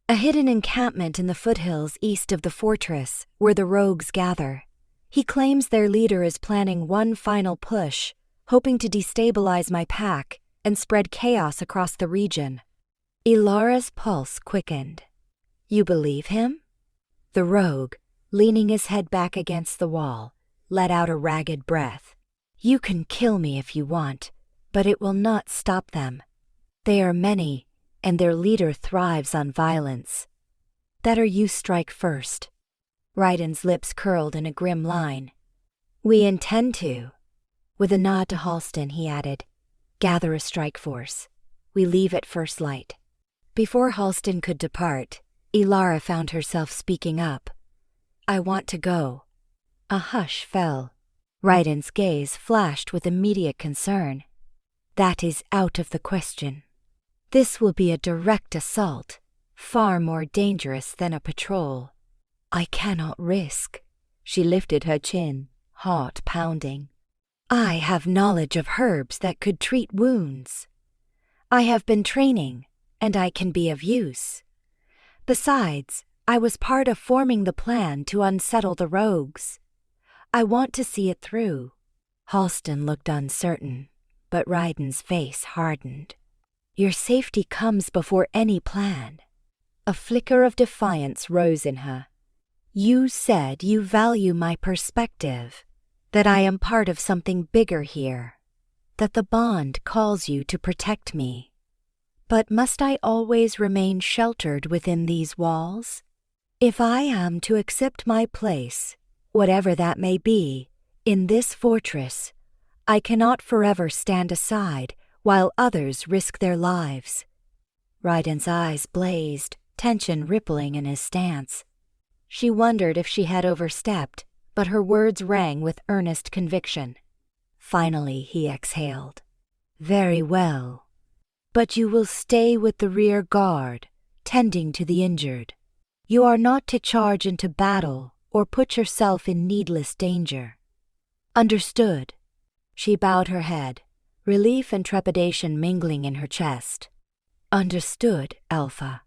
"A hidden encampment in the foothills east of the fortress, where the rogues gather. He claims their leader is planning one final push, hoping to destabilize my pack and spread chaos across the region." Elara's pulse quickened. "You believe him?" The rogue, leaning his head back against the wall, let out a ragged breath. "You can kill me if you want, but it will not stop them. They are many, and their leader thrives on violence. Better you strike first." Raiden's lips curled in a grim line. "We intend to." With a nod to Halston, he added, "Gather a strike force. We leave at first light." Before Halston could depart, Elara found herself speaking up. "I want to go." A hush fell. Raiden's gaze flashed with immediate concern. "That is out of the question. This will be a direct assault, far more dangerous than a patrol. I cannot risk." She lifted her chin, heart pounding. "I have knowledge of herbs that could treat wounds. I have been training, and I can be of use. Besides, I was part of forming the plan to unsettle the rogues. I want to see it through." Halston looked uncertain, but Raiden's face hardened. "Your safety comes before any plan." A flicker of defiance rose in her. "You said you value my perspective, that I am part of something bigger here, that the bond calls you to protect me. But must I always remain sheltered within these walls? If I am to accept my place, whatever that may be, in this fortress, I cannot forever stand aside while others risk their lives." Raiden's eyes blazed, tension rippling in his stance. She wondered if she had overstepped, but her words rang with earnest conviction. Finally he exhaled. "Very well. But you will stay with the rear guard, tending to the injured. You are not to charge into battle or put yourself in needless danger." "Understood." She bowed her head, relief and trepidation mingling in her chest. "Understood, Alpha."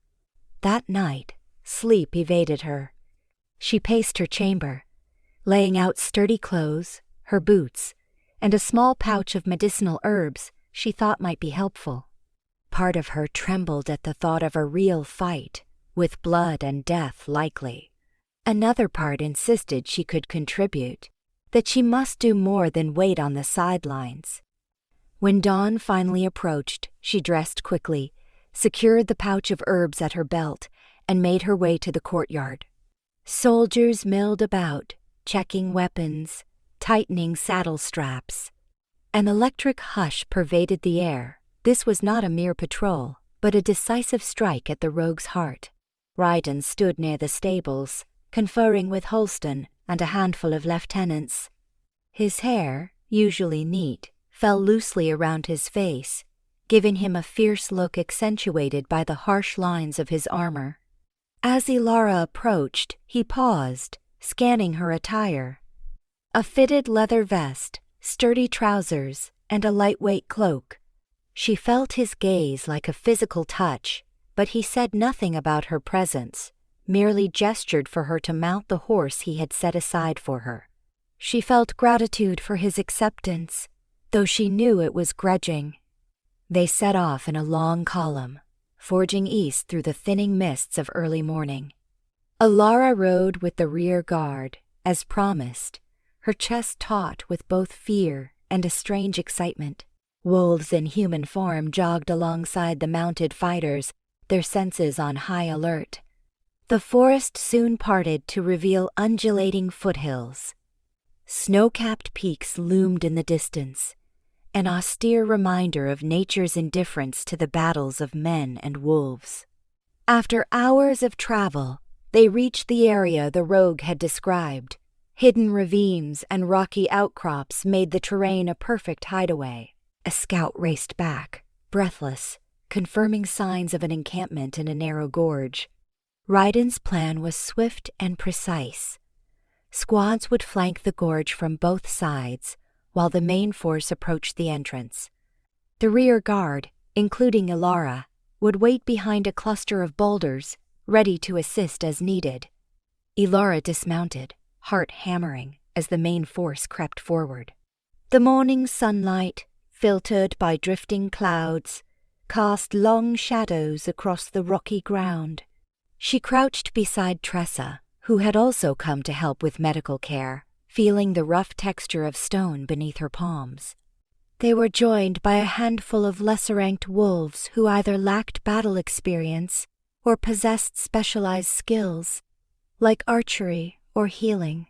That night, sleep evaded her. She paced her chamber, Laying out sturdy clothes, her boots, and a small pouch of medicinal herbs she thought might be helpful. Part of her trembled at the thought of a real fight, with blood and death likely. Another part insisted she could contribute, that she must do more than wait on the sidelines. When dawn finally approached, she dressed quickly, secured the pouch of herbs at her belt, and made her way to the courtyard. Soldiers milled about, checking weapons, tightening saddle straps. An electric hush pervaded the air. This was not a mere patrol, but a decisive strike at the rogue's heart. Ryden stood near the stables, conferring with Holston and a handful of lieutenants. His hair, usually neat, fell loosely around his face, giving him a fierce look accentuated by the harsh lines of his armor. As Elara approached, he paused, scanning her attire. A fitted leather vest, sturdy trousers, and a lightweight cloak. She felt his gaze like a physical touch, but he said nothing about her presence, merely gestured for her to mount the horse he had set aside for her. She felt gratitude for his acceptance, though she knew it was grudging. They set off in a long column, forging east through the thinning mists of early morning. Elara rode with the rear guard, as promised, her chest taut with both fear and a strange excitement. Wolves in human form jogged alongside the mounted fighters, their senses on high alert. The forest soon parted to reveal undulating foothills. Snow-capped peaks loomed in the distance, an austere reminder of nature's indifference to the battles of men and wolves. After hours of travel, they reached the area the rogue had described. Hidden ravines and rocky outcrops made the terrain a perfect hideaway. A scout raced back, breathless, confirming signs of an encampment in a narrow gorge. Ryden's plan was swift and precise. Squads would flank the gorge from both sides, while the main force approached the entrance. The rear guard, including Elara, would wait behind a cluster of boulders, ready to assist as needed. Elara dismounted, heart hammering, as the main force crept forward. The morning sunlight, filtered by drifting clouds, cast long shadows across the rocky ground. She crouched beside Tressa, who had also come to help with medical care, feeling the rough texture of stone beneath her palms. They were joined by a handful of lesser-ranked wolves who either lacked battle experience or possessed specialized skills, like archery or healing.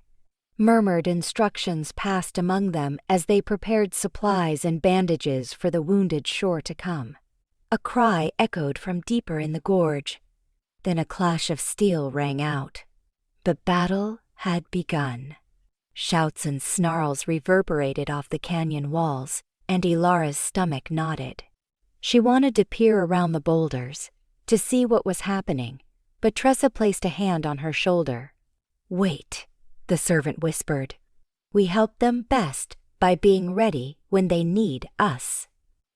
Murmured instructions passed among them as they prepared supplies and bandages for the wounded sure to come. A cry echoed from deeper in the gorge. Then a clash of steel rang out. The battle had begun. Shouts and snarls reverberated off the canyon walls, and Elara's stomach knotted. She wanted to peer around the boulders, to see what was happening, but Tressa placed a hand on her shoulder. "Wait," the servant whispered. "We help them best by being ready when they need us."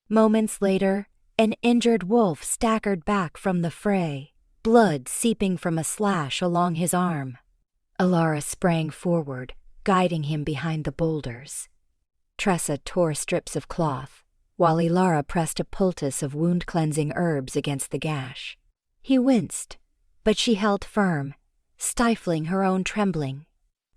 Moments later, an injured wolf staggered back from the fray, blood seeping from a slash along his arm. Elara sprang forward, guiding him behind the boulders. Tressa tore strips of cloth, while Elara pressed a poultice of wound-cleansing herbs against the gash. He winced, but she held firm, stifling her own trembling.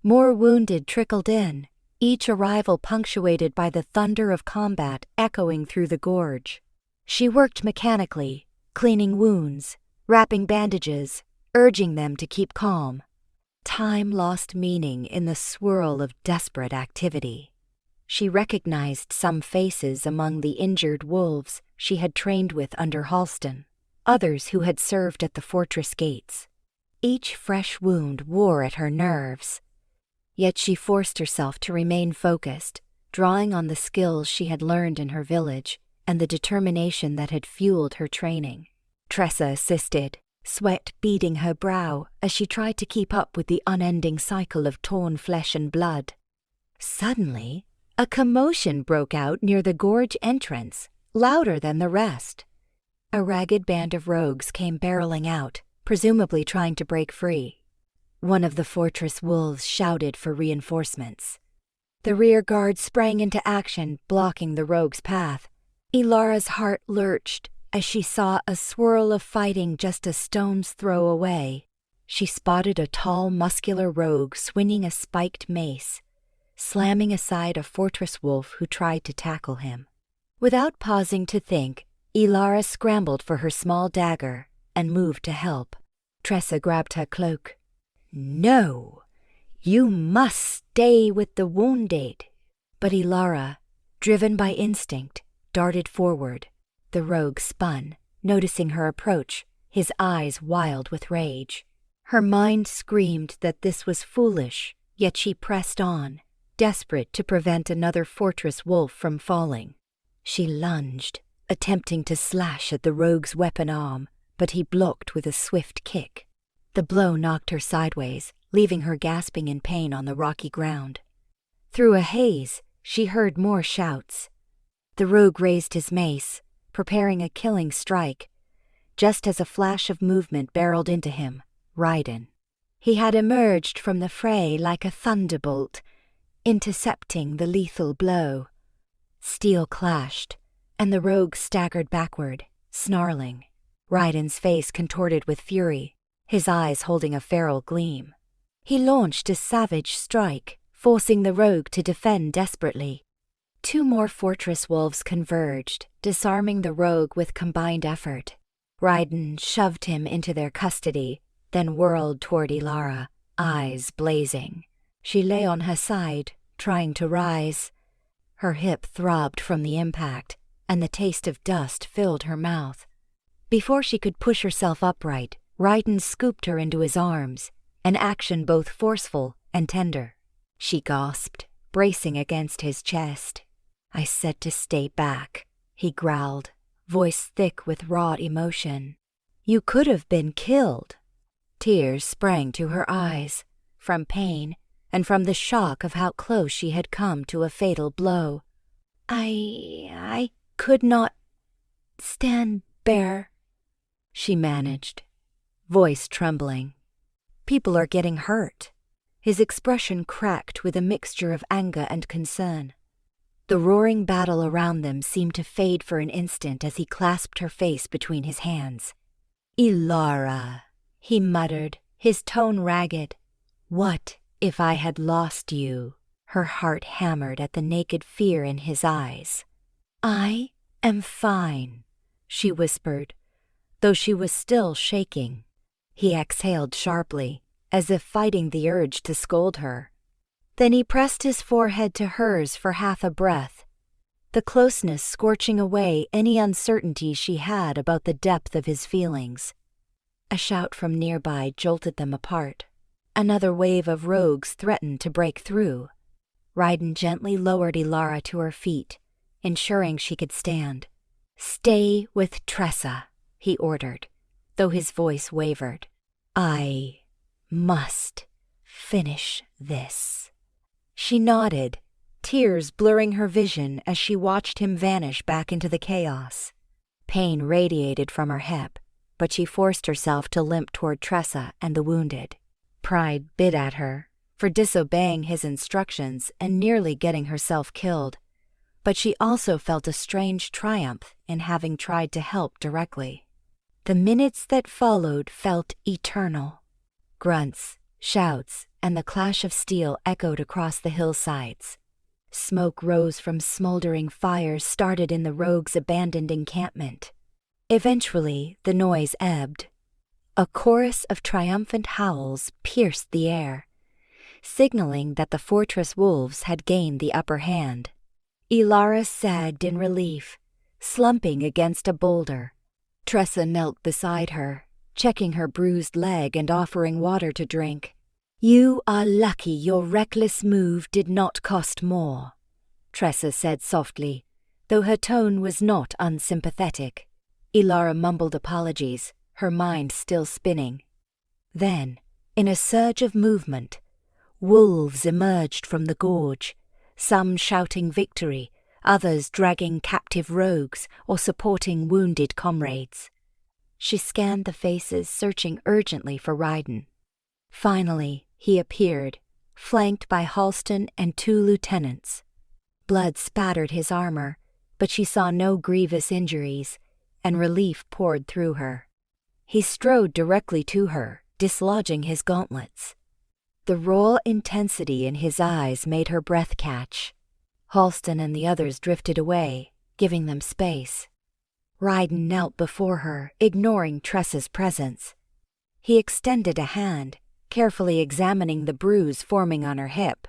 More wounded trickled in, each arrival punctuated by the thunder of combat echoing through the gorge. She worked mechanically, cleaning wounds, wrapping bandages, urging them to keep calm. Time lost meaning in the swirl of desperate activity. She recognized some faces among the injured wolves she had trained with under Halston, others who had served at the fortress gates. Each fresh wound wore at her nerves. Yet she forced herself to remain focused, drawing on the skills she had learned in her village and the determination that had fueled her training. Tressa assisted, sweat beading her brow as she tried to keep up with the unending cycle of torn flesh and blood. Suddenly, a commotion broke out near the gorge entrance, louder than the rest. A ragged band of rogues came barreling out, presumably trying to break free. One of the fortress wolves shouted for reinforcements. The rear guard sprang into action, blocking the rogue's path. Elara's heart lurched as she saw a swirl of fighting just a stone's throw away. She spotted a tall, muscular rogue swinging a spiked mace, slamming aside a fortress wolf who tried to tackle him. Without pausing to think, Elara scrambled for her small dagger and moved to help. Tressa grabbed her cloak. "No, you must stay with the wounded." But Elara, driven by instinct, darted forward. The rogue spun, noticing her approach, his eyes wild with rage. Her mind screamed that this was foolish, yet she pressed on, desperate to prevent another fortress wolf from falling. She lunged, attempting to slash at the rogue's weapon arm, but he blocked with a swift kick. The blow knocked her sideways, leaving her gasping in pain on the rocky ground. Through a haze, she heard more shouts. The rogue raised his mace, preparing a killing strike, just as a flash of movement barreled into him, Raiden. He had emerged from the fray like a thunderbolt, intercepting the lethal blow. Steel clashed, and the rogue staggered backward, snarling. Raiden's face contorted with fury, his eyes holding a feral gleam. He launched a savage strike, forcing the rogue to defend desperately. Two more fortress wolves converged, disarming the rogue with combined effort. Raiden shoved him into their custody, then whirled toward Elara, eyes blazing. She lay on her side, trying to rise. Her hip throbbed from the impact, and the taste of dust filled her mouth. Before she could push herself upright, Raiden scooped her into his arms, an action both forceful and tender. She gasped, bracing against his chest. "I said to stay back," he growled, voice thick with raw emotion. "You could have been killed." Tears sprang to her eyes, from pain and from the shock of how close she had come to a fatal blow. I could not stand bear," she managed, voice trembling. "People are getting hurt." His expression cracked with a mixture of anger and concern. The roaring battle around them seemed to fade for an instant as he clasped her face between his hands. "Elara," he muttered, his tone ragged. "What if I had lost you?" Her heart hammered at the naked fear in his eyes. "I am fine," she whispered, though she was still shaking. He exhaled sharply, as if fighting the urge to scold her. Then he pressed his forehead to hers for half a breath, the closeness scorching away any uncertainty she had about the depth of his feelings. A shout from nearby jolted them apart. Another wave of rogues threatened to break through. Raiden gently lowered Elara to her feet, ensuring she could stand. "Stay with Tressa," he ordered, though his voice wavered. "I must finish this." She nodded, tears blurring her vision as she watched him vanish back into the chaos. Pain radiated from her hip, but she forced herself to limp toward Tressa and the wounded. Pride bit at her for disobeying his instructions and nearly getting herself killed, but she also felt a strange triumph in having tried to help directly. The minutes that followed felt eternal. Grunts, shouts, and the clash of steel echoed across the hillsides. Smoke rose from smoldering fires started in the rogues' abandoned encampment. Eventually, the noise ebbed. A chorus of triumphant howls pierced the air, signaling that the fortress wolves had gained the upper hand. Elara sagged in relief, slumping against a boulder. Tressa knelt beside her, checking her bruised leg and offering water to drink. "You are lucky your reckless move did not cost more," Tressa said softly, though her tone was not unsympathetic. Elara mumbled apologies, her mind still spinning. Then, in a surge of movement, wolves emerged from the gorge, some shouting victory, others dragging captive rogues or supporting wounded comrades. She scanned the faces, searching urgently for Raiden. Finally, he appeared, flanked by Halston and 2 lieutenants. Blood spattered his armor, but she saw no grievous injuries, and relief poured through her. He strode directly to her, dislodging his gauntlets. The raw intensity in his eyes made her breath catch. Halston and the others drifted away, giving them space. Ryden knelt before her, ignoring Tressa's presence. He extended a hand, carefully examining the bruise forming on her hip.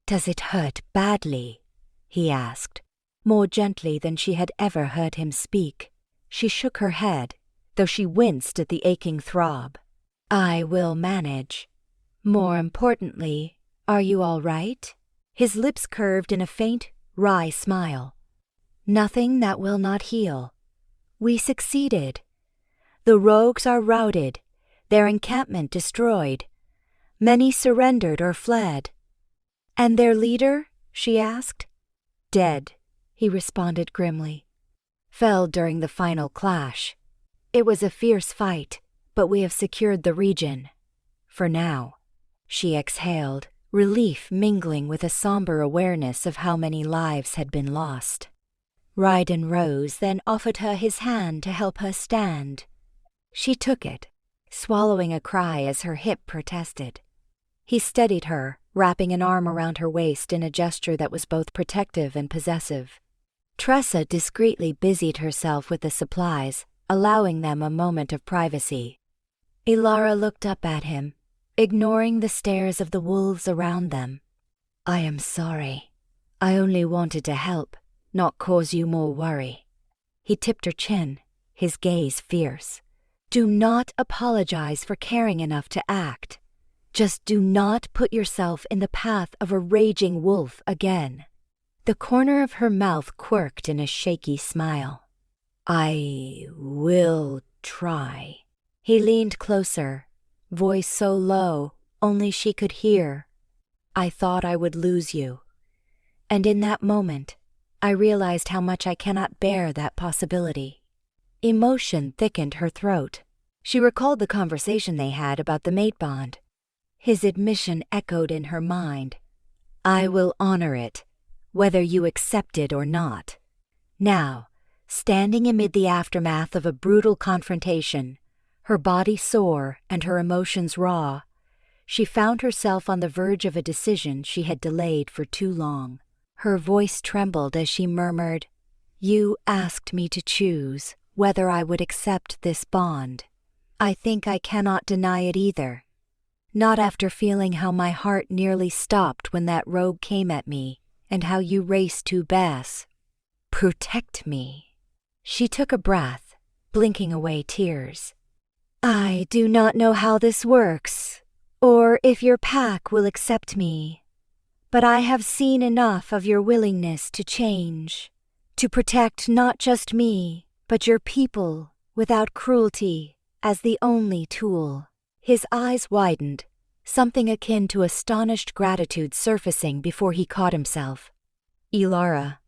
"Does it hurt badly?" he asked, more gently than she had ever heard him speak. She shook her head, though she winced at the aching throb. "I will manage. More importantly, are you all right?" His lips curved in a faint, wry smile. "Nothing that will not heal. We succeeded. The rogues are routed, their encampment destroyed. Many surrendered or fled." "And their leader?" she asked. "Dead," he responded grimly. "Fell during the final clash. It was a fierce fight, but we have secured the region. For now." She exhaled, relief mingling with a somber awareness of how many lives had been lost. Ryden rose, then offered her his hand to help her stand. She took it, swallowing a cry as her hip protested. He steadied her, wrapping an arm around her waist in a gesture that was both protective and possessive. Tressa discreetly busied herself with the supplies, allowing them a moment of privacy. Elara looked up at him, ignoring the stares of the wolves around them. "I am sorry. I only wanted to help, not cause you more worry." He tipped her chin, his gaze fierce. "Do not apologize for caring enough to act. Just do not put yourself in the path of a raging wolf again." The corner of her mouth quirked in a shaky smile. "I will try." He leaned closer, voice so low only she could hear. "I thought I would lose you. And in that moment, I realized how much I cannot bear that possibility." Emotion thickened her throat. She recalled the conversation they had about the mate bond. His admission echoed in her mind. "I will honor it, whether you accept it or not." Now, standing amid the aftermath of a brutal confrontation, her body sore and her emotions raw, she found herself on the verge of a decision she had delayed for too long. Her voice trembled as she murmured, "You asked me to choose whether I would accept this bond. I think I cannot deny it either. Not after feeling how my heart nearly stopped when that rogue came at me, and how you raced to Bass. Protect me." She took a breath, blinking away tears. "I do not know how this works, or if your pack will accept me, but I have seen enough of your willingness to change, to protect not just me, but your people, without cruelty, as the only tool." His eyes widened, something akin to astonished gratitude surfacing before he caught himself. "Elara."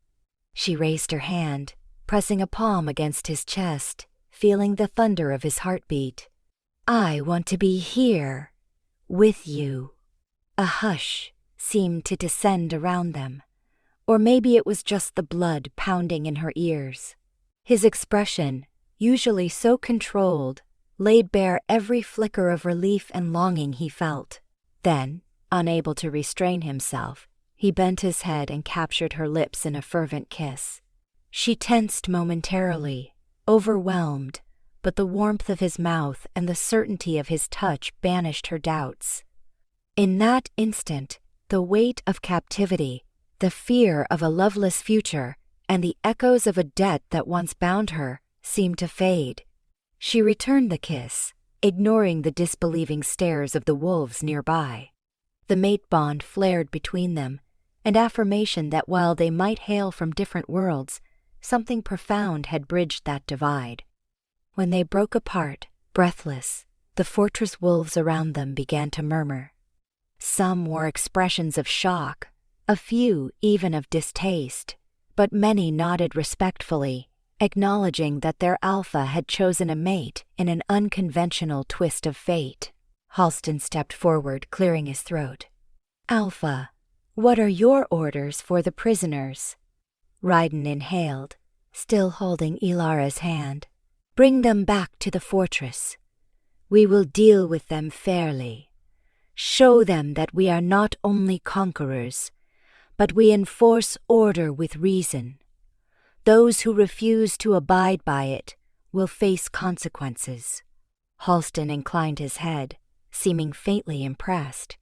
She raised her hand, pressing a palm against his chest, feeling the thunder of his heartbeat. "I want to be here, with you." A hush seemed to descend around them, or maybe it was just the blood pounding in her ears. His expression, usually so controlled, laid bare every flicker of relief and longing he felt. Then, unable to restrain himself, he bent his head and captured her lips in a fervent kiss. She tensed momentarily, overwhelmed, but the warmth of his mouth and the certainty of his touch banished her doubts. In that instant, the weight of captivity, the fear of a loveless future, and the echoes of a debt that once bound her seemed to fade. She returned the kiss, ignoring the disbelieving stares of the wolves nearby. The mate bond flared between them, an affirmation that while they might hail from different worlds, something profound had bridged that divide. When they broke apart, breathless, the fortress wolves around them began to murmur. Some wore expressions of shock, a few even of distaste, but many nodded respectfully, acknowledging that their alpha had chosen a mate in an unconventional twist of fate. Halston stepped forward, clearing his throat. Alpha, what are your orders for the prisoners? Raiden inhaled, still holding Elara's hand. Bring them back to the fortress. We will deal with them fairly. Show them that we are not only conquerors, but we enforce order with reason. Those who refuse to abide by it will face consequences. Halston inclined his head, seeming faintly impressed.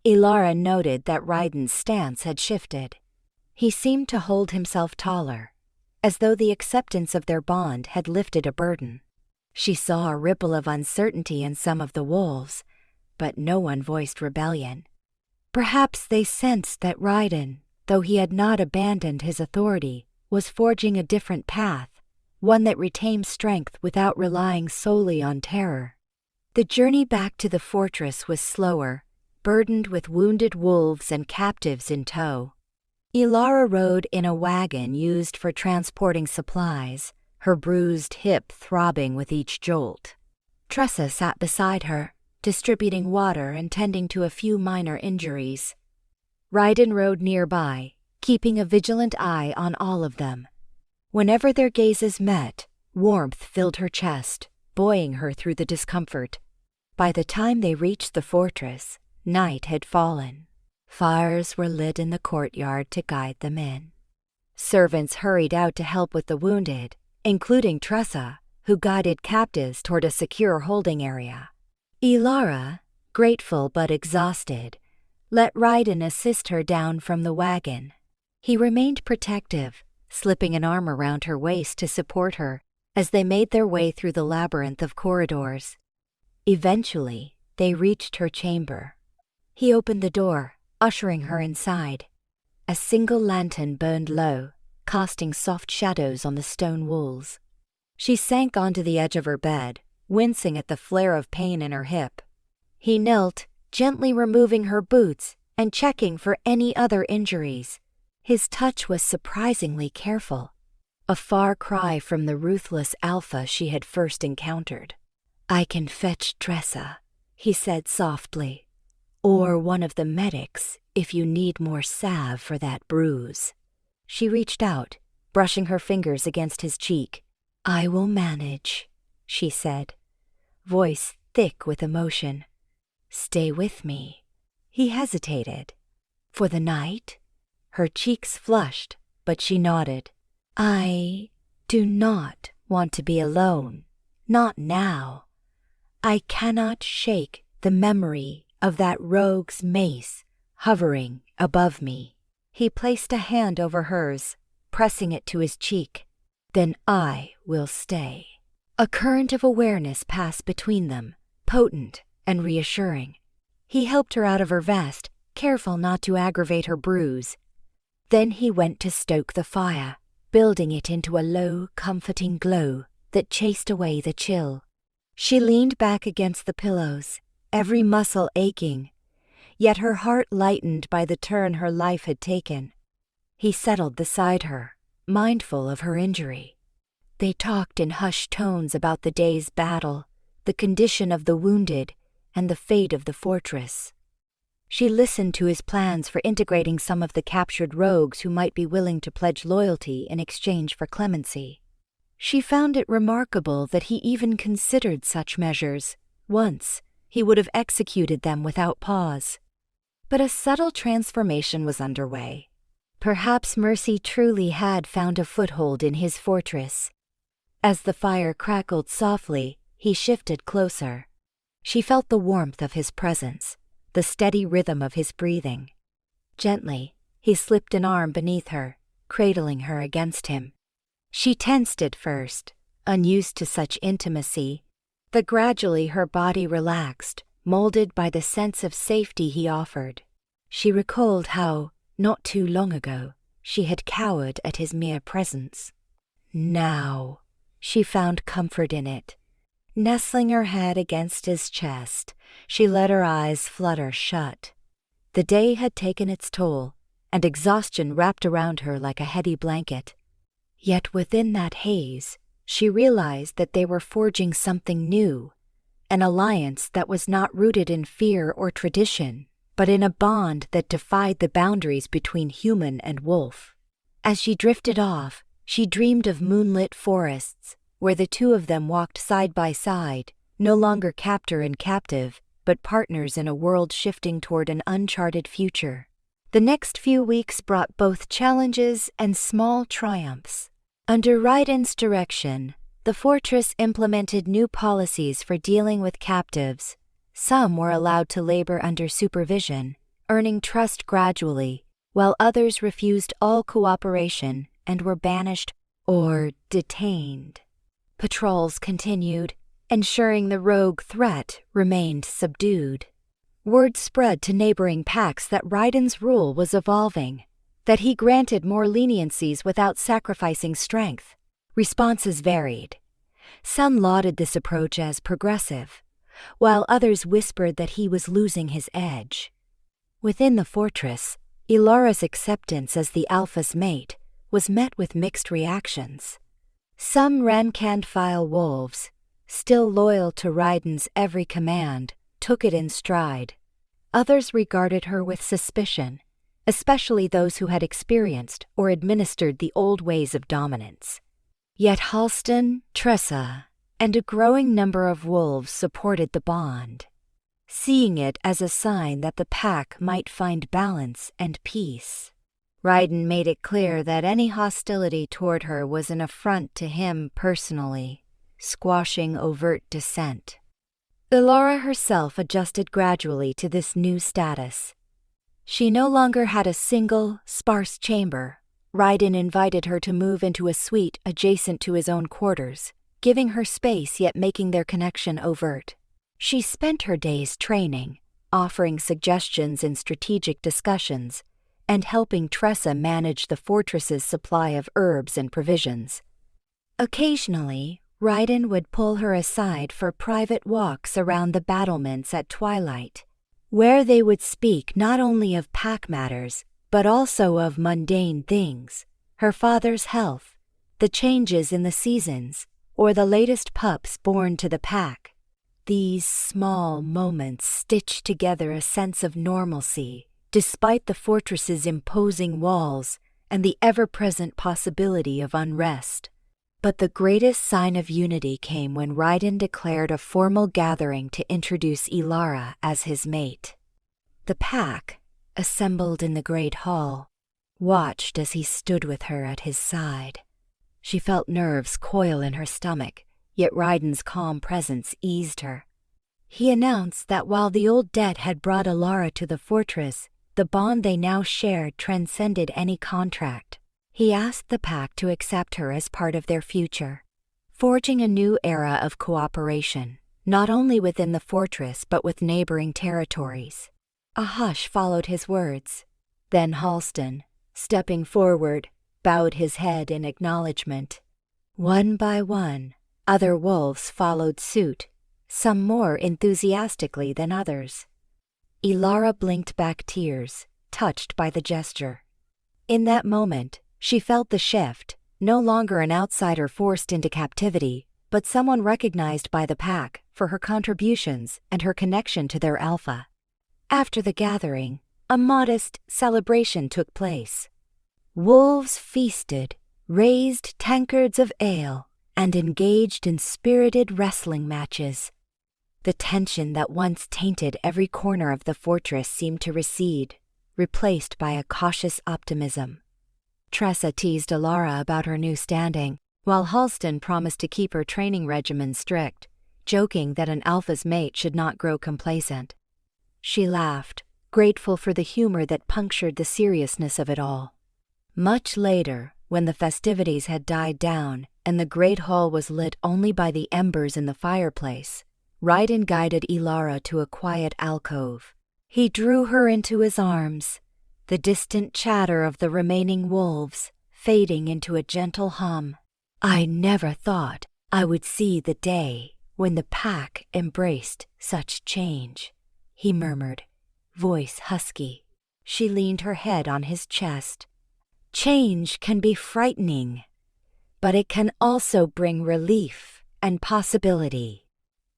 Elara noted that Raiden's stance had shifted. He seemed to hold himself taller, as though the acceptance of their bond had lifted a burden. She saw a ripple of uncertainty in some of the wolves, but no one voiced rebellion. Perhaps they sensed that Raiden, though he had not abandoned his authority, was forging a different path, one that retained strength without relying solely on terror. The journey back to the fortress was slower, burdened with wounded wolves and captives in tow. Elara rode in a wagon used for transporting supplies, her bruised hip throbbing with each jolt. Tressa sat beside her, distributing water and tending to a few minor injuries. Raiden rode nearby, keeping a vigilant eye on all of them. Whenever their gazes met, warmth filled her chest, buoying her through the discomfort. By the time they reached the fortress, night had fallen. Fires were lit in the courtyard to guide them in. Servants hurried out to help with the wounded, including Tressa, who guided captives toward a secure holding area. Elara, grateful but exhausted, let Raiden assist her down from the wagon. He remained protective, slipping an arm around her waist to support her as they made their way through the labyrinth of corridors. Eventually, they reached her chamber. He opened the door, ushering her inside. A single lantern burned low, casting soft shadows on the stone walls. She sank onto the edge of her bed, wincing at the flare of pain in her hip. He knelt, gently removing her boots and checking for any other injuries. His touch was surprisingly careful, a far cry from the ruthless Alpha she had first encountered. "I can fetch Tressa," he said softly, "or one of the medics if you need more salve for that bruise." She reached out, brushing her fingers against his cheek. "I will manage," she said, voice thick with emotion. "Stay with me." He hesitated. "For the night?" Her cheeks flushed, but she nodded. "I do not want to be alone. Not now. I cannot shake the memory of that rogue's mace hovering above me." He placed a hand over hers, pressing it to his cheek. "Then I will stay." A current of awareness passed between them, potent and reassuring. He helped her out of her vest, careful not to aggravate her bruise. Then he went to stoke the fire, building it into a low, comforting glow that chased away the chill. She leaned back against the pillows, every muscle aching, yet her heart lightened by the turn her life had taken. He settled beside her, mindful of her injury. They talked in hushed tones about the day's battle, the condition of the wounded, and the fate of the fortress. She listened to his plans for integrating some of the captured rogues who might be willing to pledge loyalty in exchange for clemency. She found it remarkable that he even considered such measures. Once, he would have executed them without pause. But a subtle transformation was underway. Perhaps mercy truly had found a foothold in his fortress. As the fire crackled softly, he shifted closer. She felt the warmth of his presence, the steady rhythm of his breathing. Gently, he slipped an arm beneath her, cradling her against him. She tensed at first, unused to such intimacy, but gradually her body relaxed, molded by the sense of safety he offered. She recalled how, not too long ago, she had cowered at his mere presence. Now, she found comfort in it. Nestling her head against his chest, she let her eyes flutter shut. The day had taken its toll, and exhaustion wrapped around her like a heavy blanket. Yet within that haze, she realized that they were forging something new, an alliance that was not rooted in fear or tradition, but in a bond that defied the boundaries between human and wolf. As she drifted off, she dreamed of moonlit forests, where the two of them walked side by side, no longer captor and captive, but partners in a world shifting toward an uncharted future. The next few weeks brought both challenges and small triumphs. Under Raiden's direction, the fortress implemented new policies for dealing with captives. Some were allowed to labor under supervision, earning trust gradually, while others refused all cooperation and were banished or detained. Patrols continued, ensuring the rogue threat remained subdued. Word spread to neighboring packs that Raiden's rule was evolving, that he granted more leniencies without sacrificing strength. Responses varied. Some lauded this approach as progressive, while others whispered that he was losing his edge. Within the fortress, Elara's acceptance as the alpha's mate was met with mixed reactions. Some rank-and-file wolves, still loyal to Raiden's every command, took it in stride. Others regarded her with suspicion, especially those who had experienced or administered the old ways of dominance. Yet Halston, Tressa, and a growing number of wolves supported the bond, seeing it as a sign that the pack might find balance and peace. Raiden made it clear that any hostility toward her was an affront to him personally, squashing overt dissent. Elara herself adjusted gradually to this new status. She no longer had a single, sparse chamber. Raiden invited her to move into a suite adjacent to his own quarters, giving her space yet making their connection overt. She spent her days training, offering suggestions in strategic discussions, and helping Tressa manage the fortress's supply of herbs and provisions. Occasionally, Raiden would pull her aside for private walks around the battlements at twilight, where they would speak not only of pack matters, but also of mundane things, her father's health, the changes in the seasons, or the latest pups born to the pack. These small moments stitched together a sense of normalcy, despite the fortress's imposing walls and the ever-present possibility of unrest. But the greatest sign of unity came when Raiden declared a formal gathering to introduce Elara as his mate. The pack, assembled in the great hall, watched as he stood with her at his side. She felt nerves coil in her stomach, yet Raiden's calm presence eased her. He announced that while the old debt had brought Elara to the fortress, the bond they now shared transcended any contract. He asked the pack to accept her as part of their future, forging a new era of cooperation, not only within the fortress but with neighboring territories. A hush followed his words. Then Halston, stepping forward, bowed his head in acknowledgement. One by one, other wolves followed suit, some more enthusiastically than others. Elara blinked back tears, touched by the gesture. In that moment, she felt the shift, no longer an outsider forced into captivity, but someone recognized by the pack for her contributions and her connection to their alpha. After the gathering, a modest celebration took place. Wolves feasted, raised tankards of ale, and engaged in spirited wrestling matches. The tension that once tainted every corner of the fortress seemed to recede, replaced by a cautious optimism. Tressa teased Elara about her new standing, while Halston promised to keep her training regimen strict, joking that an alpha's mate should not grow complacent. She laughed, grateful for the humor that punctured the seriousness of it all. Much later, when the festivities had died down and the great hall was lit only by the embers in the fireplace, Raiden guided Elara to a quiet alcove. He drew her into his arms, the distant chatter of the remaining wolves fading into a gentle hum. I never thought I would see the day when the pack embraced such change, he murmured, voice husky. She leaned her head on his chest. Change can be frightening, but it can also bring relief and possibility.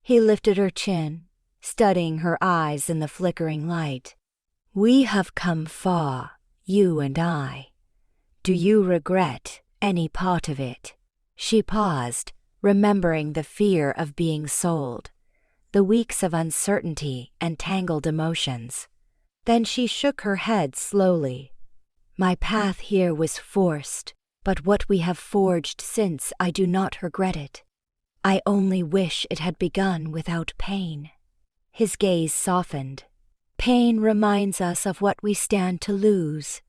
He lifted her chin, studying her eyes in the flickering light. We have come far, you and I. Do you regret any part of it? She paused, remembering the fear of being sold, the weeks of uncertainty and tangled emotions. Then she shook her head slowly. My path here was forced, but what we have forged since, I do not regret it. I only wish it had begun without pain. His gaze softened. Pain reminds us of what we stand to lose.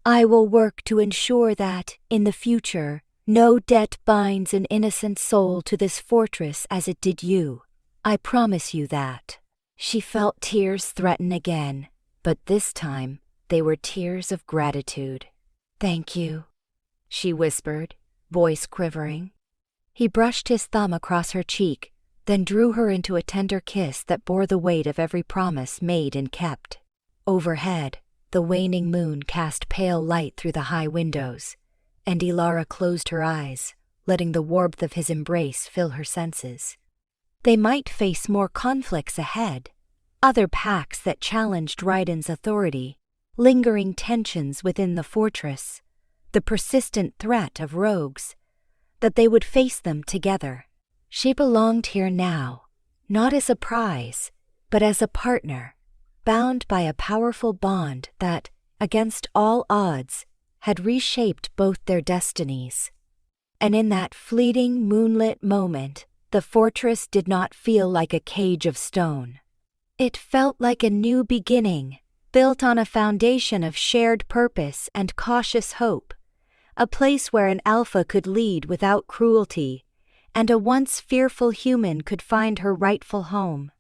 I will work to ensure that, in the future, no debt binds an innocent soul to this fortress as it did you. I promise you that. She felt tears threaten again, but this time they were tears of gratitude. Thank you, she whispered, voice quivering. He brushed his thumb across her cheek, then drew her into a tender kiss that bore the weight of every promise made and kept. Overhead, the waning moon cast pale light through the high windows, and Elara closed her eyes, letting the warmth of his embrace fill her senses. They might face more conflicts ahead, other pacts that challenged Raiden's authority, lingering tensions within the fortress, the persistent threat of rogues, that they would face them together. She belonged here now, not as a prize, but as a partner, bound by a powerful bond that, against all odds, had reshaped both their destinies. And in that fleeting moonlit moment, the fortress did not feel like a cage of stone. It felt like a new beginning, built on a foundation of shared purpose and cautious hope, a place where an alpha could lead without cruelty, and a once fearful human could find her rightful home.